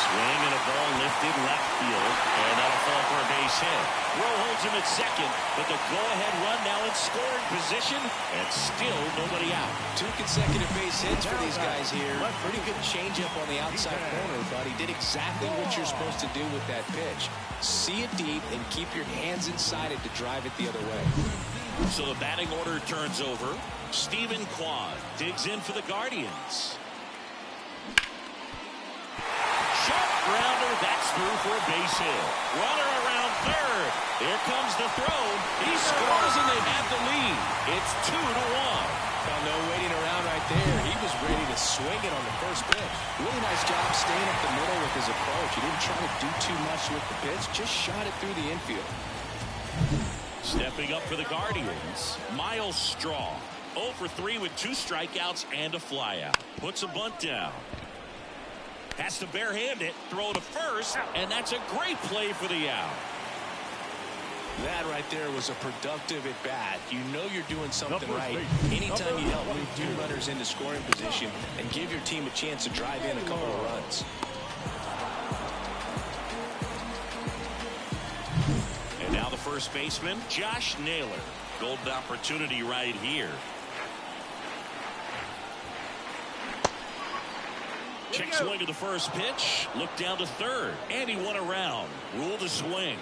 [SPEAKER 1] Swing and a ball lifted left field, and that'll fall for a base hit. Rowe holds him at second, but the go-ahead run now in scoring position, and still nobody out.
[SPEAKER 2] 2 consecutive base hits for these guys here. Pretty good changeup on the outside corner, but he did exactly what you're supposed to do with that pitch. See it deep and keep your hands inside it to drive it the other way.
[SPEAKER 1] So the batting order turns over. Stephen Kwan digs in for the Guardians. Sharp grounder, that's through for a base hit. Runner around third. Here comes the throw. He scores and they have the lead. It's 2-1.
[SPEAKER 2] Well, no waiting around right there. He was ready to swing it on the first pitch. Really nice job staying up the middle with his approach. He didn't try to do too much with the pitch. Just shot it through the infield.
[SPEAKER 1] Stepping up for the Guardians, Miles Straw. 0 for 3 with 2 strikeouts and a flyout. Puts a bunt down. Has to barehand it, throw to first, and that's a great play for the out.
[SPEAKER 2] That right there was a productive at bat. You know you're doing something right anytime you help move 2 runners into scoring position and give your team a chance to drive in a couple of runs.
[SPEAKER 1] And now the first baseman, Josh Naylor. Golden opportunity right here. Check swing of the first pitch. Look down to third. And he went around. Rule the swing.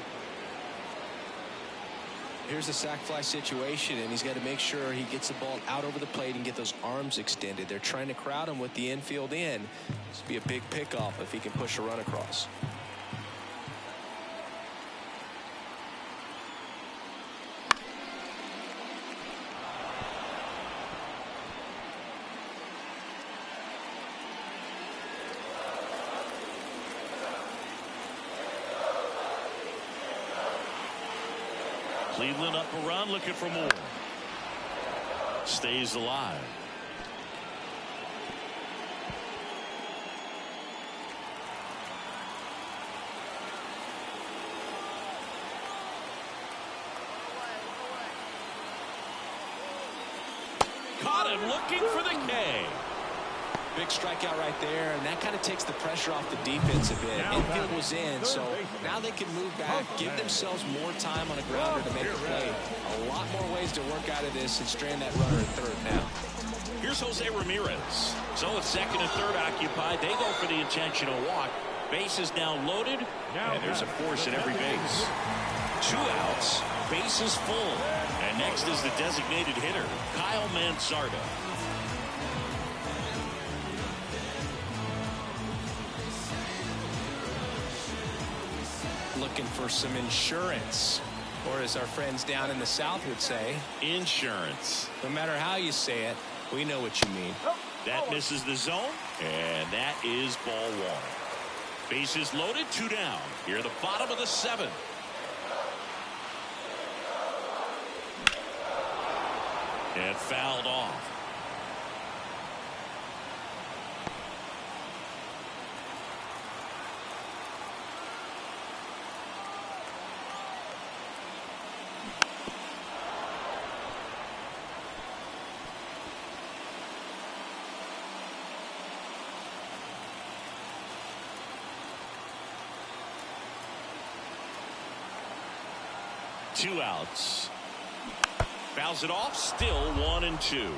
[SPEAKER 2] Here's a sac fly situation, and he's got to make sure he gets the ball out over the plate and get those arms extended. They're trying to crowd him with the infield in. This would be a big pickoff if he can push a run across.
[SPEAKER 1] Cleveland up a run, looking for more. Stays alive. Caught him looking for the K.
[SPEAKER 2] Big strikeout right there, and that kind of takes the pressure off the defense a bit. Infield was in, so now they can move back, give themselves more time on a grounder to make a play. A lot more ways to work out of this and strand that runner at third now.
[SPEAKER 1] Here's Jose Ramirez. So with second and third occupied, they go for the intentional walk. Base is now loaded, and there's a force at every base. 2 outs, base is full. And next is the designated hitter, Kyle Manzardo.
[SPEAKER 2] Looking for some insurance, or as our friends down in the South would say,
[SPEAKER 1] insurance.
[SPEAKER 2] No matter how you say it, we know what you mean.
[SPEAKER 1] That misses the zone, and that is ball 1. Bases loaded, 2 down. Here at the bottom of the 7th. And fouled off. Two outs. Fouls it off. Still 1-2.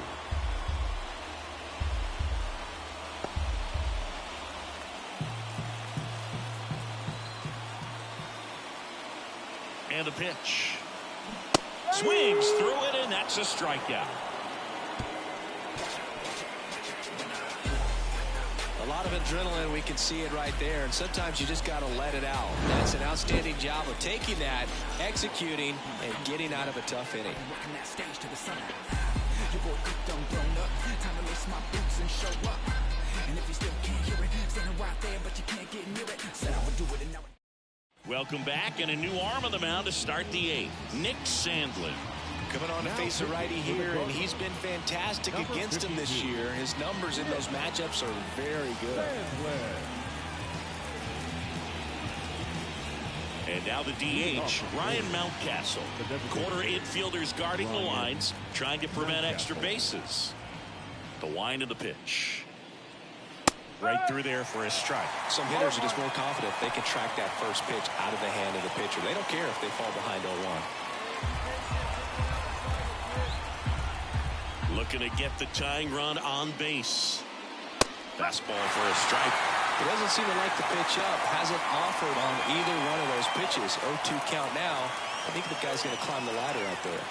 [SPEAKER 1] And the pitch. Swings through it, and that's a strikeout.
[SPEAKER 2] lot of adrenaline. We can see it right there. And sometimes you just got to let it out. That's an outstanding job of taking that, executing, and getting out of a tough inning.
[SPEAKER 1] Welcome back, and a new arm on the mound to start the eighth. Nick Sandlin.
[SPEAKER 2] Coming on to face a righty here, and he's been fantastic against him this year. His numbers in those matchups are very good.
[SPEAKER 1] And now the DH, Ryan Mountcastle. Corner infielders guarding the lines, trying to prevent extra bases. The wind of the pitch. Right through there for a strike.
[SPEAKER 2] Some hitters are just more confident they can track that first pitch out of the hand of the pitcher. They don't care if they fall behind 0-1.
[SPEAKER 1] Looking to get the tying run on base. Fastball for a strike.
[SPEAKER 2] He doesn't seem to like the pitch up. Hasn't offered on either one of those pitches. 0-2 count now. I think the guy's going to climb the ladder out there.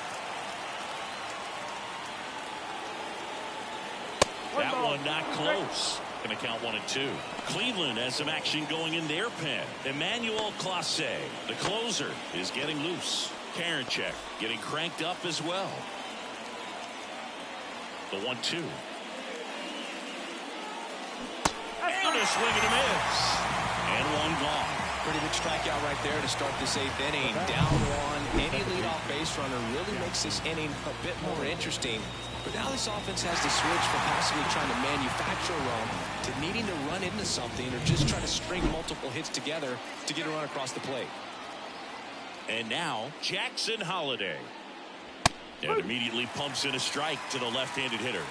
[SPEAKER 1] That one not close. Going to count 1-2. Cleveland has some action going in their pen. Emmanuel Clase, the closer, is getting loose. Karinchak getting cranked up as well. The 1-2. And a swing and a miss. And one gone.
[SPEAKER 2] Pretty big strikeout right there to start this eighth inning. Down one. Any leadoff base runner really makes this inning a bit more interesting. But now this offense has to switch from possibly trying to manufacture a run to needing to run into something or just try to string multiple hits together to get a run across the plate.
[SPEAKER 1] And now Jackson Holliday. And immediately pumps in a strike to the left-handed hitter.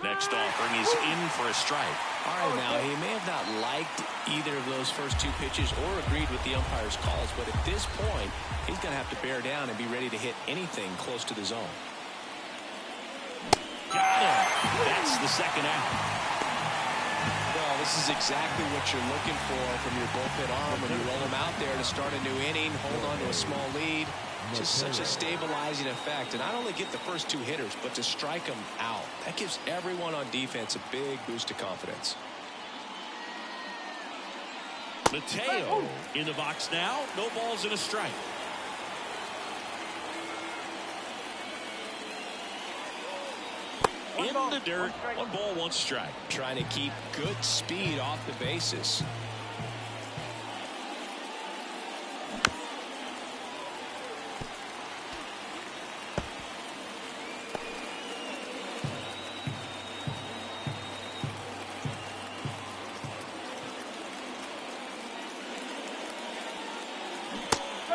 [SPEAKER 1] Next offering is in for a strike.
[SPEAKER 2] All right, now he may have not liked either of those first two pitches or agreed with the umpire's calls, but at this point, he's going to have to bear down and be ready to hit anything close to the zone.
[SPEAKER 1] Got him. That's the second out.
[SPEAKER 2] Well, this is exactly what you're looking for from your bullpen arm when you roll him out there to start a new inning, hold on to a small lead. Just such a stabilizing effect, and not only get the first two hitters, but to strike them out. That gives everyone on defense a big boost of confidence.
[SPEAKER 1] Mateo in the box now. No balls and a strike. In the dirt. 1 ball, 1 strike.
[SPEAKER 2] Trying to keep good speed off the bases.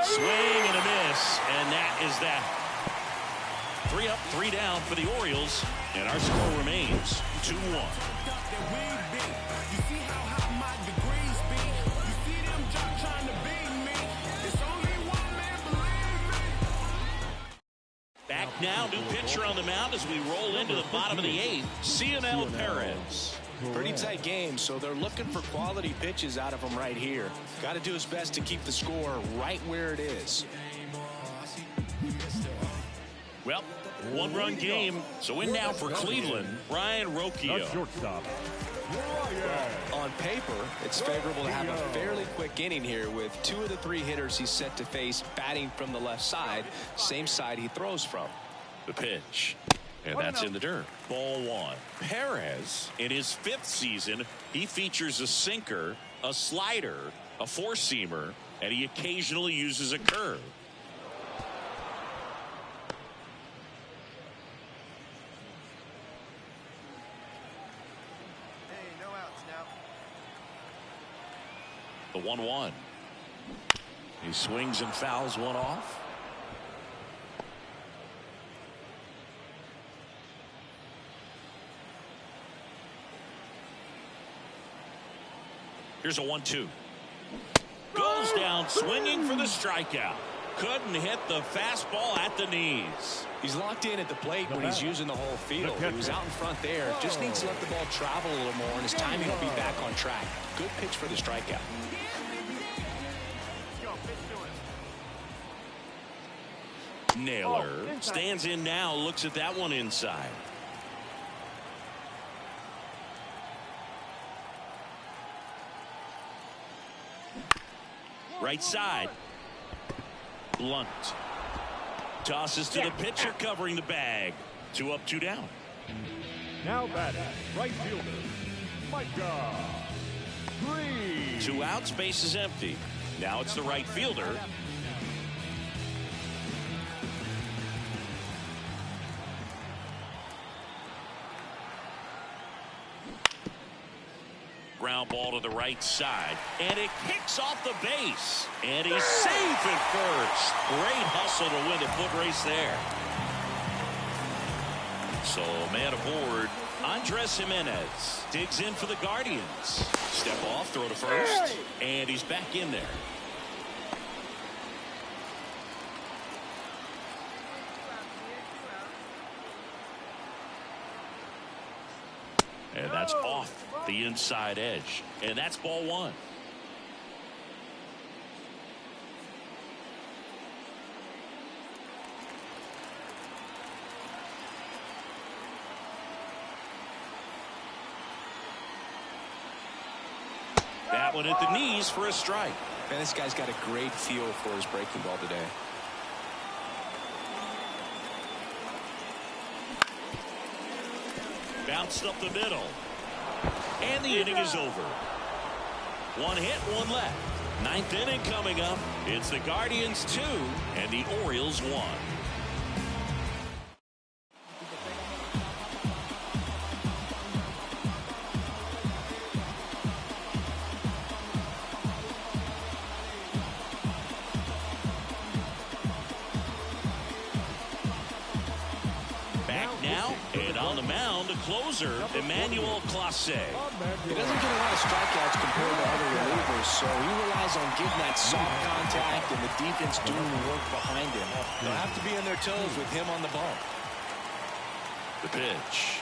[SPEAKER 1] Swing and a miss, and that is that. 3 up, 3 down for the Orioles, and our score remains 2-1. Back now, new pitcher on the mound as we roll into the bottom of the 8th, Cionel Perez.
[SPEAKER 2] Pretty tight game, so they're looking for quality pitches out of him right here. Got to do his best to keep the score right where it is.
[SPEAKER 1] Well, 1-run game. So in now for Cleveland, Ryan Rocchio.
[SPEAKER 3] Shortstop.
[SPEAKER 2] On paper, it's favorable to have a fairly quick inning here with 2 of the 3 hitters he's set to face batting from the left side, same side he throws from.
[SPEAKER 1] The pitch. And that's in the dirt. Ball 1. Perez, in his 5th season, he features a sinker, a slider, a 4-seamer, and he occasionally uses a curve.
[SPEAKER 6] Hey, no outs now.
[SPEAKER 1] The 1-1. He swings and fouls one off. Here's a 1-2. Goes down swinging for the strikeout. Couldn't hit the fastball at the knees.
[SPEAKER 2] He's locked in at the plate when he's using the whole field. He was out in front there. Just needs to let the ball travel a little more, and his timing will be back on track. Good pitch for the strikeout.
[SPEAKER 1] Naylor stands in now, looks at that one inside. Right side. Blunt. Tosses to the pitcher covering the bag. 2 up, 2 down.
[SPEAKER 3] Now batting, right fielder, Micah Green.
[SPEAKER 1] 2 outs, base is empty. Now it's the right fielder. Ground ball to the right side, and it kicks off the base, and he's safe at first. Great hustle to win the foot race there. So man aboard, Andres Jimenez digs in for the Guardians. Step off, throw to first, and he's back in there. And that's off the inside edge. And that's ball 1. That one at the knees for a strike.
[SPEAKER 2] Man, this guy's got a great feel for his breaking ball today.
[SPEAKER 1] Bounced up the middle. And the inning is over. 1 hit, 1 left. 9th inning coming up. It's the Guardians 2 and the Orioles 1. Closer, Emmanuel Clase.
[SPEAKER 2] He doesn't get a lot of strikeouts compared to other relievers, so he relies on getting that soft contact and the defense doing the work behind him. They'll have to be on their toes with him on the ball.
[SPEAKER 1] The pitch.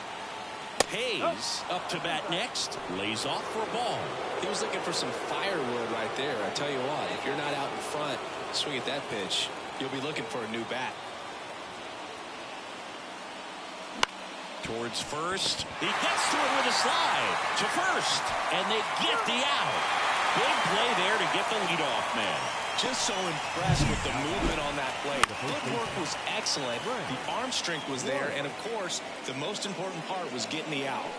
[SPEAKER 1] Hayes up to bat next. Lays off for a ball.
[SPEAKER 2] He was looking for some firewood right there. I tell you what, if you're not out in front, swing at that pitch, you'll be looking for a new bat.
[SPEAKER 1] Towards first. He gets to it with a slide to first, and they get the out. Big play there to get the leadoff man.
[SPEAKER 2] Just so impressed with the movement on that play. The footwork was excellent. The arm strength was there, and of course, the most important part was getting the out.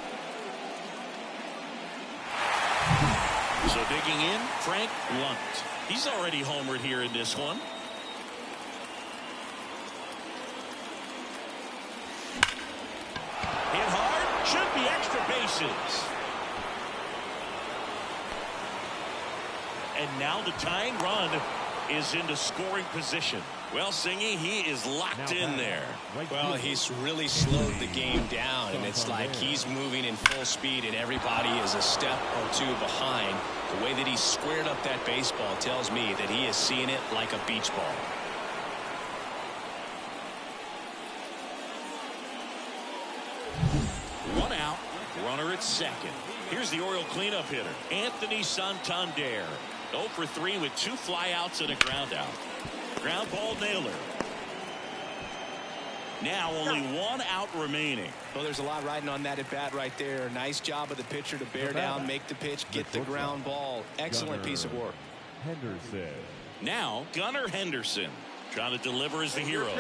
[SPEAKER 1] So digging in, Frank Lunt. He's already homered here in this one. Hit hard, should be extra bases. And now the tying run is into scoring position. Well, Singy, he is locked in there.
[SPEAKER 2] Well, he's really slowed the game down, and it's like he's moving in full speed, and everybody is a step or two behind. The way that he squared up that baseball tells me that he is seeing it like a beach ball.
[SPEAKER 1] One out, runner at second. Here's the Oriole cleanup hitter, Anthony Santander. 0 for 3 with 2 flyouts and a ground out. Ground ball, Naylor. Now only 1 out remaining.
[SPEAKER 2] Well, there's a lot riding on that at bat right there. Nice job of the pitcher to bear down, make the pitch, get the ground ball. Excellent piece of work.
[SPEAKER 3] Henderson.
[SPEAKER 1] Now Gunnar Henderson trying to deliver as the hero.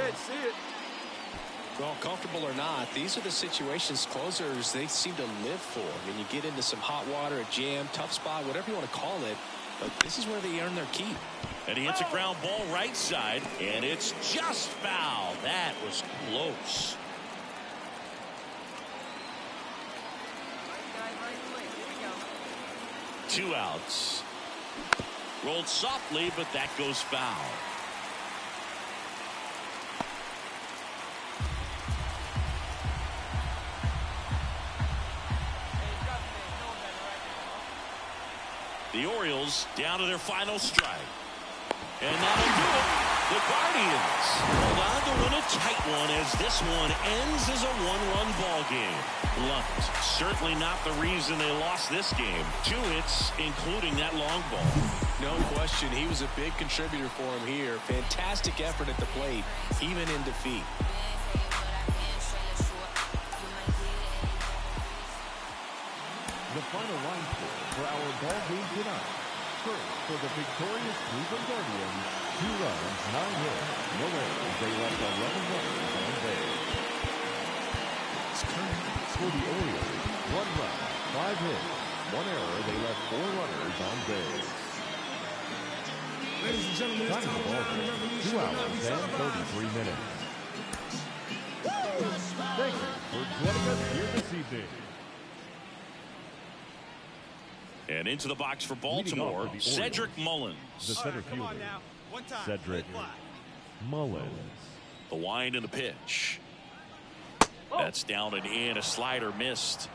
[SPEAKER 2] Well, comfortable or not, these are the situations closers they seem to live for. I mean, you get into some hot water, a jam, tough spot, whatever you want to call it, but this is where they earn their keep.
[SPEAKER 1] And he hits a ground ball right side, and it's just foul. That was close. Two outs. Rolled softly, but that goes foul. The Orioles down to their final strike. And that'll do it. The Guardians hold on to win a tight one as this one ends as a 1-run ball game. Lunt, certainly not the reason they lost this game. 2 hits, including that long ball.
[SPEAKER 2] No question. He was a big contributor for him here. Fantastic effort at the plate, even in defeat.
[SPEAKER 3] The final line score for our ball game tonight. First, for the victorious Cleveland Guardians, 2 runs, 9 hits, no errors. They left 11 runners on base. For the Orioles, 1 run, 5 hits, 1 error. They left 4 runners on base.
[SPEAKER 7] Ladies and gentlemen,
[SPEAKER 3] Time of the ball game, 2 hours and 33 minutes. Thank you for joining us here this evening.
[SPEAKER 1] And into the box for Baltimore, Cedric Mullins.
[SPEAKER 3] The center fielder, Cedric Mullins.
[SPEAKER 1] The wind and the pitch. That's down and in. A slider missed.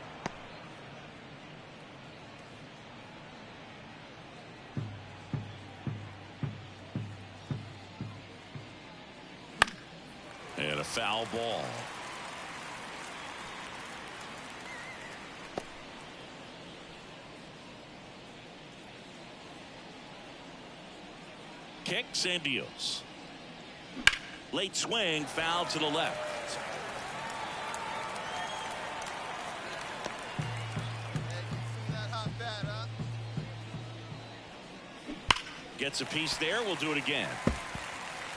[SPEAKER 1] And a foul ball. Kicks and deals. Late swing, foul to the left. Gets a piece there. We'll do it again.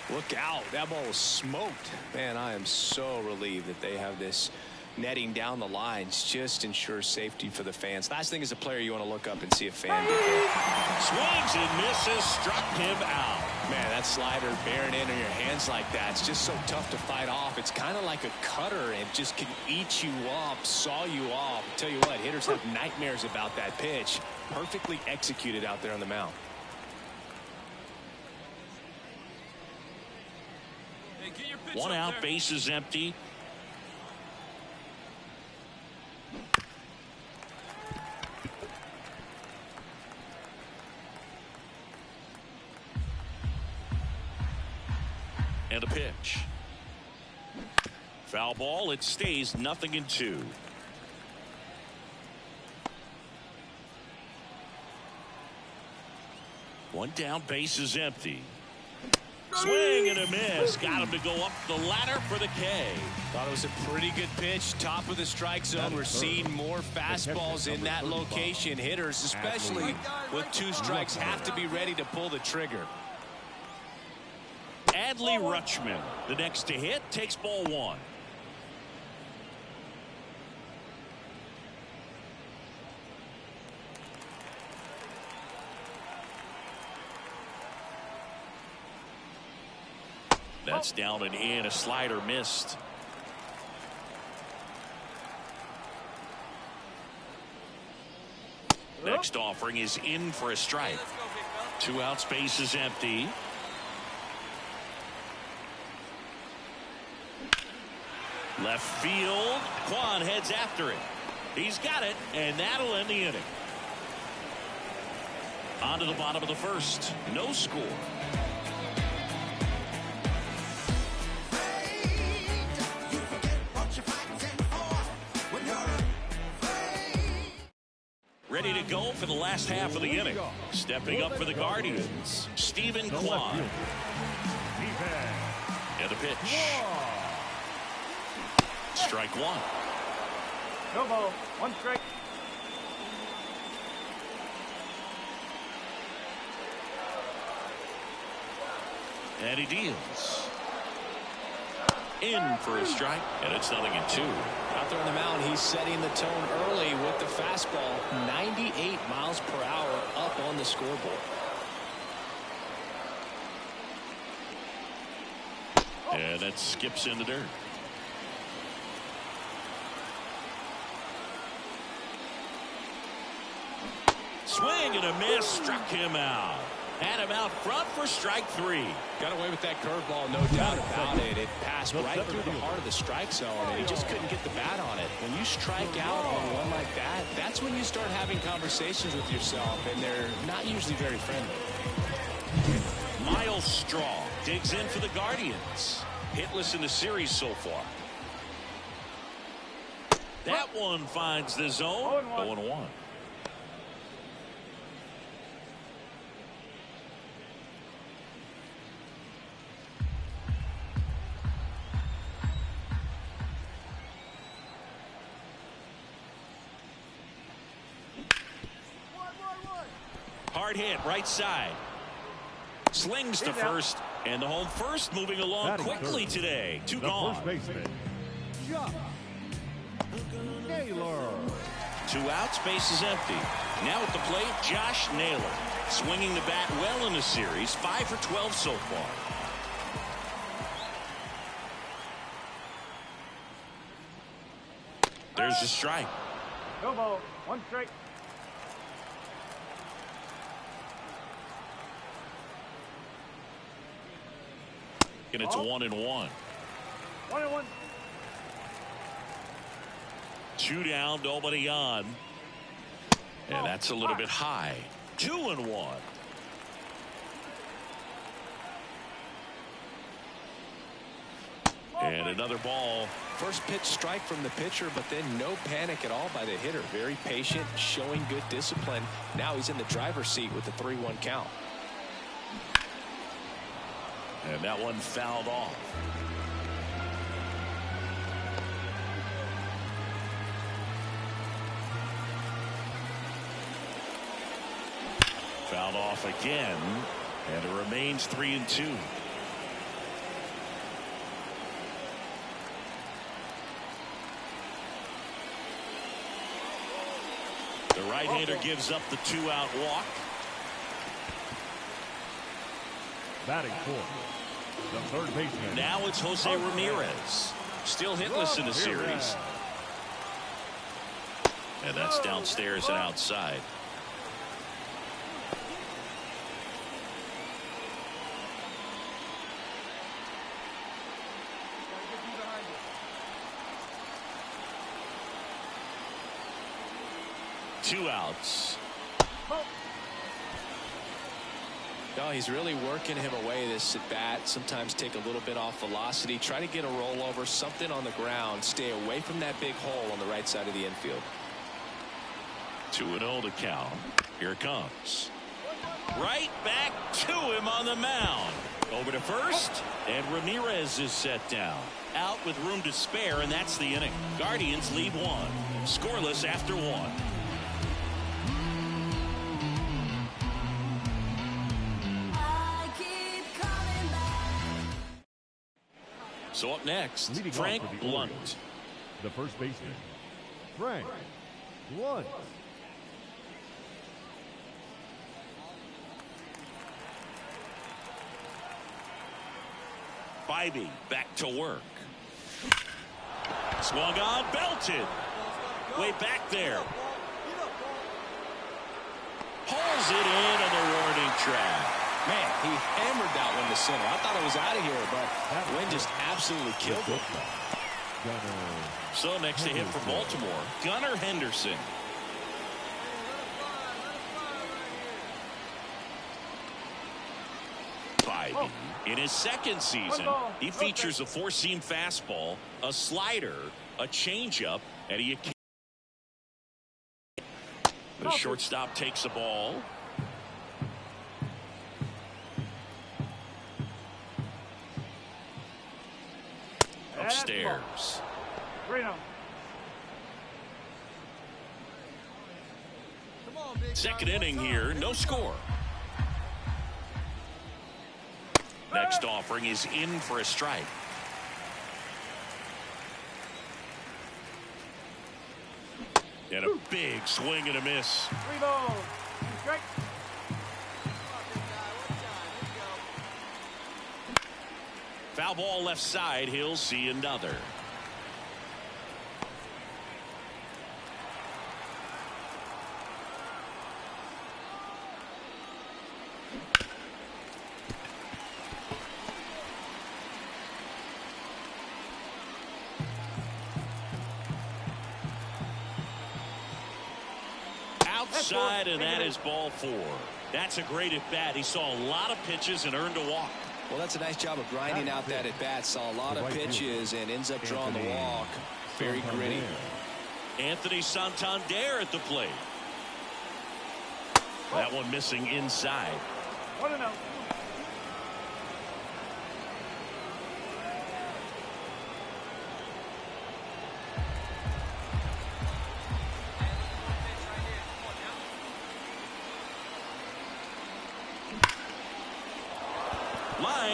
[SPEAKER 2] Look out. That ball was smoked. Man, I am so relieved that they have this netting down the lines. Just ensures safety for the fans. Last thing as a player, you want to look up and see a fan get hit.
[SPEAKER 1] Swings and misses. Struck him out.
[SPEAKER 2] Man, that slider bearing in on your hands like that, it's just so tough to fight off. It's kind of like a cutter. It just can eat you up, saw you off. Tell you what, hitters have nightmares about that pitch. Perfectly executed out there on the mound.
[SPEAKER 4] Hey, get your pitch
[SPEAKER 1] 1
[SPEAKER 4] up
[SPEAKER 1] out,
[SPEAKER 4] there.
[SPEAKER 1] bases empty. And a pitch. Foul ball. It stays 0-2. One down, base is empty. Swing and a miss. Got him to go up the ladder for the K.
[SPEAKER 2] Thought it was a pretty good pitch. Top of the strike zone. We're seeing more fastballs in that location. Hitters, especially with 2 strikes, have to be ready to pull the trigger.
[SPEAKER 1] Adley Rutschman, the next to hit, takes ball 1. That's down and in. A slider missed. Next offering is in for a strike. 2 outs, base is empty. Left field. Kwan heads after it. He's got it, and that'll end the inning. On to the bottom of the first. No score. Ready to go for the last half of the inning. Stepping up for the Guardians, Stephen Kwan. And a pitch. Strike 1.
[SPEAKER 5] No ball. 1 strike.
[SPEAKER 1] And he deals. In for a strike, and it's 0-2.
[SPEAKER 2] Out there on the mound, he's setting the tone early with the fastball. 98 miles per hour up on the scoreboard.
[SPEAKER 1] And that skips in the dirt. Swing and a miss. Struck him out. Had him out front for strike 3.
[SPEAKER 2] Got away with that curveball, no doubt about it. It passed right through the heart of the strike zone, and he just couldn't get the bat on it. When you strike out on one like that, that's when you start having conversations with yourself, and they're not usually very friendly.
[SPEAKER 1] Miles Straw digs in for the Guardians. Hitless in the series so far. That one finds the zone. 0-1. Hard hit, right side. Slings to first, and the home first moving along
[SPEAKER 3] Batting
[SPEAKER 1] quickly
[SPEAKER 3] third,
[SPEAKER 1] today. Two
[SPEAKER 3] the
[SPEAKER 1] gone.
[SPEAKER 3] first baseman, Josh Naylor.
[SPEAKER 1] 2 outs, base is empty. Now at the plate, Josh Naylor. Swinging the bat well in the series, 5 for 12 so far. There's a strike.
[SPEAKER 5] No ball. 1 strike.
[SPEAKER 1] And it's 1-1.
[SPEAKER 5] 1-1.
[SPEAKER 1] 2 down, nobody on. And that's a little bit high. 2-1. And another ball.
[SPEAKER 2] First pitch strike from the pitcher, but then no panic at all by the hitter. Very patient, showing good discipline. Now he's in the driver's seat with the 3-1 count.
[SPEAKER 1] And that one fouled off. Fouled off again, and it remains 3-2. The right-hander gives up the 2-out walk.
[SPEAKER 3] Batting fourth, the third baseman.
[SPEAKER 1] Now it's Jose Ramirez. Still hitless in the series. And that's downstairs and outside. Two outs.
[SPEAKER 2] No, he's really working him away this at bat. Sometimes take a little bit off velocity. Try to get a rollover, something on the ground. Stay away from that big hole on the right side of the infield.
[SPEAKER 1] 2-0 to count. Here it comes. Right back to him on the mound. Over to first, and Ramirez is set down. Out with room to spare, and that's the inning. Guardians lead 1. Scoreless after 1. So up next,
[SPEAKER 3] Leading
[SPEAKER 1] Frank
[SPEAKER 3] off for the
[SPEAKER 1] Blunt.
[SPEAKER 3] Orioles, the first baseman, Frank Blunt.
[SPEAKER 1] Bybee back to work. Swung on, belted. Way back there. Pulls it in on the warning track.
[SPEAKER 2] Man, he hammered that one to center. I thought it was out of here, but that wind just absolutely killed it.
[SPEAKER 1] So next to hit for Baltimore, Gunnar Henderson. Bybee in his second season, he features a 4-seam fastball, a slider, a changeup, and the shortstop takes the ball. Upstairs.
[SPEAKER 5] 3-0.
[SPEAKER 1] Second inning here, no score. Next offering is in for a strike. And a big swing and a miss.
[SPEAKER 5] 3 balls. 2 strikes.
[SPEAKER 1] Foul ball left side. He'll see another. Outside, and that is ball 4. That's a great at bat. He saw a lot of pitches and earned a walk.
[SPEAKER 2] Well, that's a nice job of grinding out that at bat. Saw a lot of pitches and ends up drawing the walk. Very gritty.
[SPEAKER 1] Anthony Santander at the plate. That one missing inside.
[SPEAKER 5] 1-0.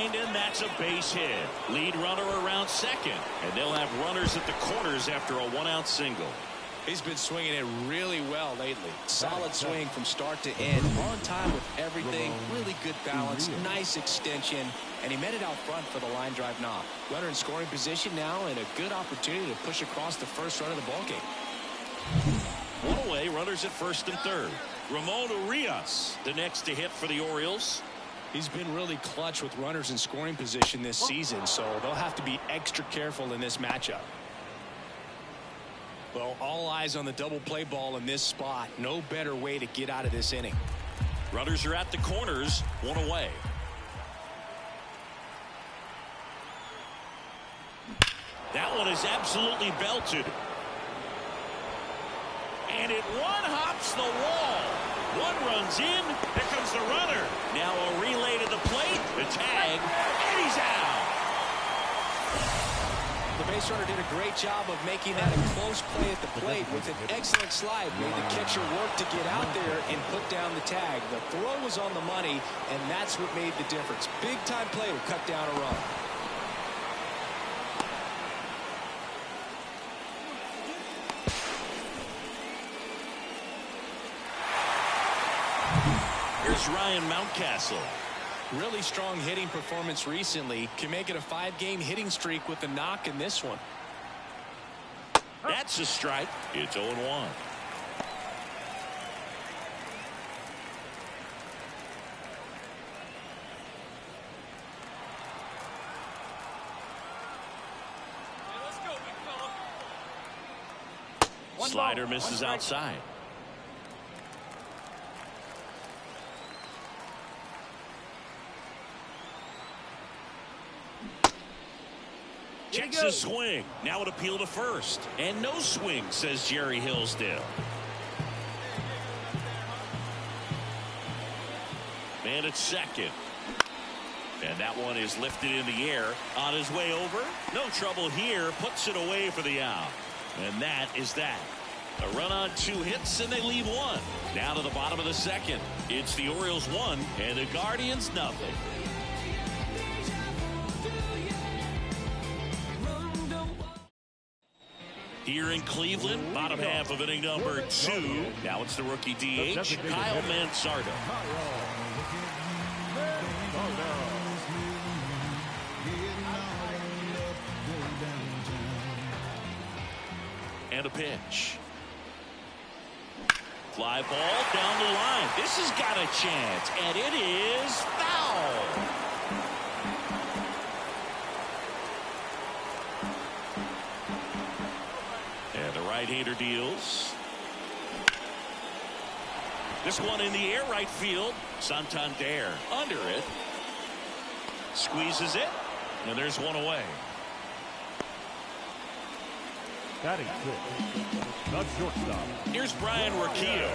[SPEAKER 1] behind, and that's a base hit. Lead runner around second, and they'll have runners at the corners after a one-out single.
[SPEAKER 2] He's been swinging it really well lately. Solid swing from start to end. On time with everything. Really good balance. Nice extension. And he met it out front for the line drive knock. Runner in scoring position now, and a good opportunity to push across the first run of the ballgame.
[SPEAKER 1] One away, runners at first and third. Ramon Urias, the next to hit for the Orioles.
[SPEAKER 2] He's been really clutch with runners in scoring position this season, so they'll have to be extra careful in this matchup. Well, all eyes on the double play ball in this spot. No better way to get out of this inning.
[SPEAKER 1] Runners are at the corners, one away. That one is absolutely belted. And it one-hops the wall. One runs in. Here comes the runner. Now a relay to the plate. The tag. And he's out.
[SPEAKER 2] The base runner did a great job of making that a close play at the plate with an excellent slide. Made the catcher work to get out there and put down the tag. The throw was on the money, and that's what made the difference. Big-time play to cut down a run.
[SPEAKER 1] Here's Ryan Mountcastle.
[SPEAKER 2] Really strong hitting performance recently. Can make it a 5-game hitting streak with the knock in this one.
[SPEAKER 1] That's a strike. It's 0-1. Slider misses outside. Checks his swing. Now an appeal to first. And no swing, says Jerry Hillsdale. Man at second. And that one is lifted in the air. On his way over. No trouble here. Puts it away for the out. And that is that. A run on 2 hits, and they leave 1. Now to the bottom of the second. It's the Orioles 1 and the Guardians nothing. Here in Cleveland, bottom half of inning number 2. Now it's the rookie DH, Kyle Mansardo. And a pitch. Fly ball down the line. This has got a chance, and it is foul. Right-hander deals. This one in the air right field. Santander under it. Squeezes it. And there's one away.
[SPEAKER 3] Batting six. The shortstop.
[SPEAKER 1] Here's Brian Rocchio.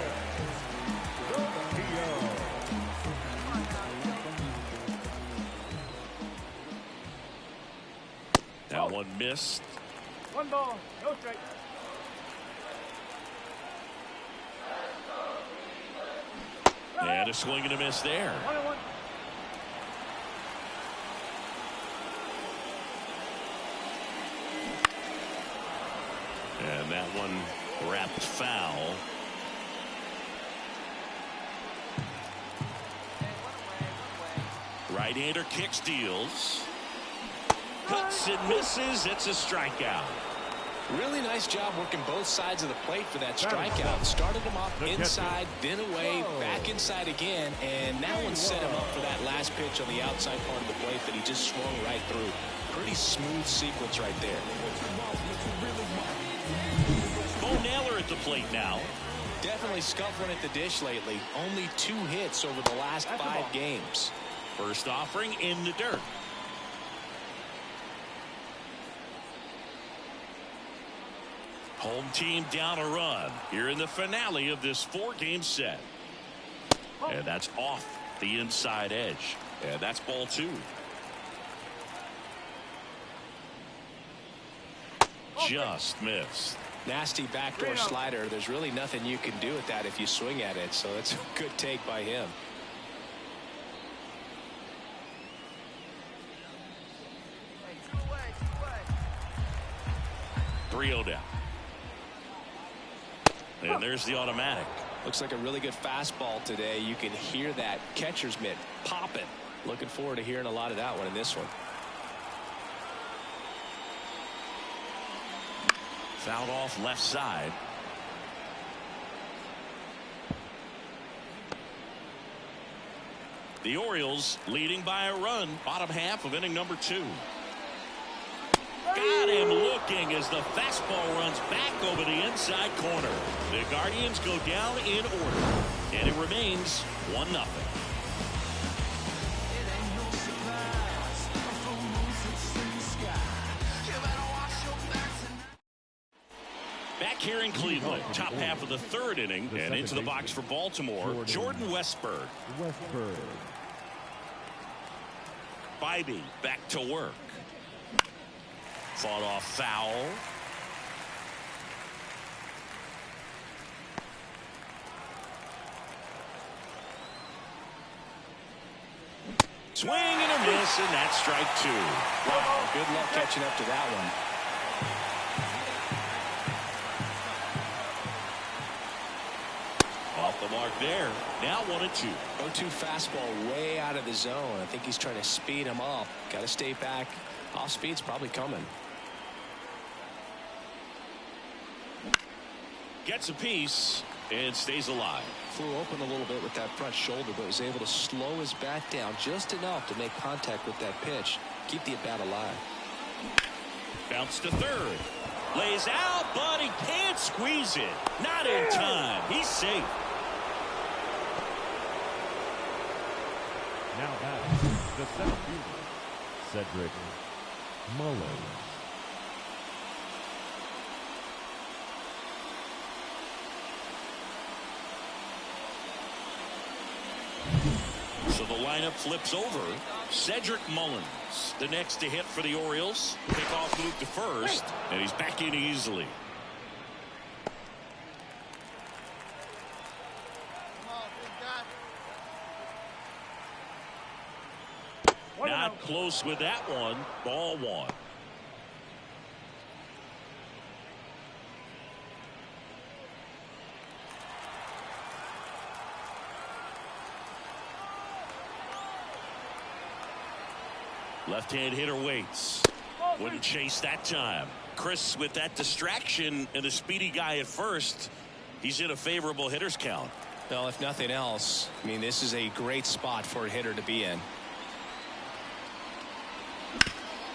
[SPEAKER 1] That one missed.
[SPEAKER 5] 1 ball, no strike.
[SPEAKER 1] And a swing and a miss there.
[SPEAKER 5] 1-1.
[SPEAKER 1] And that one wrapped foul. Right-hander kicks, deals. Cuts and misses. It's a strikeout.
[SPEAKER 2] Really nice job working both sides of the plate for that strikeout. Started him off inside, then away, back inside again, and that one set him up for that last pitch on the outside part of the plate that he just swung right through. Pretty smooth sequence right there.
[SPEAKER 1] Bo Naylor at the plate now.
[SPEAKER 2] Definitely scuffling at the dish lately. Only 2 hits over the last 5 games.
[SPEAKER 1] First offering in the dirt. Home team down a run here in the finale of this 4-game set. And that's off the inside edge. And that's ball 2. Just missed.
[SPEAKER 2] Nasty backdoor slider. There's really nothing you can do with that if you swing at it. So it's a good take by him.
[SPEAKER 1] 3-0 down. And there's the automatic.
[SPEAKER 2] Looks like a really good fastball today. You can hear that catcher's mitt popping. Looking forward to hearing a lot of that one in this one.
[SPEAKER 1] Fouled off left side. The Orioles leading by a run. Bottom half of inning number 2. Got him looking as the fastball runs back over the inside corner. The Guardians go down in order, and it remains 1-0. Back here in Cleveland, top half of the 3rd inning, and into the box for Baltimore, Jordan Westberg. Bybee back to work. Fought off foul. Swing and a miss, and that's strike 2.
[SPEAKER 2] Wow, good luck catching up to that one.
[SPEAKER 1] Off the mark there. Now 1-2.
[SPEAKER 2] 0-2 fastball way out of the zone. I think he's trying to speed him up. Got to stay back. Off speed's probably coming.
[SPEAKER 1] Gets a piece and stays alive.
[SPEAKER 2] Flew open a little bit with that front shoulder, but was able to slow his bat down just enough to make contact with that pitch. Keep the at-bat alive.
[SPEAKER 1] Bounce to 3rd. Lays out, but he can't squeeze it. Not in time. He's safe.
[SPEAKER 3] Now back, the center fielder, Cedric Mullins.
[SPEAKER 1] So the lineup flips over. Cedric Mullins, the next to hit for the Orioles. Pickoff move to first, and he's back in easily. Not close with that one. Ball 1. Left-hand hitter waits. Wouldn't chase that time. Chris, with that distraction and the speedy guy at first, he's in a favorable hitter's count.
[SPEAKER 2] Well, if nothing else, I mean, this is a great spot for a hitter to be in.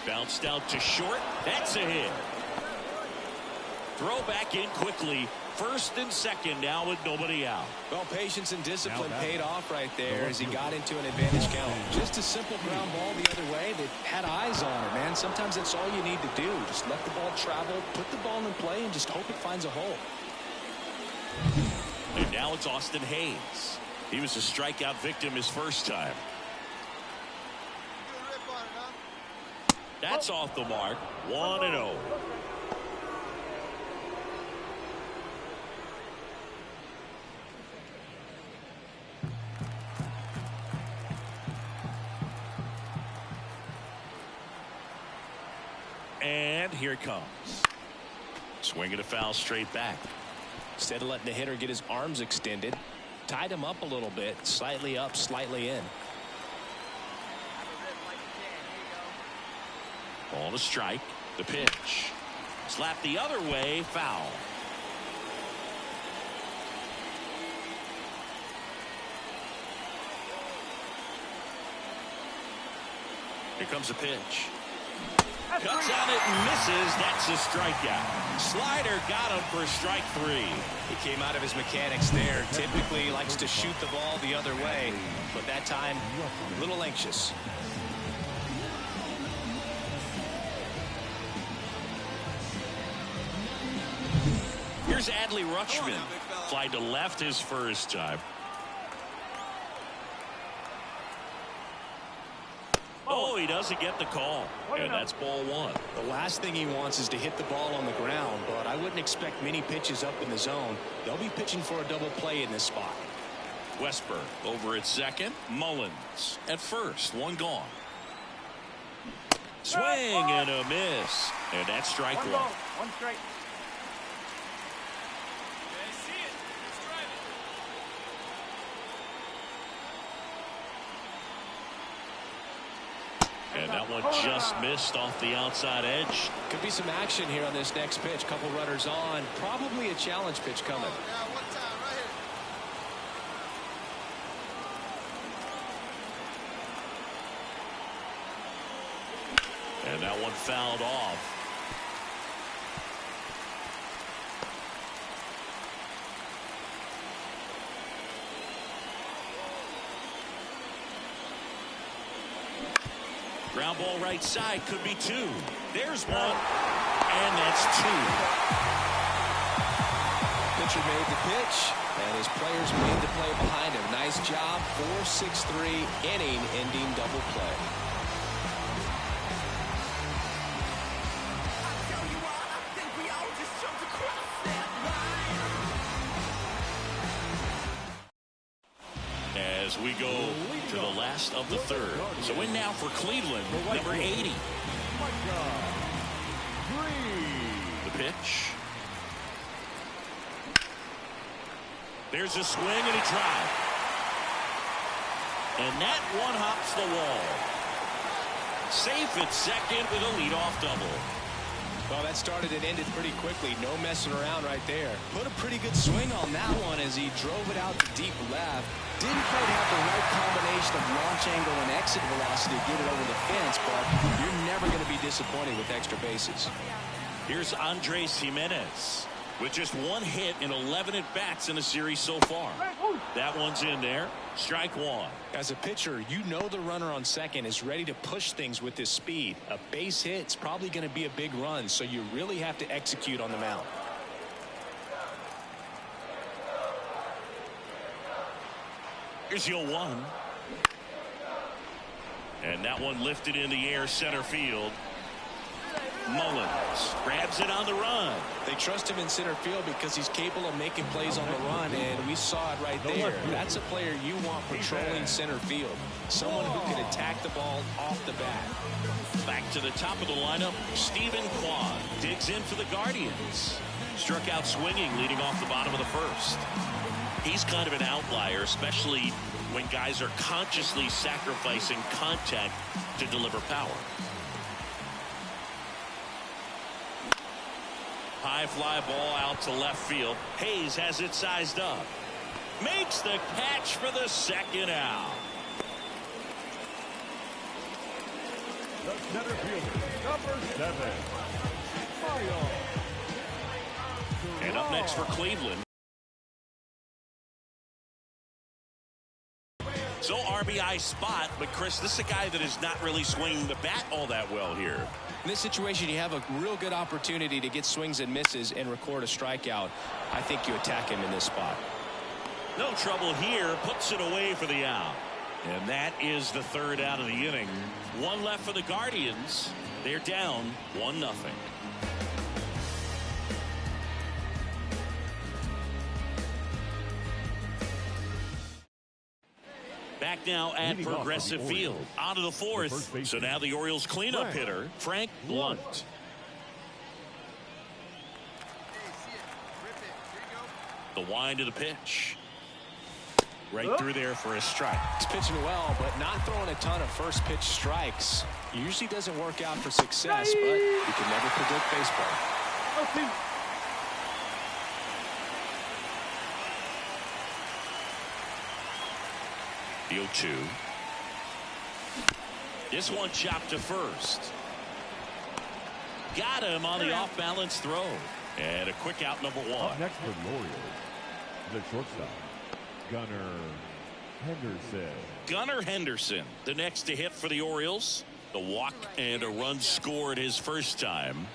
[SPEAKER 1] Bounced out to short. That's a hit. Throw back in quickly. 1st and 2nd now with nobody out.
[SPEAKER 2] Well, patience and discipline paid off right there as he got into an advantage count. Just a simple ground ball the other way that had eyes on it, man. Sometimes that's all you need to do. Just let the ball travel, put the ball in play, and just hope it finds a hole.
[SPEAKER 1] And now it's Austin Hayes. He was a strikeout victim his first time. That's off the mark. 1-0. And here it comes. Swing and a foul straight back.
[SPEAKER 2] Instead of letting the hitter get his arms extended, tied him up a little bit, slightly up, slightly in.
[SPEAKER 1] Ball to strike. The pitch. Slap the other way. Foul. Here comes a pitch. Cuts on it and misses. That's a strikeout. Slider got him for strike 3.
[SPEAKER 2] He came out of his mechanics there. Typically he likes to shoot the ball the other way, but that time a little anxious.
[SPEAKER 1] Here's Adley Rutschman. Fly to left his first time. Oh, he doesn't get the call. And that's ball 1.
[SPEAKER 2] The last thing he wants is to hit the ball on the ground, but I wouldn't expect many pitches up in the zone. They'll be pitching for a double play in this spot.
[SPEAKER 1] Westberg over at second. Mullins at first. One gone. Swing and a miss. And that's strike
[SPEAKER 5] One
[SPEAKER 1] one.
[SPEAKER 5] ball, one strike.
[SPEAKER 4] Yeah, I see it. Let's drive it.
[SPEAKER 1] And that one just missed off the outside edge.
[SPEAKER 2] Could be some action here on this next pitch. Couple runners on. Probably a challenge pitch coming.
[SPEAKER 6] Now, one time, right here.
[SPEAKER 1] And that one fouled off. Ground ball right side, could be two. There's one, and that's two.
[SPEAKER 2] Pitcher made the pitch, and his players made the play behind him. Nice job. 4-6-3 inning-ending double play.
[SPEAKER 1] As we go to the last of the third. So in now for Cleveland, number 80. The pitch. There's a swing and a drive. And that one hops the wall. Safe at second with a leadoff double.
[SPEAKER 2] Well, that started and ended pretty quickly. No messing around right there. Put a pretty good swing on that one as he drove it out to deep left. Didn't quite have the right combination of launch angle and exit velocity to get it over the fence, but you're never going to be disappointed with extra bases.
[SPEAKER 1] Here's Andres Jimenez with just one hit in 11 at-bats in the series so far. That one's in there. Strike one.
[SPEAKER 2] As a pitcher, you know the runner on second is ready to push things with his speed. A base hit's probably going to be a big run, so you really have to execute on the mound.
[SPEAKER 1] Here's the 0-1. And that one lifted in the air center field. Mullins grabs it on the run.
[SPEAKER 2] They trust him in center field because he's capable of making plays on the run, and we saw it right there. That's a player you want patrolling center field. Someone who can attack the ball off the bat.
[SPEAKER 1] Back to the top of the lineup, Stephen Kwan digs in for the Guardians. Struck out swinging leading off the bottom of the first. He's kind of an outlier, especially when guys are consciously sacrificing contact to deliver power. High fly ball out to left field. Hayes has it sized up. Makes the catch for the second out.
[SPEAKER 3] The center fielder, number 7, Mario.
[SPEAKER 1] And up next for Cleveland. So RBI spot, but Chris, this is a guy that is not really swinging the bat all that well here.
[SPEAKER 2] In this situation, you have a real good opportunity to get swings and misses and record a strikeout. I think you attack him in this spot.
[SPEAKER 1] No trouble here, puts it away for the out. And that is the third out of the inning. One left for the Guardians. They're down 1-0. Back now at Progressive Field. Out of the fourth. So now the Orioles cleanup hitter, Frank Blunt. The wind of the pitch. Right through there for a strike.
[SPEAKER 2] He's pitching well, but not throwing a ton of first pitch strikes. Usually doesn't work out for success, but you can never predict baseball.
[SPEAKER 1] The 0-2. This one chopped to first. Got him on the off-balance throw. And a quick out, number 1.
[SPEAKER 3] Up next for the Orioles, the shortstop, Gunnar Henderson.
[SPEAKER 1] Gunnar Henderson, the next to hit for the Orioles. The walk and a run scored his first time.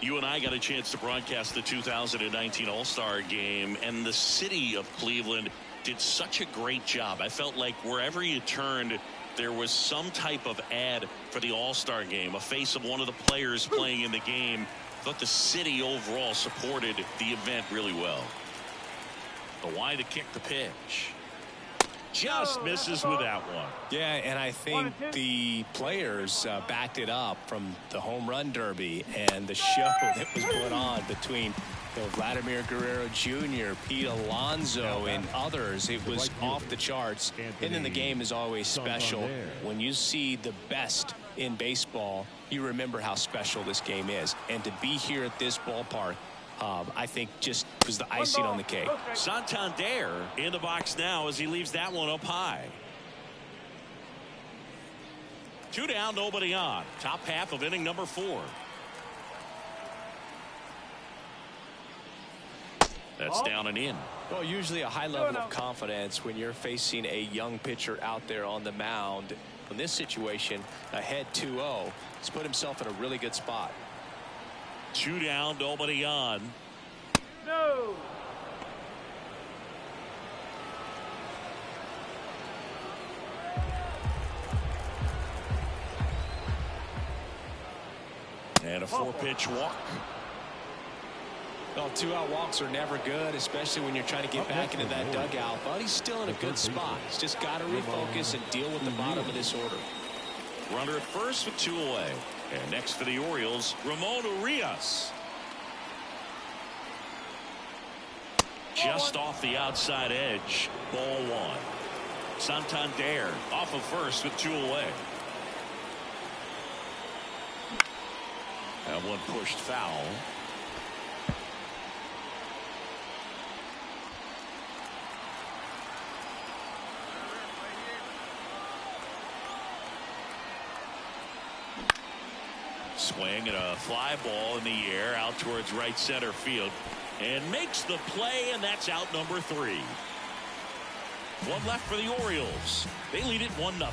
[SPEAKER 1] You and I got a chance to broadcast the 2019 All-Star Game, and the city of Cleveland did such a great job. I felt like wherever you turned, there was some type of ad for the All-Star Game, a face of one of the players playing in the game. I thought the city overall supported the event really well. The wide to kick the pitch. just misses with that one.
[SPEAKER 2] Yeah, and I think the players backed it up from the home run derby and the show that was put on between Vladimir Guerrero Jr., Pete Alonso, and others. It was off the charts. And then the game is always special. When you see the best in baseball, you remember how special this game is. And to be here at this ballpark, I think just was the icing on the cake.
[SPEAKER 1] Santander in the box now as he leaves that one up high. 2 down, nobody on. Top half of inning number 4. That's down and in.
[SPEAKER 2] Well, usually a high level of confidence when you're facing a young pitcher out there on the mound. In this situation, ahead 2-0, he's put himself in a really good spot.
[SPEAKER 1] 2 down, nobody on.
[SPEAKER 5] No.
[SPEAKER 1] And a 4-pitch walk.
[SPEAKER 2] Well, 2-out walks are never good, especially when you're trying to get back into that dugout. But he's still in a good spot. He's just got to refocus and deal with the bottom of this order.
[SPEAKER 1] Runner at first with 2 away. And next for the Orioles, Ramon Urias. Just off the outside edge. Ball 1. Santander off of first with 2 away. That one pushed foul. Swing and a fly ball in the air out towards right center field, and makes the play, and that's out number 3. 1 left for the Orioles. They lead it 1-0.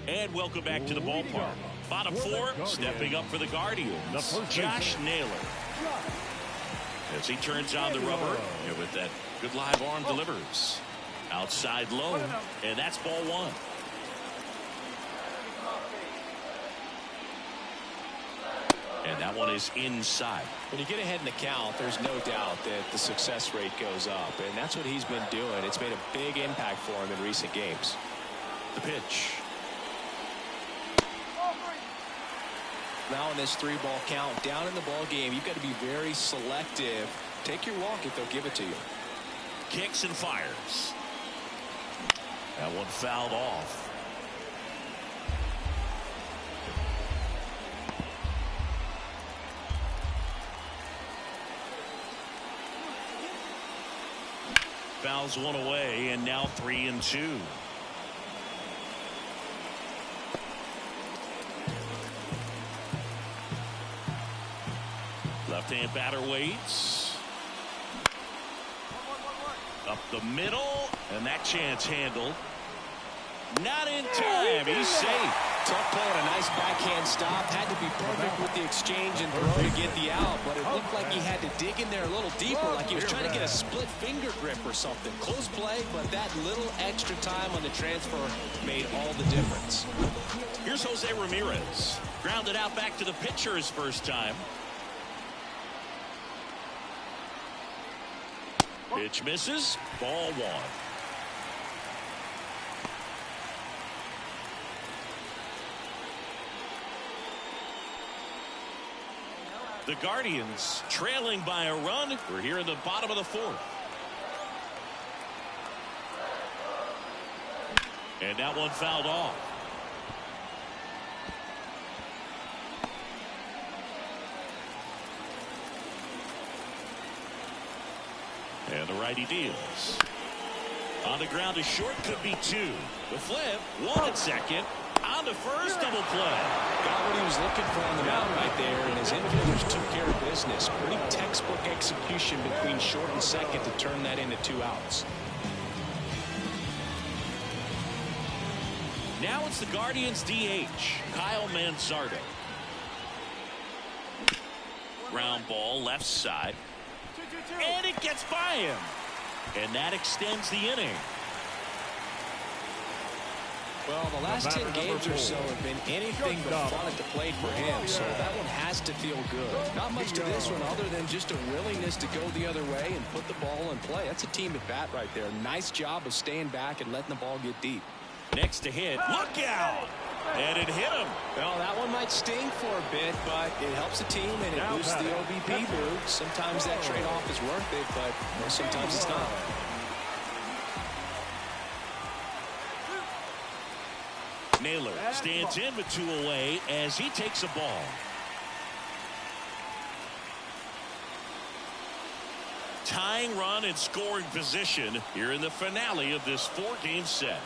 [SPEAKER 1] And welcome back to the ballpark. Bottom 4, stepping up for the Guardians, Josh Naylor. As he turns on the rubber, and with that good live arm delivers. Outside low, and that's ball 1. And that one is inside.
[SPEAKER 2] When you get ahead in the count, there's no doubt that the success rate goes up, and that's what he's been doing. It's made a big impact for him in recent games.
[SPEAKER 1] The pitch.
[SPEAKER 2] Now in this 3-ball count, down in the ball game, you've got to be very selective. Take your walk if they'll give it to you.
[SPEAKER 1] Kicks and fires. That one fouled off. Fouls 1 away, and now 3-2. Left-hand batter waits. Up the middle, and that chance handled. Not in time. He's safe.
[SPEAKER 2] Tough play and a nice backhand stop. Had to be perfect with the exchange and throw to get the out, but it looked like he had to dig in there a little deeper, like he was trying to get a split finger grip or something. Close play, but that little extra time on the transfer made all the difference.
[SPEAKER 1] Here's Jose Ramirez. Grounded out back to the pitcher his first time. Pitch misses. Ball 1. The Guardians trailing by a run. We're here in the bottom of the 4th. And that one fouled off. And the righty deals. On the ground to short, could be 2. The flip, 1 at second. On to first, double play.
[SPEAKER 2] Got what he was looking for on the mound right there, and his infielders took care of business. Pretty textbook execution between short and second to turn that into 2 outs.
[SPEAKER 1] Now it's the Guardians DH, Kyle Manzardo. Ground ball left side. And it gets by him. And that extends the inning.
[SPEAKER 2] Well, the last 10 games or so have been anything but fun at the plate for him, so that one has to feel good. Not much to this one other than just a willingness to go the other way and put the ball in play. That's a team at bat right there. Nice job of staying back and letting the ball get deep.
[SPEAKER 1] Next to hit. Look out! And it hit him.
[SPEAKER 2] Well, that one might sting for a bit, but it helps the team and it boosts the OBP boot. Sometimes that trade-off is worth it, but sometimes it's not.
[SPEAKER 1] Naylor stands in with 2 away as he takes a ball. Tying run and scoring position here in the finale of this 4-game set.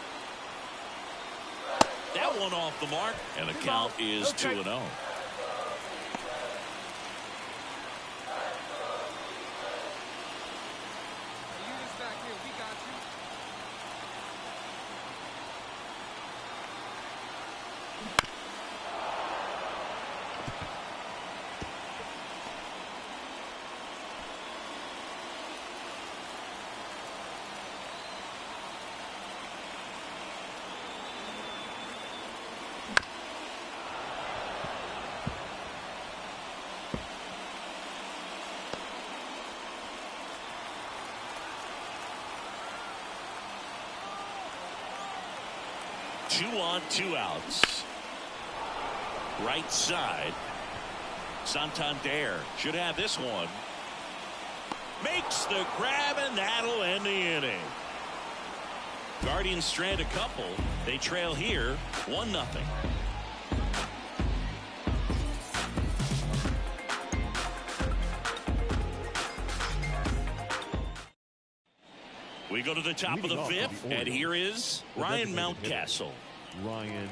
[SPEAKER 1] That one off the mark, and the count is 2-0. Two on, 2 outs. Right side. Santander should have this one. Makes the grab, and that'll end the inning. Guardians strand a couple. They trail here 1-0. We go to the top of the 5th, and here is Ryan Mountcastle.
[SPEAKER 3] Ryan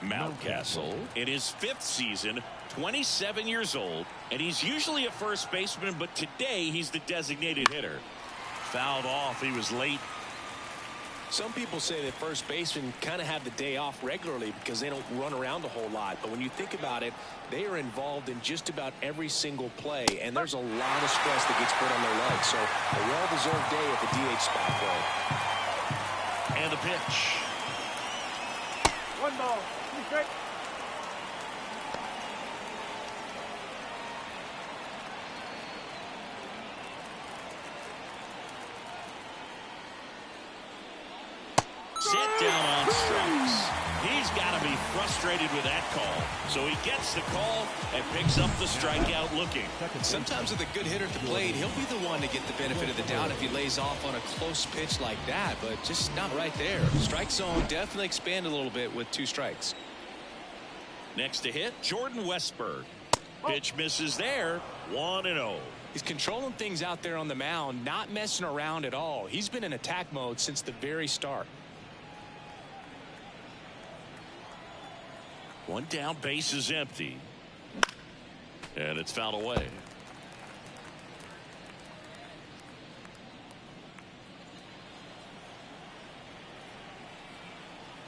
[SPEAKER 1] Mountcastle in his 5th season, 27 years old, and he's usually a first baseman, but today he's the designated hitter. Fouled off. He was late.
[SPEAKER 2] Some people say that first basemen kind of have the day off regularly because they don't run around a whole lot. But when you think about it, they are involved in just about every single play, and there's a lot of stress that gets put on their legs. So a well-deserved day at the DH spot for him.
[SPEAKER 1] And the pitch.
[SPEAKER 5] 1 ball. 2 straight.
[SPEAKER 1] Set down on strikes. He's got to be frustrated with that call. So he gets the call and picks up the strikeout looking.
[SPEAKER 2] Sometimes with a good hitter at the plate, he'll be the one to get the benefit of the doubt if he lays off on a close pitch like that, but just not right there. Strike zone definitely expanded a little bit with 2 strikes.
[SPEAKER 1] Next to hit, Jordan Westburg. Pitch misses there. 1-0.
[SPEAKER 2] He's controlling things out there on the mound, not messing around at all. He's been in attack mode since the very start.
[SPEAKER 1] 1 down, base is empty. And it's fouled away.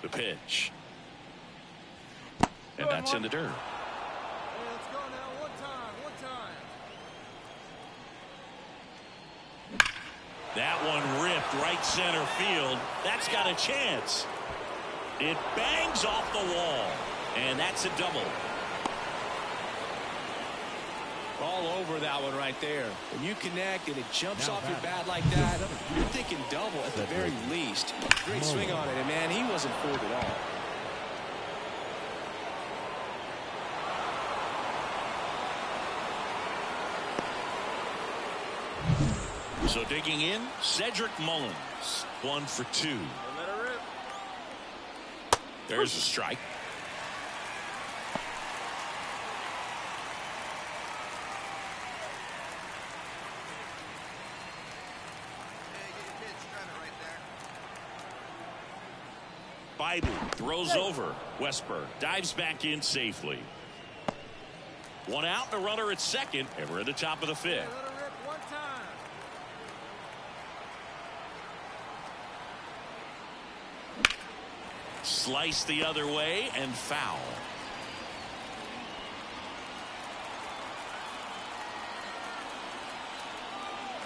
[SPEAKER 1] The pitch. And that's in the dirt.
[SPEAKER 4] Hey, let's go now. One time.
[SPEAKER 1] That one ripped right center field. That's got a chance. It bangs off the wall. And that's a double.
[SPEAKER 2] All over that one right there. When you connect and it jumps off your bat like that, you're thinking double at the very least. Great swing on it, and man, he wasn't fooled at all.
[SPEAKER 1] So digging in, Cedric Mullins. 1 for 2.
[SPEAKER 4] Let her rip.
[SPEAKER 1] There's a strike. Biden throws over. Westburg dives back in safely. 1 out, and a runner at second, and we're at the top of the 5th.
[SPEAKER 4] Let her rip one time.
[SPEAKER 1] Slice the other way and foul.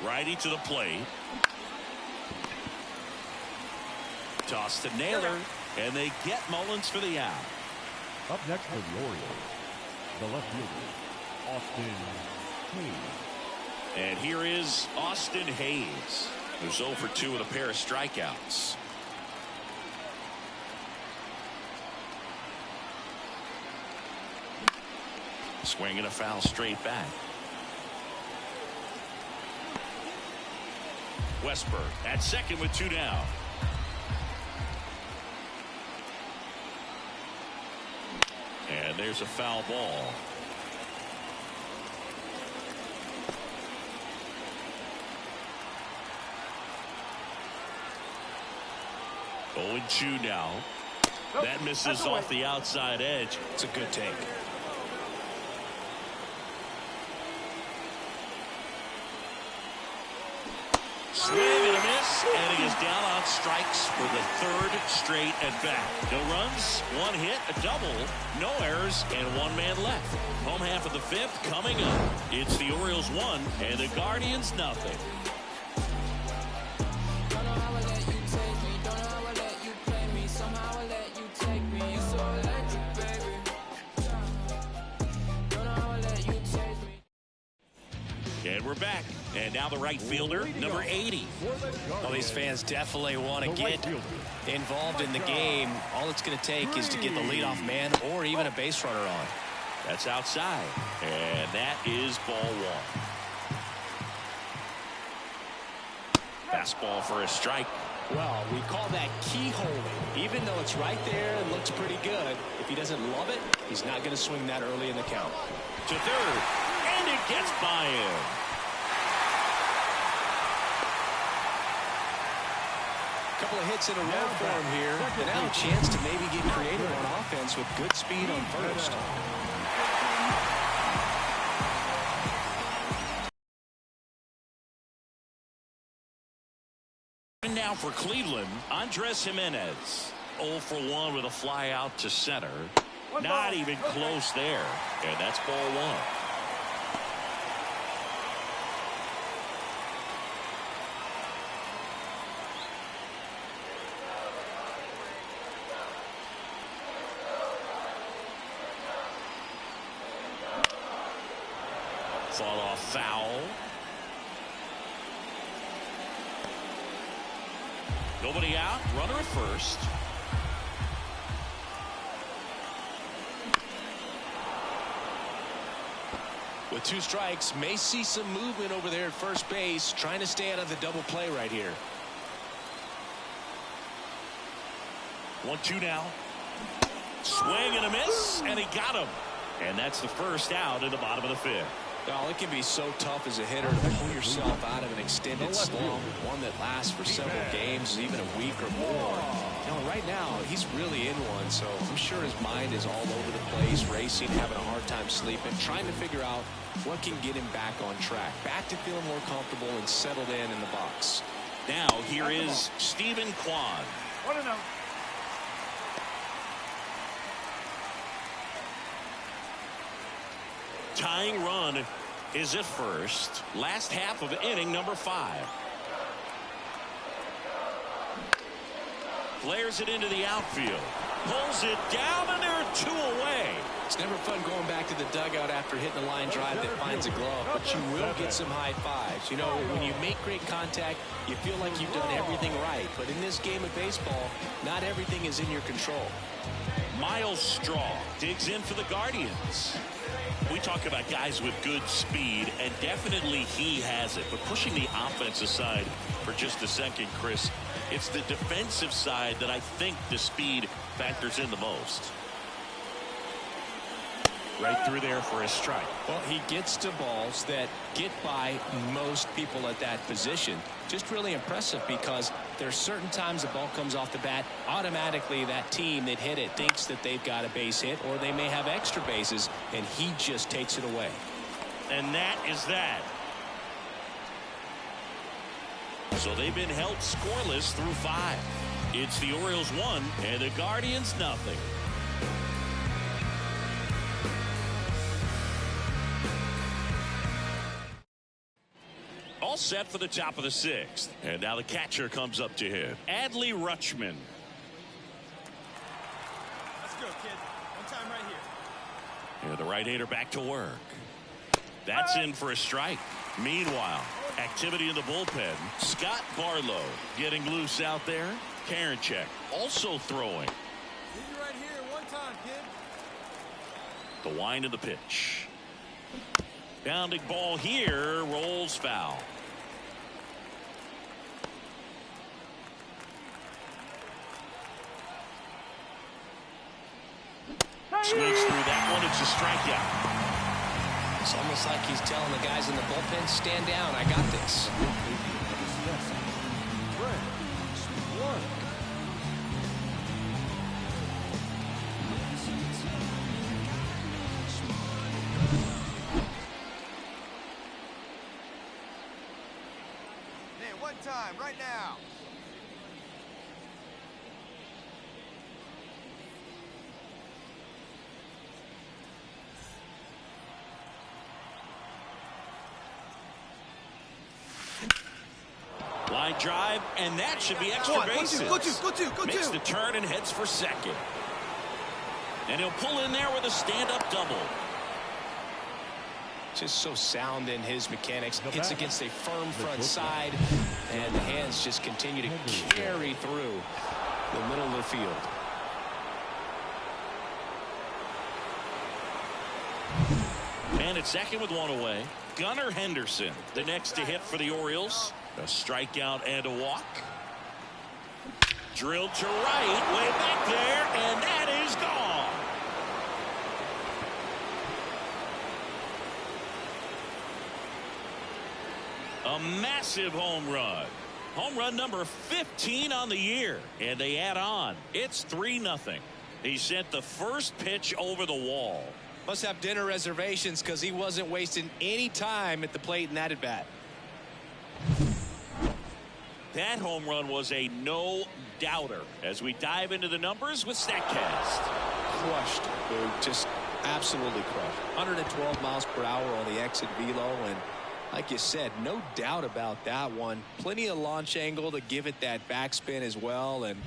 [SPEAKER 1] Righty to the plate. Toss to Naylor. And they get Mullins for the out.
[SPEAKER 3] Up next for the Orioles, the left fielder, Austin Hayes.
[SPEAKER 1] And here is Austin Hayes, who's 0 for 2 with a pair of strikeouts. Swing and a foul straight back. Westberg at second with 2 down. And there's a foul ball. Oh, 0-2 now. That misses off the outside edge.
[SPEAKER 2] It's a good take.
[SPEAKER 1] Swing and a miss, and he is down on strikes for the 3rd straight at bat. No runs, 1 hit, a double, no errors, and 1 man left. Home half of the 5th coming up. It's the Orioles 1 and the Guardians nothing. And we're back. And now the right fielder, number 80.
[SPEAKER 2] Well, these fans definitely want to get involved in the game. All it's going to take is to get the leadoff man or even a base runner on.
[SPEAKER 1] That's outside. And that is ball 1. Fastball for a strike.
[SPEAKER 2] Well, we call that keyholing. Even though it's right there and looks pretty good, if he doesn't love it, he's not going to swing that early in the count.
[SPEAKER 1] To third, and it gets by him.
[SPEAKER 2] Couple of hits in a row for him here, and now a chance to maybe get creative on offense with good speed on first.
[SPEAKER 1] And now for Cleveland, Andres Jimenez. 0 for 1 with a fly out to center. Not even close there. And that's ball 1. Fought off foul. Nobody out. Runner at first.
[SPEAKER 2] With 2 strikes, may see some movement over there at first base, trying to stay out of the double play right here.
[SPEAKER 1] 1-2 now. Swing and a miss, and he got him. And that's the first out in the bottom of the 5th.
[SPEAKER 2] Well, it can be so tough as a hitter to pull yourself out of an extended slump, one that lasts for several games, even a week or more. You know, right now, he's really in one, so I'm sure his mind is all over the place, racing, having a hard time sleeping, trying to figure out what can get him back on track, back to feeling more comfortable and settled in the box.
[SPEAKER 1] Now, here is Stephen Kwan.
[SPEAKER 5] 1-0.
[SPEAKER 1] Tying run is at first. Last half of inning number 5. Flares it into the outfield. Pulls it down, and they're 2 away.
[SPEAKER 2] It's never fun going back to the dugout after hitting a line drive that finds a glove, but you will get some high fives. You know, when you make great contact, you feel like you've done everything right. But in this game of baseball, not everything is in your control.
[SPEAKER 1] Miles Straw digs in for the Guardians. We talk about guys with good speed, and definitely he has it. But pushing the offense aside for just a second, Chris, it's the defensive side that I think the speed factors in the most. Right through there for a strike.
[SPEAKER 2] Well, he gets to balls that get by most people at that position. Just really impressive because there's certain times the ball comes off the bat, automatically that team that hit it thinks that they've got a base hit, or they may have extra bases, and he just takes it away.
[SPEAKER 1] And that is that. So they've been held scoreless through 5. It's the Orioles 1 and the Guardians nothing. All set for the top of the 6th. And now the catcher comes up to him. Adley Rutschman. And the right-hander back to work. That's in for a strike. Meanwhile, activity in the bullpen. Scott Barlow getting loose out there. Karinchak also throwing.
[SPEAKER 4] Leave you right here one time, kid.
[SPEAKER 1] The wind of the pitch. Bounding ball here. Rolls foul. Swings through that one. It's a strikeout.
[SPEAKER 2] It's almost like he's telling the guys in the bullpen, stand down, I got this.
[SPEAKER 6] Hey, one time, right now.
[SPEAKER 1] Line drive, and that should be extra bases.
[SPEAKER 6] Go two.
[SPEAKER 1] Makes the turn and heads for second. And he'll pull in there with a stand-up double.
[SPEAKER 2] Just so sound in his mechanics. Hits against a firm front side, and the hands just continue to carry through the middle of the field.
[SPEAKER 1] And it's second with one away. Gunnar Henderson, the next to hit for the Orioles. A strikeout and a walk. Drilled to right, way back there, and that is gone. A massive home run. Home run number 15 on the year. And they add on. It's 3-0. He sent the first pitch over the wall.
[SPEAKER 2] Must have dinner reservations because he wasn't wasting any time at the plate in that at-bat.
[SPEAKER 1] That home run was a no-doubter as we dive into the numbers with StatCast.
[SPEAKER 2] Crushed, dude. Just absolutely crushed. 112 miles per hour on the exit velo, and like you said, no doubt about that one. Plenty of launch angle to give it that backspin as well, and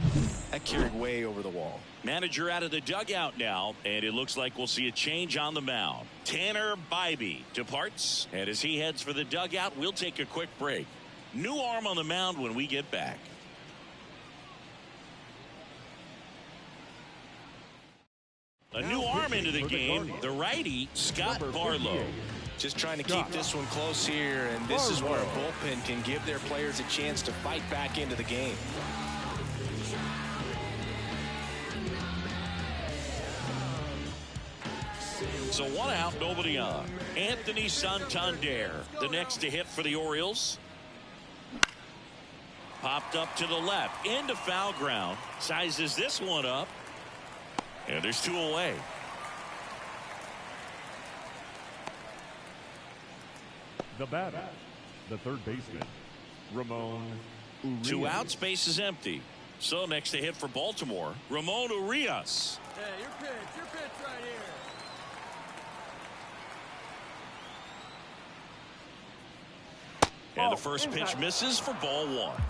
[SPEAKER 2] that carried way over the wall.
[SPEAKER 1] Manager out of the dugout now, and it looks like we'll see a change on the mound. Tanner Bybee departs, and as he heads for the dugout, we'll take a quick break. New arm on the mound when we get back. A new arm into the game, the righty, Scott Barlow.
[SPEAKER 2] Just trying to keep this one close here, and this is where a bullpen can give their players a chance to fight back into the game.
[SPEAKER 1] So one out, nobody on. Anthony Santander, the next to hit for the Orioles. Popped up to the left, into foul ground. Sizes this one up. And there's two away.
[SPEAKER 3] The batter, the third baseman, Ramon Urias.
[SPEAKER 1] Two outs, base is empty. So next to hit for Baltimore, Ramon Urias.
[SPEAKER 4] Hey, your pitch right here.
[SPEAKER 1] And the first pitch misses for ball one.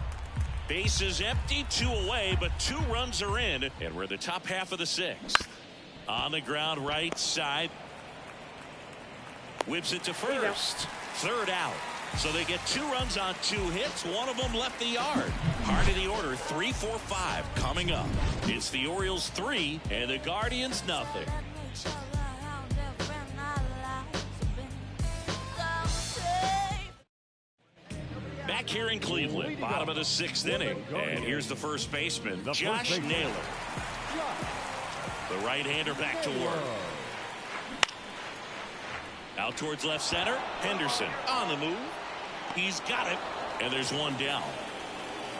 [SPEAKER 1] Base is empty, two away, but 2 runs are in, and we're the top half of the 6th. On the ground, right side. Whips it to first. Third out. So they get 2 runs on 2 hits. One of them left the yard. Part of the order, 3, 4, 5 coming up. It's the Orioles 3 and the Guardians nothing. Back here in Cleveland, bottom of the 6th inning. And here's the first baseman, Josh Naylor. The right-hander back to work. Out towards left center. Henderson on the move. He's got it. And there's one down.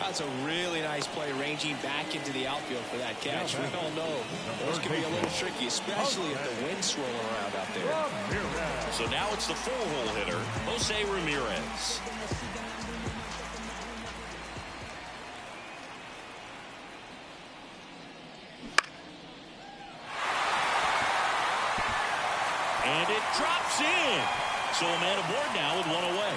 [SPEAKER 2] That's a really nice play, ranging back into the outfield for that catch. We all know those can be a little tricky, especially if the wind's swirling around out there.
[SPEAKER 1] So now it's the 4-hole hitter, Jose Ramirez. And it drops in. So a man aboard now with 1 away.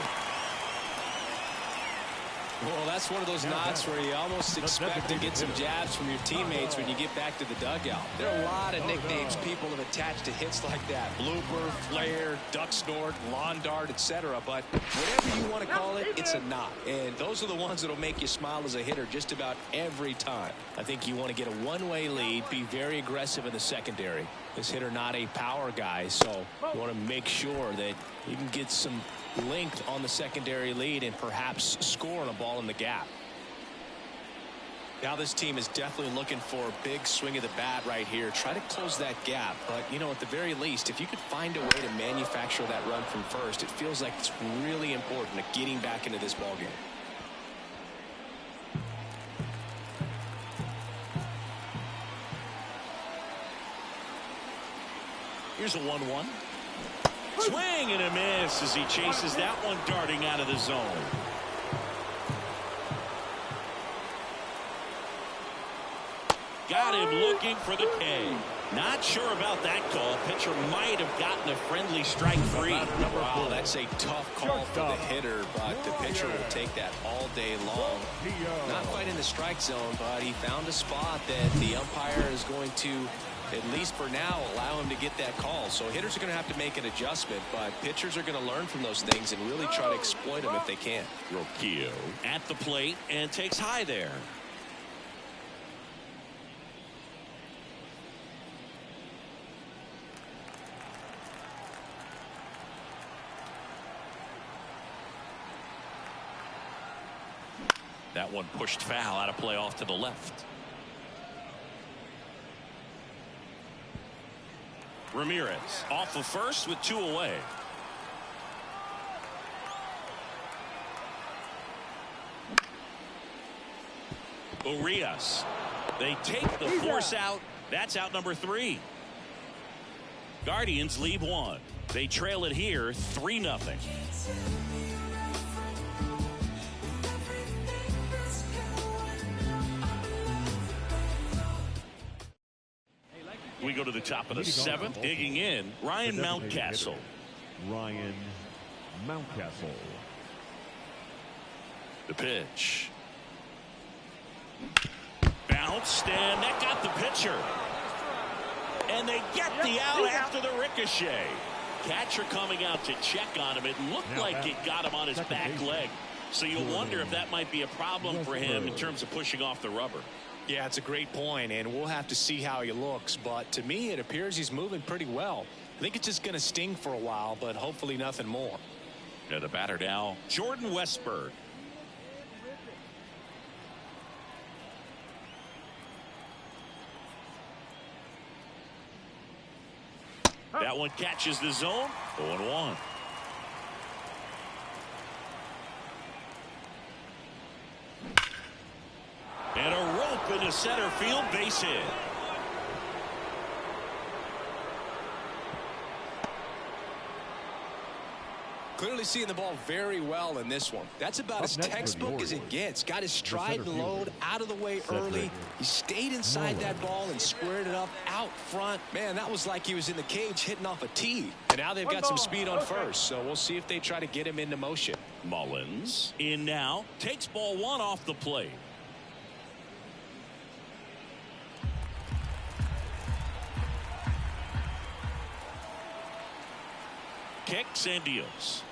[SPEAKER 2] Well, that's one of those knots where you almost expect to get some jabs from your teammates when you get back to the dugout. There are a lot of nicknames people have attached to hits like that. Blooper, flare, duck snort, lawn dart, etc. But whatever you want to call it, it's a knot. And those are the ones that will make you smile as a hitter just about every time. I think you want to get a one-way lead, be very aggressive in the secondary. This hitter not a power guy, so you want to make sure that you can get some length on the secondary lead and perhaps score on a ball in the gap. Now this team is definitely looking for a big swing of the bat right here. Try to close that gap, but you know, at the very least, if you could find a way to manufacture that run from first, it feels like it's really important to getting back into this ball game.
[SPEAKER 1] Here's a 1-1. Swing and a miss as he chases that one darting out of the zone. Got him looking for the K. Not sure about that call. Pitcher might have gotten a friendly strike free.
[SPEAKER 2] Wow, that's a tough call for the hitter, but the pitcher will take that all day long. Not quite in the strike zone, but he found a spot that the umpire is going to, at least for now, allow him to get that call. So hitters are going to have to make an adjustment, but pitchers are going to learn from those things and really try to exploit them if they can.
[SPEAKER 1] Rocchio at the plate and takes high there. That one pushed foul, out of play off to the left. Ramirez off of first with 2 away. Urias. They take the force out. That's out number 3. Guardians leave 1. They trail it here 3-0. We go to the top of the 7th. Digging in, Ryan Mountcastle.
[SPEAKER 3] Ryan Mountcastle.
[SPEAKER 1] The pitch. Bounced, and that got the pitcher. And they get the out after the ricochet. Catcher coming out to check on him. It looked like it got him on his back leg. So you wonder if that might be a problem for him in terms of pushing off the rubber.
[SPEAKER 2] Yeah, it's a great point, and we'll have to see how he looks. But to me, it appears he's moving pretty well. I think it's just going to sting for a while, but hopefully nothing more.
[SPEAKER 1] Yeah, the batter now, Jordan Westberg. That one catches the zone. 0-1. And a rope into center field, base hit.
[SPEAKER 2] Clearly seeing the ball very well in this one. That's about as textbook as it gets. Got his stride and load out of the way early. He stayed inside that ball and squared it up out front. Man, that was like he was in the cage hitting off a tee. And now they've got some speed on first, so we'll see if they try to get him into motion.
[SPEAKER 1] Mullins in now, takes ball 1 off the plate. Kicks and deals.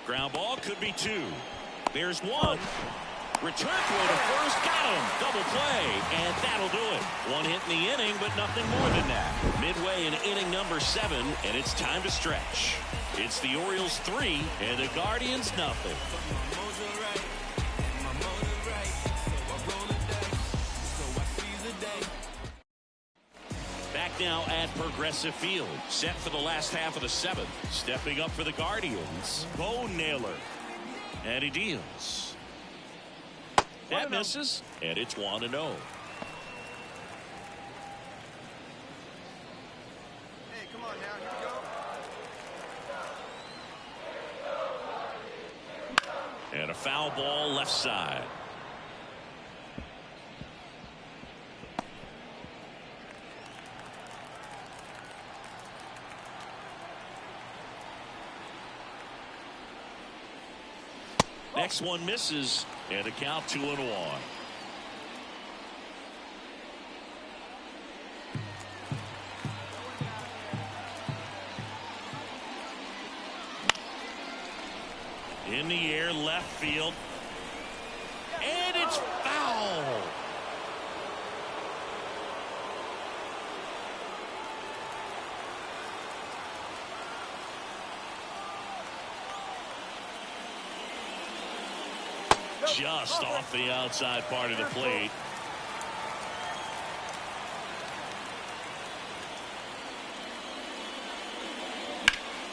[SPEAKER 1] Ground ball could be 2. There's 1. Return throw to first, got him. Double play, and that'll do it. 1 hit in the inning, but nothing more than that. Midway in inning number 7, and it's time to stretch. It's the Orioles 3 and the Guardians nothing. Back now at Progressive Field, set for the last half of the 7th. Stepping up for the Guardians, Bo Naylor, and he deals. That misses, and it's 1-0.
[SPEAKER 6] Hey, come on now, here we
[SPEAKER 1] And a foul ball left side. Next one misses, and a count 2-1. In the air, left field, and it's foul. Just off the outside part of the plate.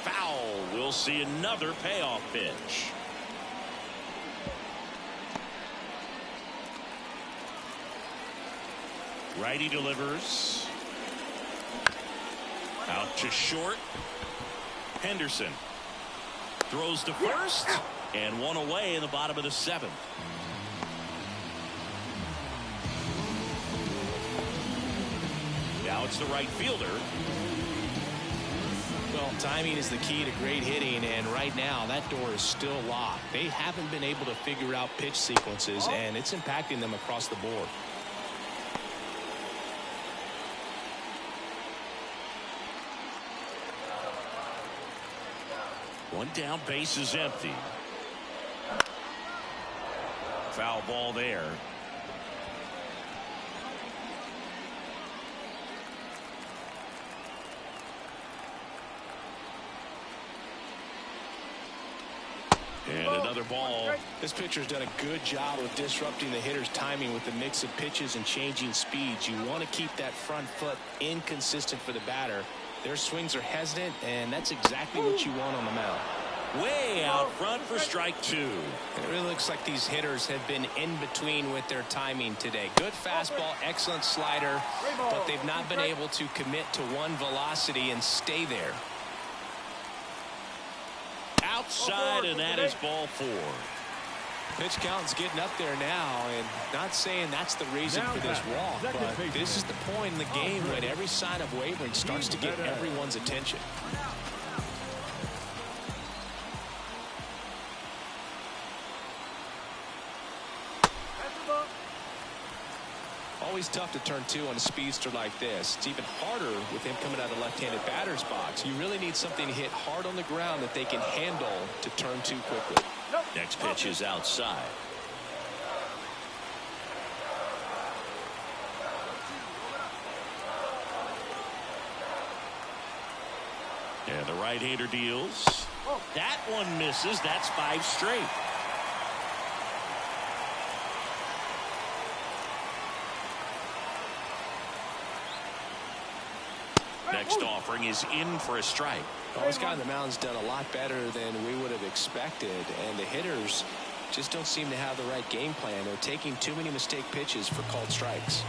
[SPEAKER 1] Foul. We'll see another payoff pitch. Righty delivers. Out to short. Henderson throws to first. And one away in the bottom of the 7th. Now it's the right fielder.
[SPEAKER 2] Well, timing is the key to great hitting, and right now that door is still locked. They haven't been able to figure out pitch sequences, and it's impacting them across the board.
[SPEAKER 1] One down, base is empty. Foul ball there. And another ball.
[SPEAKER 2] This pitcher's done a good job of disrupting the hitter's timing with the mix of pitches and changing speeds. You want to keep that front foot inconsistent for the batter. Their swings are hesitant, and that's exactly what you want on the mound.
[SPEAKER 1] Way out front for strike 2.
[SPEAKER 2] It really looks like these hitters have been in between with their timing today. Good fastball, excellent slider, but they've not been able to commit to one velocity and stay there.
[SPEAKER 1] Outside, and that is ball 4.
[SPEAKER 2] Pitch count's getting up there now, and not saying that's the reason for this walk, but this is the point in the game when every sign of wavering starts to get everyone's attention. Always tough to turn 2 on a speedster like this. It's even harder with him coming out of the left-handed batter's box. You really need something to hit hard on the ground that they can handle to turn 2 quickly.
[SPEAKER 1] Next pitch is outside. And the right-hander deals. That one misses. That's 5 straight. Next offering is in for a strike.
[SPEAKER 2] Well, this guy on the mound's done a lot better than we would have expected, and the hitters just don't seem to have the right game plan. They're taking too many mistake pitches for called strikes.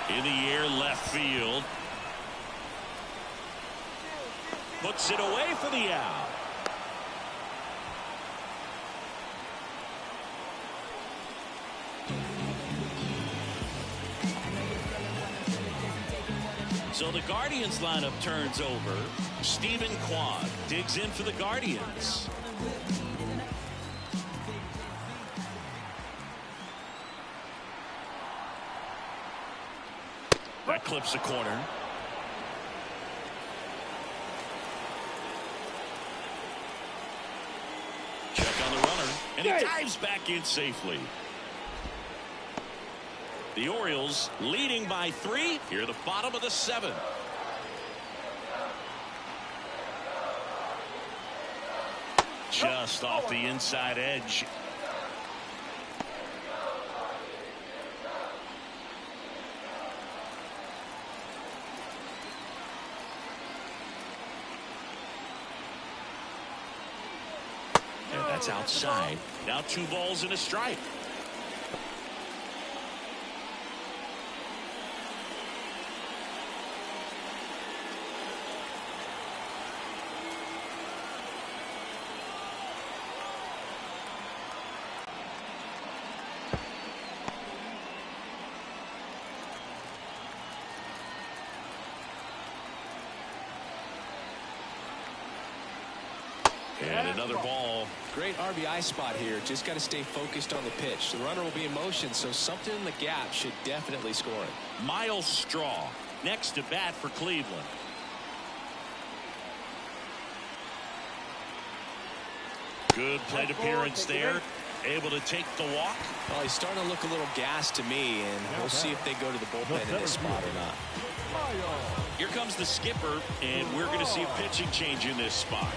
[SPEAKER 1] In the air, left field. Puts it away for the out. So the Guardians lineup turns over. Stephen Quad digs in for the Guardians. That clips the corner. Check on the runner, and he dives back in safely. The Orioles leading by 3 here at the bottom of the 7th. Just off the inside edge. And that's outside. Now 2 balls and a strike. And another ball.
[SPEAKER 2] Great RBI spot here. Just got to stay focused on the pitch. The runner will be in motion, so something in the gap should definitely score it.
[SPEAKER 1] Miles Straw next to bat for Cleveland. Good plate appearance there. Able to take the walk.
[SPEAKER 2] Well, he's starting to look a little gassed to me, and we'll see if they go to the bullpen in this spot or not.
[SPEAKER 1] Here comes the skipper, and we're going to see a pitching change in this spot.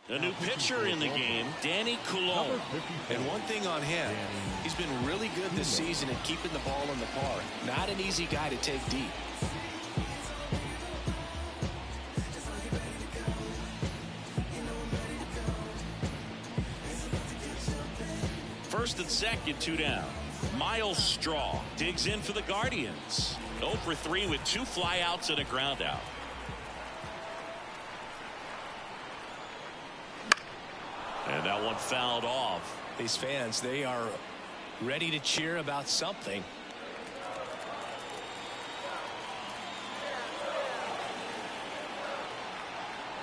[SPEAKER 1] A new pitcher in the game, Danny Coulomb.
[SPEAKER 2] And one thing on him, he's been really good this season at keeping the ball in the park. Not an easy guy to take deep.
[SPEAKER 1] First and second, 2 down. Miles Straw digs in for the Guardians. 0 for 3 with 2 flyouts and a ground out. And that one fouled off.
[SPEAKER 2] These fans, they are ready to cheer about something.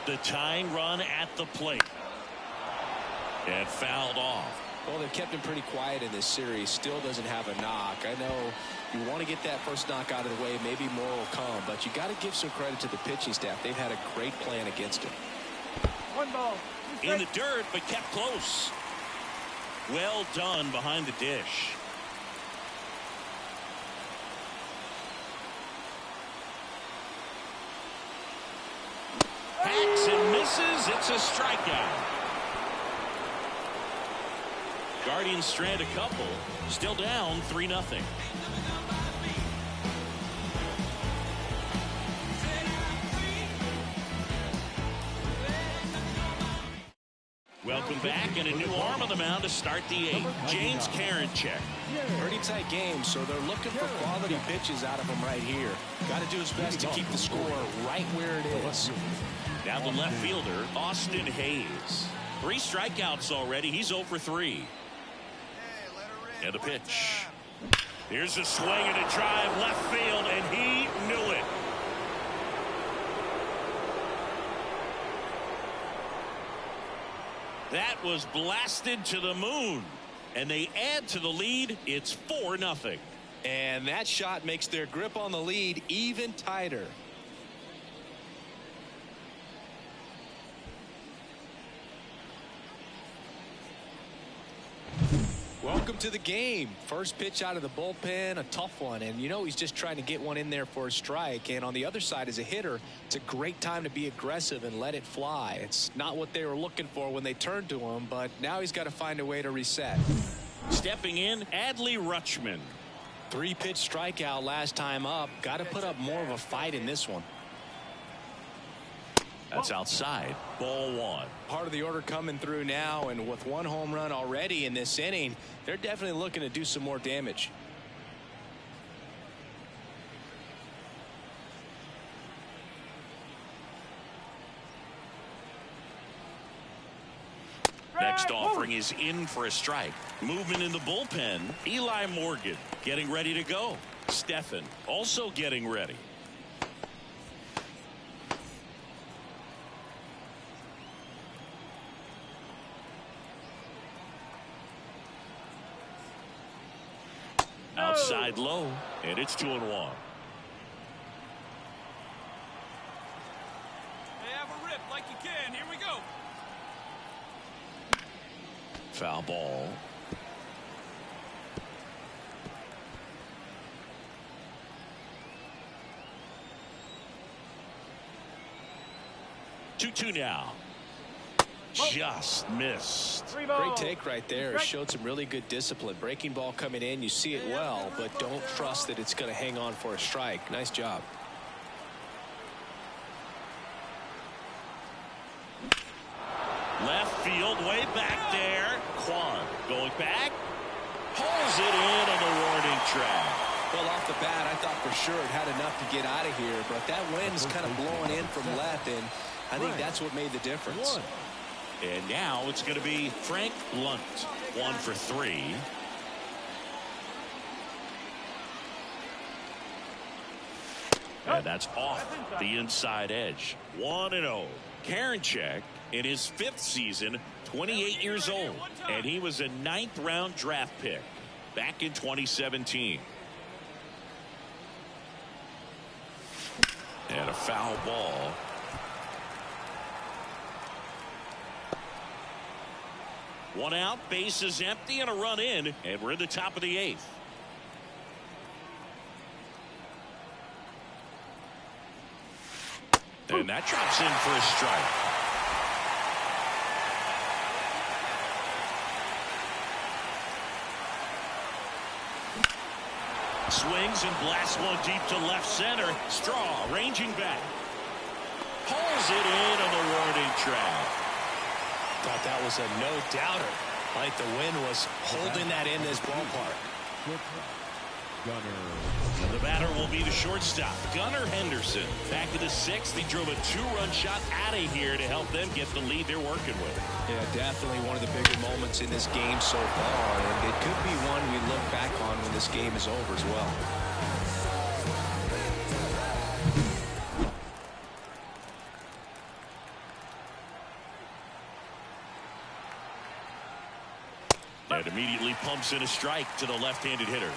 [SPEAKER 1] The tying run at the plate. And fouled off.
[SPEAKER 2] Well, they've kept him pretty quiet in this series. Still doesn't have a knock. I know you want to get that first knock out of the way. Maybe more will come. But you got to give some credit to the pitching staff. They've had a great plan against him.
[SPEAKER 5] 1 ball.
[SPEAKER 1] In the dirt, but kept close. Well done behind the dish. Hacks and misses. It's a strikeout. Guardians strand a couple. Still down 3-0. Welcome back, and a new arm on the mound to start the 8th. James Karinchak.
[SPEAKER 2] Pretty tight game, so they're looking for quality pitches out of him right here. Got to do his best to keep the score right where it is.
[SPEAKER 1] Now the left fielder, Austin Hayes. 3 strikeouts already. He's 0 for 3. And the pitch. Here's a swing and a drive left field, and he knew it. That was blasted to the moon, and they add to the lead. It's 4-0.
[SPEAKER 2] And that shot makes their grip on the lead even tighter. Welcome to the game. First pitch out of the bullpen, a tough one. And you know he's just trying to get one in there for a strike. And on the other side, as a hitter, it's a great time to be aggressive and let it fly. It's not what they were looking for when they turned to him, but now he's got to find a way to reset.
[SPEAKER 1] Stepping in, Adley Rutschman.
[SPEAKER 2] 3-pitch strikeout last time up. Got to put up more of a fight in this one.
[SPEAKER 1] That's outside. Ball 1.
[SPEAKER 2] Part of the order coming through now, and with 1 home run already in this inning, they're definitely looking to do some more damage.
[SPEAKER 1] Next offering is in for a strike. Movement in the bullpen. Eli Morgan getting ready to go. Stephan also getting ready. Outside low, and it's 2-1.
[SPEAKER 4] Hey, have a rip like you can. Here we go.
[SPEAKER 1] Foul ball. Two now. Just missed.
[SPEAKER 5] Great
[SPEAKER 2] take right there. Showed some really good discipline. Breaking ball coming in, you see it well, but don't trust that it's going to hang on for a strike. Nice job.
[SPEAKER 1] Left field, way back there. Kwan going back. Pulls it in on the warning track.
[SPEAKER 2] Well, off the bat, I thought for sure it had enough to get out of here, but that wind's kind of blowing in from left, and I think that's what made the difference.
[SPEAKER 1] And now it's going to be Frank Lunt, 1 for 3. And that's off the inside edge. 1-0. Karinchak in his 5th season, 28 years old, and he was a 9th round draft pick back in 2017. And a foul ball. One out, base is empty, and a run in, and we're in the top of the 8th. And that drops in for a strike. Swings and blasts one deep to left center. Straw ranging back. Pulls it in on the warning track.
[SPEAKER 2] Thought that was a no-doubter. Like the wind was holding that in this ballpark.
[SPEAKER 1] And the batter will be the shortstop, Gunnar Henderson. Back in the 6th, he drove a 2-run shot out of here to help them get the lead they're working with.
[SPEAKER 2] Yeah, definitely one of the bigger moments in this game so far, and it could be one we look back on when this game is over as well.
[SPEAKER 1] And immediately pumps in a strike to the left-handed hitter.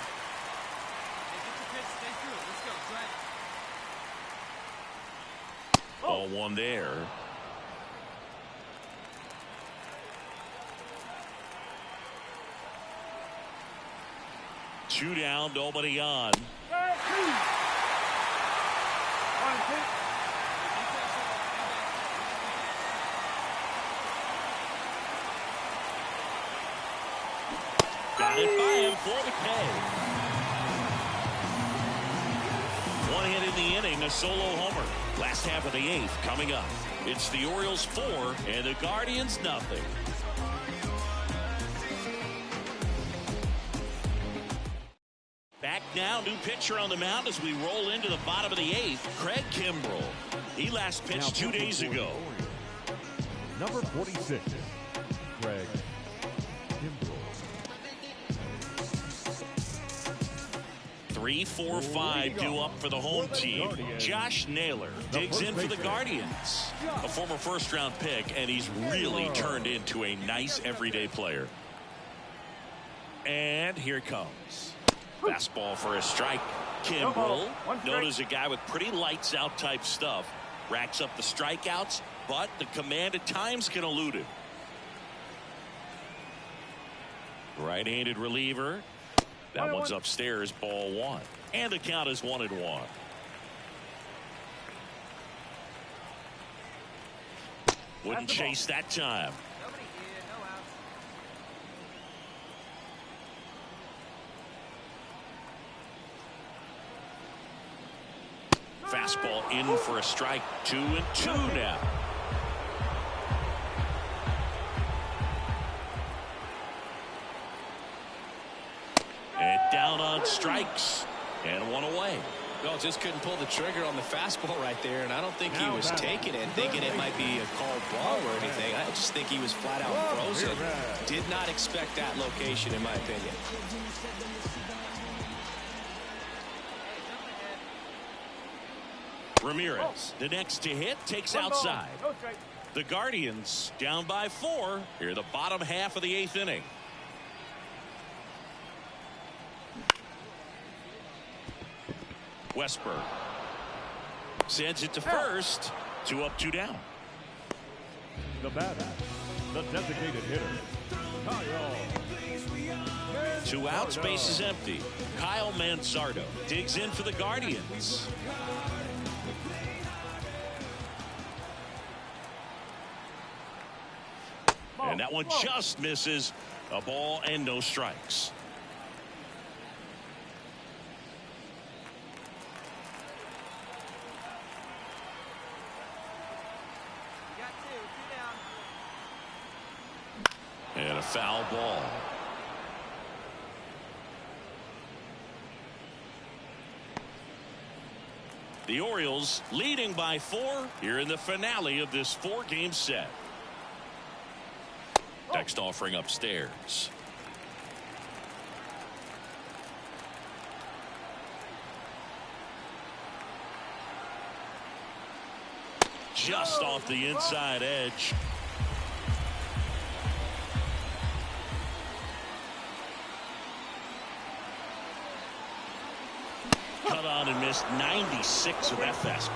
[SPEAKER 1] Ball one there. Two down, nobody on. Got it by him for the K. One hit in the inning, a solo homer. Last half of the 8th coming up. It's the Orioles 4 and the Guardians nothing. Back now, new pitcher on the mound as we roll into the bottom of the 8th. Craig Kimbrell. He last pitched 2 days ago.
[SPEAKER 3] Number 46, Craig Kimbrell.
[SPEAKER 1] 3-4-5 due up for the home team. Josh Naylor digs in for the Guardians. A former first-round pick, and he's really turned into a nice everyday player. And here it comes. Fastball for a strike. Kimbrell, known as a guy with pretty lights-out type stuff, racks up the strikeouts, but the command at times can elude him. Right-handed reliever. That one's upstairs, ball 1. And the count is 1-1. Wouldn't chase that time. Fastball in for a strike. 2-2 now. And down on strikes. And one away.
[SPEAKER 2] Well, just couldn't pull the trigger on the fastball right there, and I don't think he was taking it, thinking it might be a called ball or anything. I just think he was flat out frozen. Did not expect that location, in my opinion.
[SPEAKER 1] Ramirez, the next to hit, takes outside. The Guardians down by 4 here the bottom half of the 8th inning. Westberg sends it to first. 2 up, 2 down.
[SPEAKER 3] The batter, the designated hitter, Kyle.
[SPEAKER 1] 2 outs, base is empty. Kyle Mansardo digs in for the Guardians. And that one just misses. A ball and no strikes. And a foul ball. The Orioles leading by 4 here in the finale of this 4-game set. Next offering upstairs. Just off the inside edge. Cut on and missed 96 with that fastball.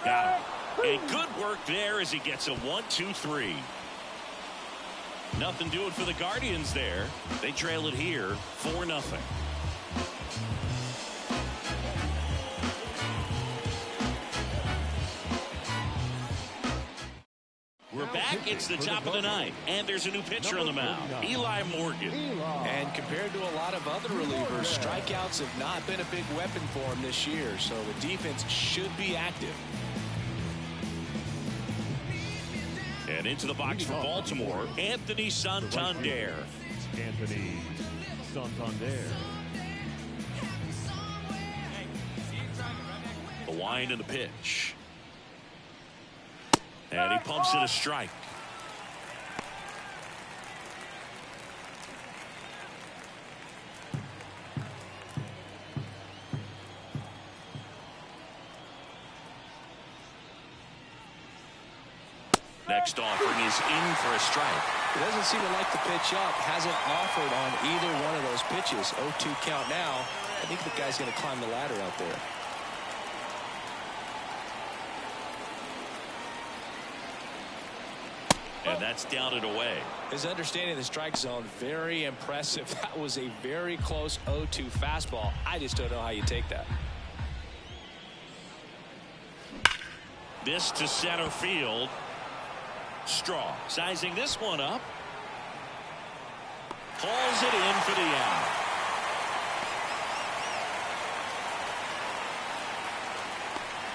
[SPEAKER 1] Got him. And good work there as he gets a 1-2-3. Nothing doing for the Guardians there. They trail it here 4-0. We're back. It's the top of the ninth, and there's a new pitcher on the mound, Eli Morgan.
[SPEAKER 2] And compared to a lot of other relievers, strikeouts have not been a big weapon for him this year, so the defense should be active.
[SPEAKER 1] And into the box for Baltimore, Anthony Santander.
[SPEAKER 3] Anthony Santander.
[SPEAKER 1] The wind and the pitch. And he pumps it a strike. Next offering is in for a strike.
[SPEAKER 2] He doesn't seem to like the pitch up. Hasn't offered on either one of those pitches. 0-2 count now. I think the guy's going to climb the ladder out there.
[SPEAKER 1] And that's down and away.
[SPEAKER 2] His understanding of the strike zone, very impressive. That was a very close 0-2 fastball. I just don't know how you take that.
[SPEAKER 1] This to center field. Straw sizing this one up. Calls it in for the out.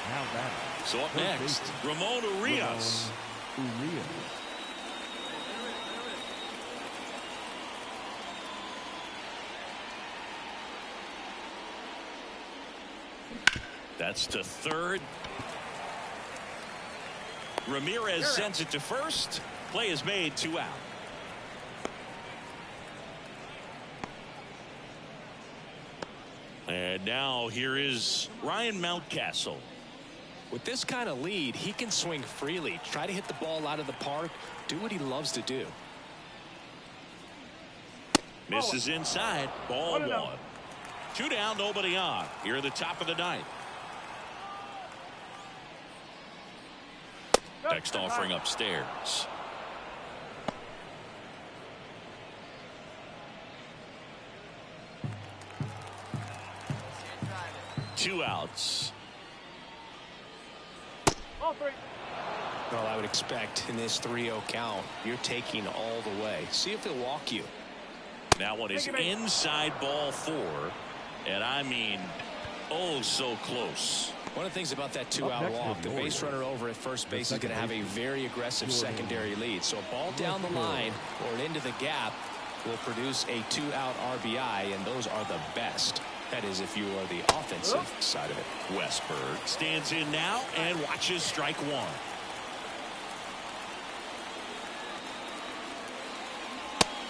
[SPEAKER 3] Now that.
[SPEAKER 1] So up next, Ramon Urias. That's to third. Ramirez sends it to first. Play is made, 2 out. And now here is Ryan Mountcastle.
[SPEAKER 2] With this kind of lead, he can swing freely, try to hit the ball out of the park, do what he loves to do.
[SPEAKER 1] Misses inside. Ball 1. 2 down, nobody on. Here at the top of the ninth. Next offering upstairs. Two outs.
[SPEAKER 2] Well, I would expect in this 3-0 count, you're taking all the way. See if he'll walk you.
[SPEAKER 1] That one is inside, ball 4. And I mean, oh, so close.
[SPEAKER 2] One of the things about that 2-out walk, the base runner over at first base is going to have a very aggressive secondary lead. So a ball down the line or into the gap will produce a 2-out RBI, and those are the best. That is, if you are the offensive side of it.
[SPEAKER 1] Westberg stands in now and watches strike 1.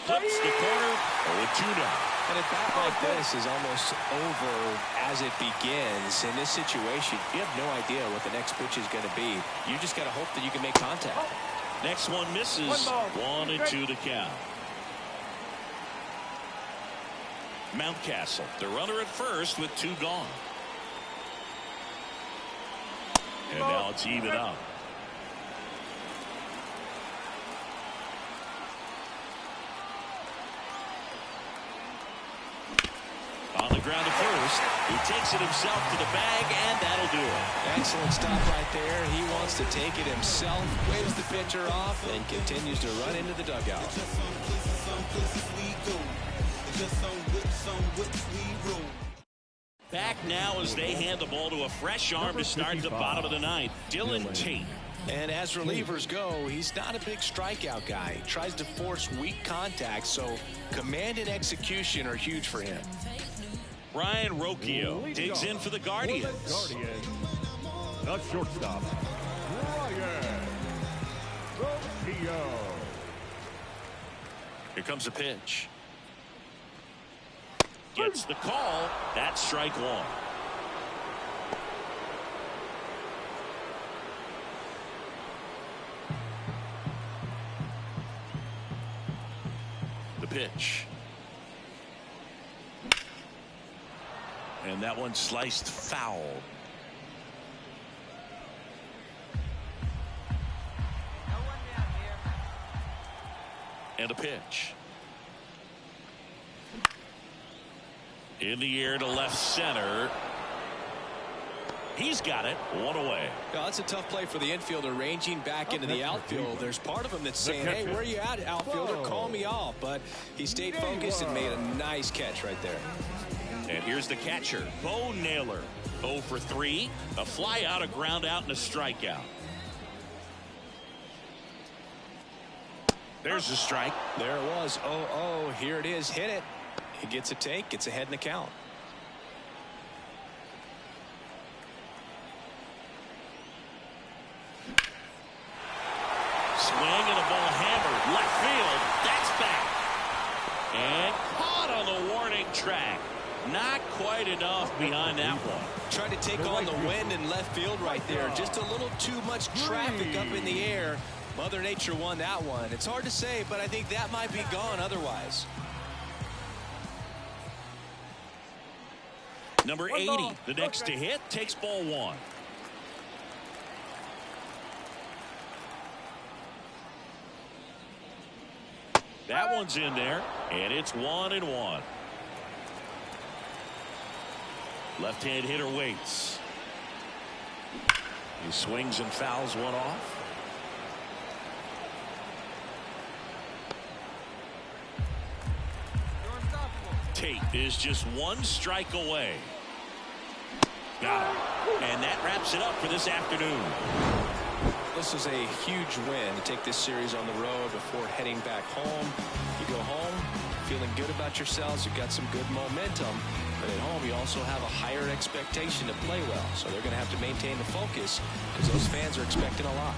[SPEAKER 1] Flips the corner. 0-2 now.
[SPEAKER 2] And a bat like this is almost over as it begins. In this situation, you have no idea what the next pitch is going to be. You just got to hope that you can make contact.
[SPEAKER 1] Next one misses. 1-2 to count. Mountcastle, the runner at first with 2 gone. And now it's even up. On the ground to first. He takes it himself to the bag, and that'll do it.
[SPEAKER 2] Excellent stop right there. He wants to take it himself, waves the pitcher off, and continues to run into the dugout.
[SPEAKER 1] Back now as they hand the ball to a fresh arm to start the bottom of the ninth, Dylan Tate.
[SPEAKER 2] And as relievers go, he's not a big strikeout guy. He tries to force weak contact, so command and execution are huge for him.
[SPEAKER 1] Ryan Rocchio digs in for the Guardians.
[SPEAKER 3] The shortstop, Ryan Romeo.
[SPEAKER 1] Here comes a pitch. Gets the call. That's strike one. The pitch. And that one sliced foul. And a pitch. In the air to left center. He's got it. One away.
[SPEAKER 2] Well, that's a tough play for the infielder ranging back into the outfield. There's part of him that's saying, hey, where are you at, outfielder? Call me off. But he stayed focused and made a nice catch right there.
[SPEAKER 1] And here's the catcher, Bo Naylor. 0 for 3. A fly out, a ground out, and a strikeout. There's the strike.
[SPEAKER 2] There it was. 0-0. Here it is. Hit it. He gets a take. Gets ahead in the count.
[SPEAKER 1] Swing and a ball hammered. Left field. That's back. And caught on the warning track. Not quite enough behind that one.
[SPEAKER 2] Tried to take on the wind in left field right there. Just a little too much traffic up in the air. Mother Nature won that one. It's hard to say, but I think that might be gone otherwise.
[SPEAKER 1] Number 80, the next to hit, takes ball one. That one's in there, and it's 1-1. Left-hand hitter waits. He swings and fouls one off. Tate is just one strike away. Got him. And that wraps it up for this afternoon.
[SPEAKER 2] This is a huge win to take this series on the road before heading back home. You go home feeling good about yourselves. You've got some good momentum. But at home, you also have a higher expectation to play well. So they're going to have to maintain the focus because those fans are expecting a lot.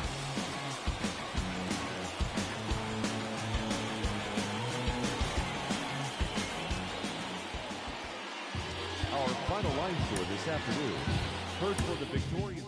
[SPEAKER 3] Our final line score this afternoon. First for the victorious.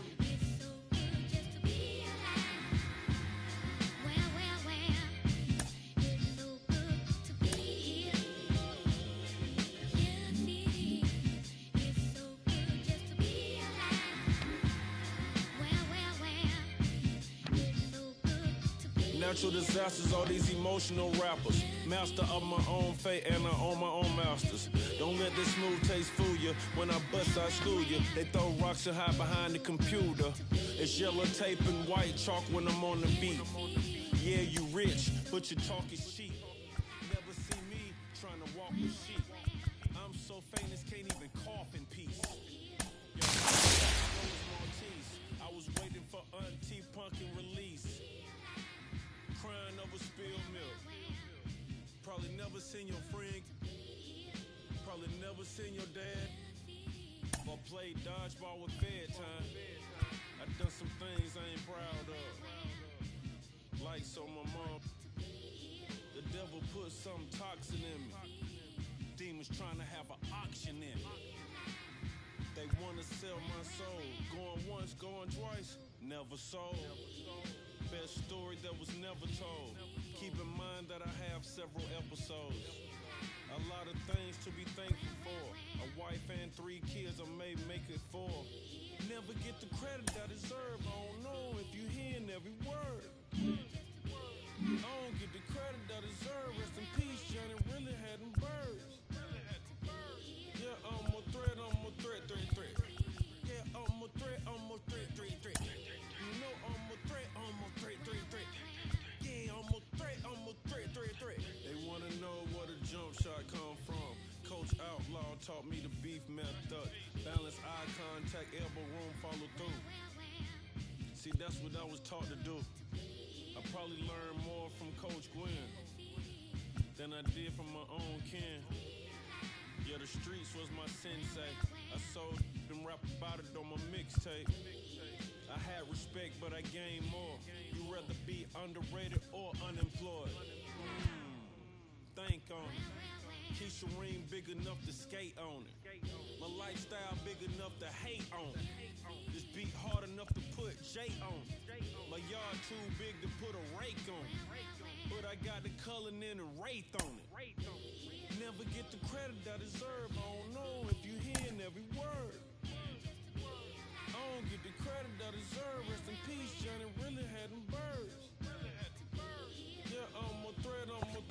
[SPEAKER 7] Natural disasters, all these emotional rappers. Master of my own fate and I own my own masters. Don't let this smooth taste fool you. When I bust, I school you. They throw rocks and hide behind the computer. It's yellow tape and white chalk when I'm on the beat. Yeah, you rich, but your talk is cheap. Never see me trying to walk with sheep. I'm so famous, can't even cough in peace. Yo, I was waiting for Auntie Punkin release. Crying over spilled milk. Probably never seen your friend. Probably never seen your dad. Or played dodgeball with bedtime. I done some things I ain't proud of. Like so my mom. The devil put some toxin in me. Demons trying to have an auction in me. They wanna sell my soul. Going once, going twice. Never sold. Best story that was never told. Keep in mind that I have several episodes. A lot of things to be thankful for. A wife and 3 kids, I may make it 4. Never get the credit I deserve. I don't know if you hearing every word. I don't get the credit I deserve. Rest in peace, Johnny really had them birds. Yeah, I'm a threat, threat. Yeah, I'm a threat, threat. You know I'm a threat, threat. Yeah, I'm a threat. They wanna know where the jump shot come from. Coach Outlaw taught me the beef method. Balance eye contact, elbow room, follow through. See, that's what I was taught to do. I probably learned more from Coach Gwen than I did from my own kin. Yeah, the streets was my sensei. I sold them rap about it on my mixtape. I had respect, but I gained more. You rather be underrated or unemployed? Think on it. Keisha ring big enough to skate on it. My lifestyle big enough to hate on it. This beat hard enough to put J on it. My yard too big to put a rake on it. But I got the Cullen and the Wraith on it. Never get the credit I deserve. I don't know if you hearing every word. I don't get the credit I deserve. Rest in peace, Johnny really had them birds. Yeah, I'm a threat, I'm a